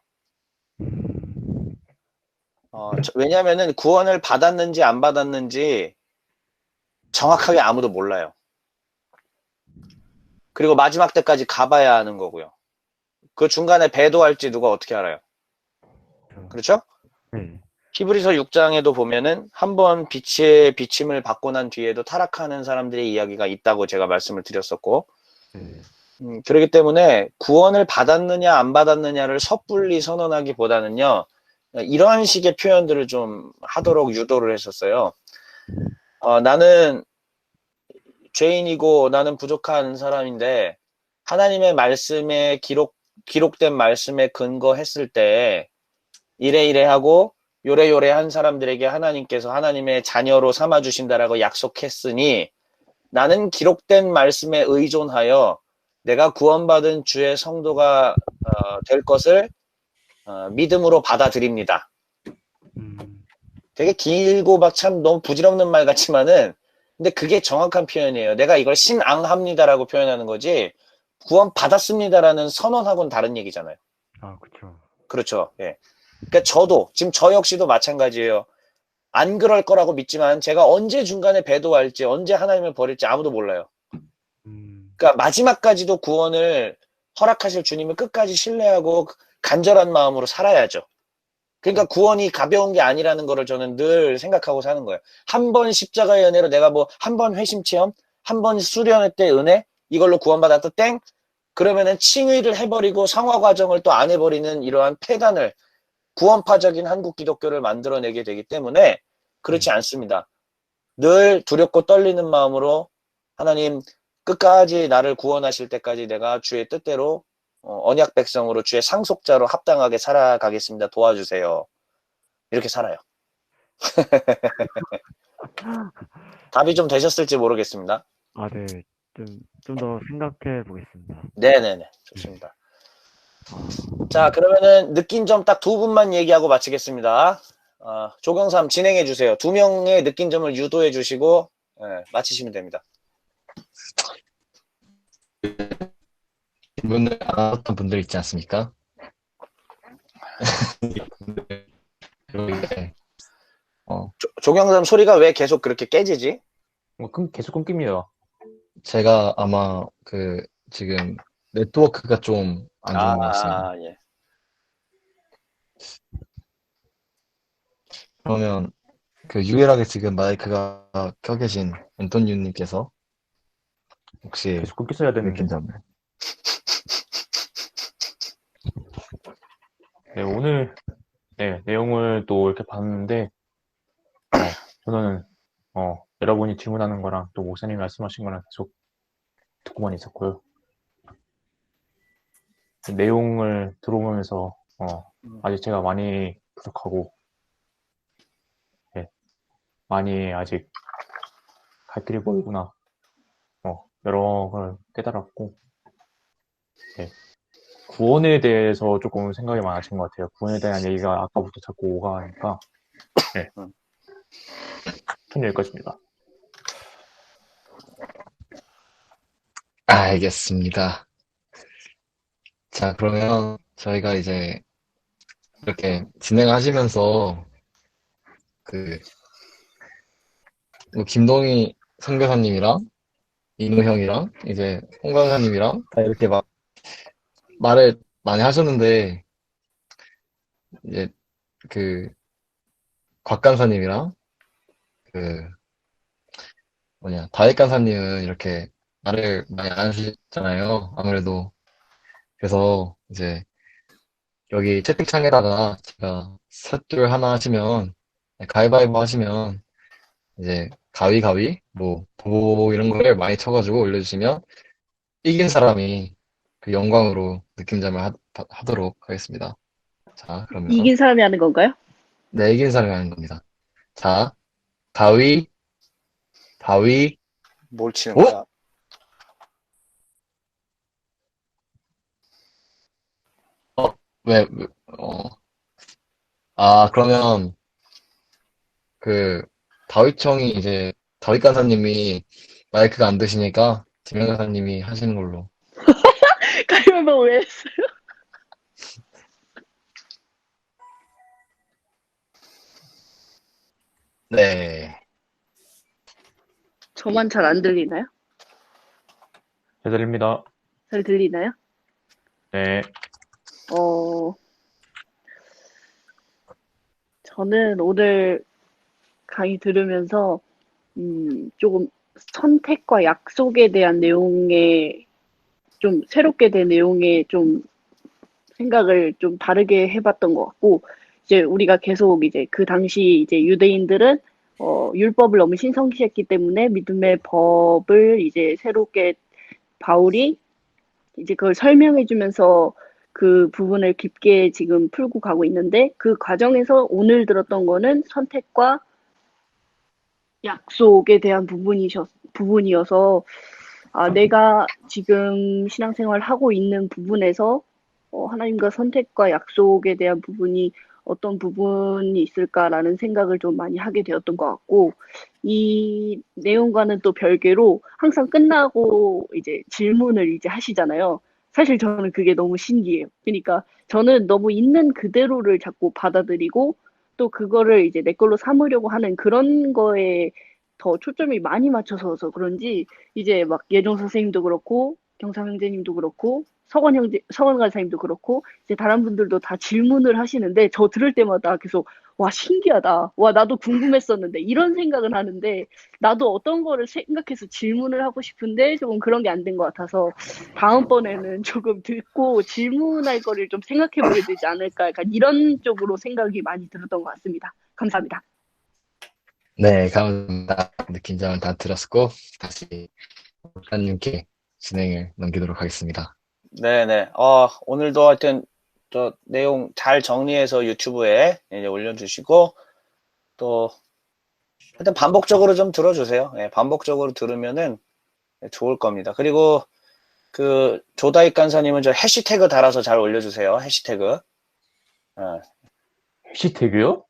왜냐면은 구원을 받았는지 안 받았는지 정확하게 아무도 몰라요. 그리고 마지막 때까지 가봐야 하는 거고요. 그 중간에 배도할지 누가 어떻게 알아요? 그렇죠? 네. 히브리서 6장에도 보면은 한번 빛의 비침을 받고 난 뒤에도 타락하는 사람들의 이야기가 있다고 제가 말씀을 드렸었고, 그렇기 때문에 구원을 받았느냐 안 받았느냐를 섣불리 선언하기보다는요, 이런 식의 표현들을 좀 하도록 유도를 했었어요. 나는 죄인이고 나는 부족한 사람인데 하나님의 말씀에 기록된 말씀에 근거했을 때 이래 하고 요래 한 사람들에게 하나님께서 하나님의 자녀로 삼아주신다라고 약속했으니 나는 기록된 말씀에 의존하여 내가 구원받은 주의 성도가 될 것을 믿음으로 받아들입니다. 되게 길고 막 참 너무 부질없는 말 같지만은 근데 그게 정확한 표현이에요. 내가 이걸 신앙합니다라고 표현하는 거지 구원 받았습니다라는 선언하고는 다른 얘기잖아요. 그렇죠. 그렇죠. 예. 그러니까 저도 지금 저 역시도 마찬가지예요. 안 그럴 거라고 믿지만 제가 언제 중간에 배도할지 언제 하나님을 버릴지 아무도 몰라요. 그러니까 마지막까지도 구원을 허락하실 주님을 끝까지 신뢰하고 간절한 마음으로 살아야죠. 그러니까 구원이 가벼운 게 아니라는 거를 저는 늘 생각하고 사는 거예요. 한 번 십자가의 은혜로 내가 뭐 한 번 회심 체험, 한 번 수련회 때 은혜 이걸로 구원받았다 땡 그러면은 칭의를 해버리고 성화 과정을 또 안 해버리는 이러한 폐단을 구원파적인 한국 기독교를 만들어내게 되기 때문에 그렇지 않습니다. 늘 두렵고 떨리는 마음으로 하나님 끝까지 나를 구원하실 때까지 내가 주의 뜻대로 언약 백성으로 주의 상속자로 합당하게 살아가겠습니다. 도와주세요. 이렇게 살아요. 답이 좀 되셨을지 모르겠습니다. 네. 좀 더 생각해 보겠습니다. 네네네. 좋습니다. 자, 그러면은 느낀 점 딱 두 분만 얘기하고 마치겠습니다. 조경삼 진행해 주세요. 두 명의 느낀 점을 유도해 주시고 마치시면 됩니다. 질문을 안 하셨던 분들 있지 않습니까? 조경삼 소리가 왜 계속 그렇게 깨지지? 계속 끊깁니다. 제가 아마 지금 네트워크가 좀 안 좋은 것 같습니다. 예. 그러면 유일하게 지금 마이크가 켜 계신 앤토니우님께서 혹시 계속 끊겼어야 되는데. 느낀 점을 네, 오늘 내용을 또 이렇게 봤는데 저는 여러분이 질문하는 거랑 또 목사님이 말씀하신 거랑 계속 듣고만 있었고요. 내용을 들어보면서 아직 제가 많이 부족하고 많이 아직 갈 길이 멀구나 여러 걸 깨달았고 구원에 대해서 조금 생각이 많아진 것 같아요. 구원에 대한 얘기가 아까부터 자꾸 오가니까 전 여기까지입니다. 알겠습니다. 자, 그러면 저희가 이제 이렇게 진행하시면서 김동희 선교사님이랑 이노 형이랑 이제 홍 강사님이랑 다 이렇게 막 말을 많이 하셨는데 이제 곽 간사님이랑 다윗 간사님은 이렇게 말을 많이 안 하시잖아요. 아무래도 그래서 이제 여기 채팅창에다가 제가 셋둘 하나 하시면 가위바위보 하시면 이제 가위, 뭐, 보보 이런 거를 많이 쳐가지고 올려주시면 이긴 사람이 그 영광으로 느낌잠을 하도록 하겠습니다. 자, 그러면 이긴 사람이 하는 건가요? 네, 이긴 사람이 하는 겁니다. 자, 가위, 바위, 뭘 치는 오! 거야? 왜, 그러면 그 다윗청이 이제 다윗 간사님이 마이크가 안 되시니까 지명 간사님이 하시는 걸로. 가위바위보 왜 했어요? 네. 저만 잘 안 들리나요? 잘 들립니다. 잘 들리나요? 네. 저는 오늘 강의 들으면서 조금 선택과 약속에 대한 내용에 좀 새롭게 된 내용에 좀 생각을 좀 다르게 해봤던 것 같고, 이제 우리가 계속 이제 그 당시 이제 유대인들은 율법을 너무 신성시했기 때문에 믿음의 법을 이제 새롭게 바울이 이제 그걸 설명해주면서 그 부분을 깊게 지금 풀고 가고 있는데, 그 과정에서 오늘 들었던 거는 선택과 약속에 대한 부분이어서, 내가 지금 신앙생활 하고 있는 부분에서 하나님과 선택과 약속에 대한 부분이 어떤 부분이 있을까라는 생각을 좀 많이 하게 되었던 것 같고, 이 내용과는 또 별개로 항상 끝나고 이제 질문을 이제 하시잖아요. 사실 저는 그게 너무 신기해요. 그러니까 저는 너무 있는 그대로를 자꾸 받아들이고 또 그거를 이제 내 걸로 삼으려고 하는 그런 거에 더 초점이 많이 맞춰서 그런지 이제 막 예종 선생님도 그렇고 경상 형제님도 그렇고 서건 간사님도 그렇고 이제 다른 분들도 다 질문을 하시는데 저 들을 때마다 계속 와 신기하다. 와 나도 궁금했었는데 이런 생각은 하는데 나도 어떤 거를 생각해서 질문을 하고 싶은데 조금 그런 게 안 된 것 같아서 다음번에는 조금 듣고 질문할 거를 좀 생각해 보게 되지 않을까 약간 이런 쪽으로 생각이 많이 들었던 것 같습니다. 감사합니다. 네, 감사합니다. 느낌잠을 다 들었고, 다시 목사님께 진행을 넘기도록 하겠습니다. 네네. 오늘도 하여튼 저 내용 잘 정리해서 유튜브에 이제 올려주시고 또 하여튼 반복적으로 좀 들어주세요. 예, 반복적으로 들으면은 좋을 겁니다. 그리고 그 조다익 간사님은 저 해시태그 달아서 잘 올려주세요. 해시태그. 어. 해시태그요?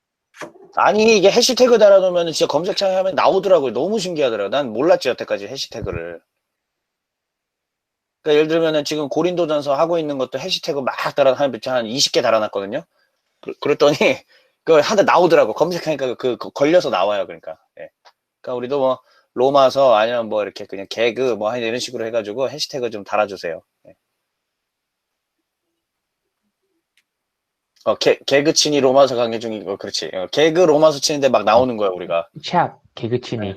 아니 이게 해시태그 달아놓으면 진짜 검색창에 하면 나오더라고요. 너무 신기하더라고요. 난 몰랐지 여태까지 해시태그를. 그러니까 예를 들면은 지금 고린도전서 하고 있는 것도 해시태그 막 한 20개 달아놨거든요. 그랬더니 그 하다 나오더라고. 검색하니까 그 걸려서 나와요. 그러니까. 예. 그러니까 우리도 뭐 로마서 아니면 뭐 이렇게 그냥 개그 뭐 이런 식으로 해가지고 해시태그 좀 달아주세요. 예. 개그 치니 로마서 강의 중이고 그렇지. 개그 로마서 치는데 막 나오는 거야 우리가. 샵 개그치니.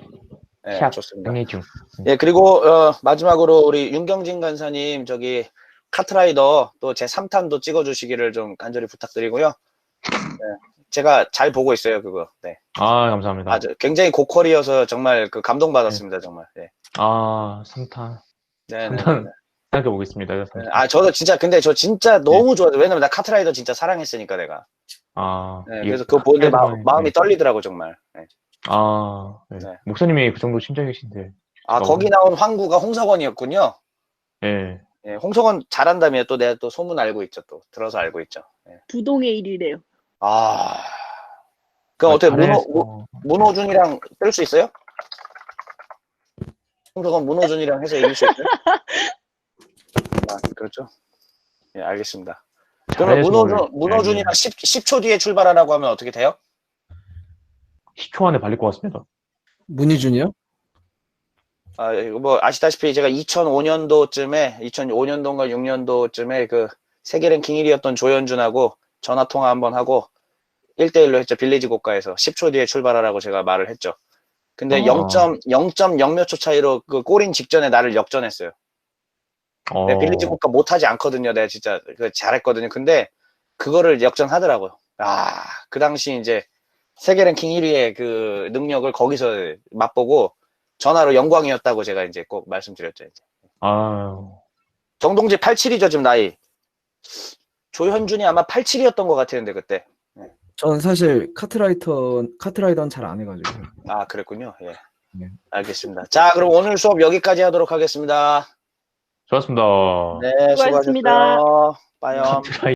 예, 샵 좋습니다. 강의 중. 예, 그리고 마지막으로 우리 윤경진 간사님 저기 카트라이더 또 제 3탄도 찍어주시기를 좀 간절히 부탁드리고요. 네, 제가 잘 보고 있어요 그거. 네. 감사합니다. 아주 굉장히 고퀄이어서 정말 그 감동받았습니다 정말. 네. 3탄. 네네네. 3탄 생각해보겠습니다. 이거 3탄. 네. 저도 진짜 근데 저 진짜 너무 좋아요. 왜냐면 나 카트라이더 진짜 사랑했으니까 내가. 네, 그래서 그거 보는데 마음이 떨리더라고 정말. 네. 네. 네. 목사님이 그 정도 심장이신데. 거기 나온 황구가 홍석원이었군요. 네. 예, 홍석원 잘한다며 또 내가 또 소문 알고 있죠. 또 들어서 알고 있죠. 예. 부동의 1위래요. 그럼 어떻게 잘해서. 문호준이랑 뜰 수 있어요? 홍석원 문호준이랑 해서 이길 수 있어요? 그렇죠. 예, 알겠습니다. 그러면 문호준이랑 10초 뒤에 출발하라고 하면 어떻게 돼요? 10초 안에 발릴 것 같습니다. 문희준이요? 이거 뭐 아시다시피 제가 2005년도인가 6년도쯤에 그 세계 랭킹 1위였던 조현준하고 전화 통화 한번 하고 1대1로 했죠. 빌리지 고가에서 10초 뒤에 출발하라고 제가 말을 했죠. 근데 0.0 몇 초 차이로 그 골인 직전에 나를 역전했어요. 네, 빌리지 고가 못하지 않거든요. 내가 진짜 잘했거든요. 근데 그거를 역전하더라고요. 그 당시 이제 세계 랭킹 1위의 그 능력을 거기서 맛보고 전화로 영광이었다고 제가 이제 꼭 말씀드렸죠. 이제. 아유, 정동재 87이죠, 지금 나이. 조현준이 아마 87이었던 것 같았는데, 그때. 전 사실 카트라이더는 잘 안 해가지고. 아, 그랬군요. 예. 네. 알겠습니다. 자, 그럼 오늘 수업 여기까지 하도록 하겠습니다. 좋았습니다. 네, 수고하셨습니다. 수고하셨어요. 빠염. 카트라이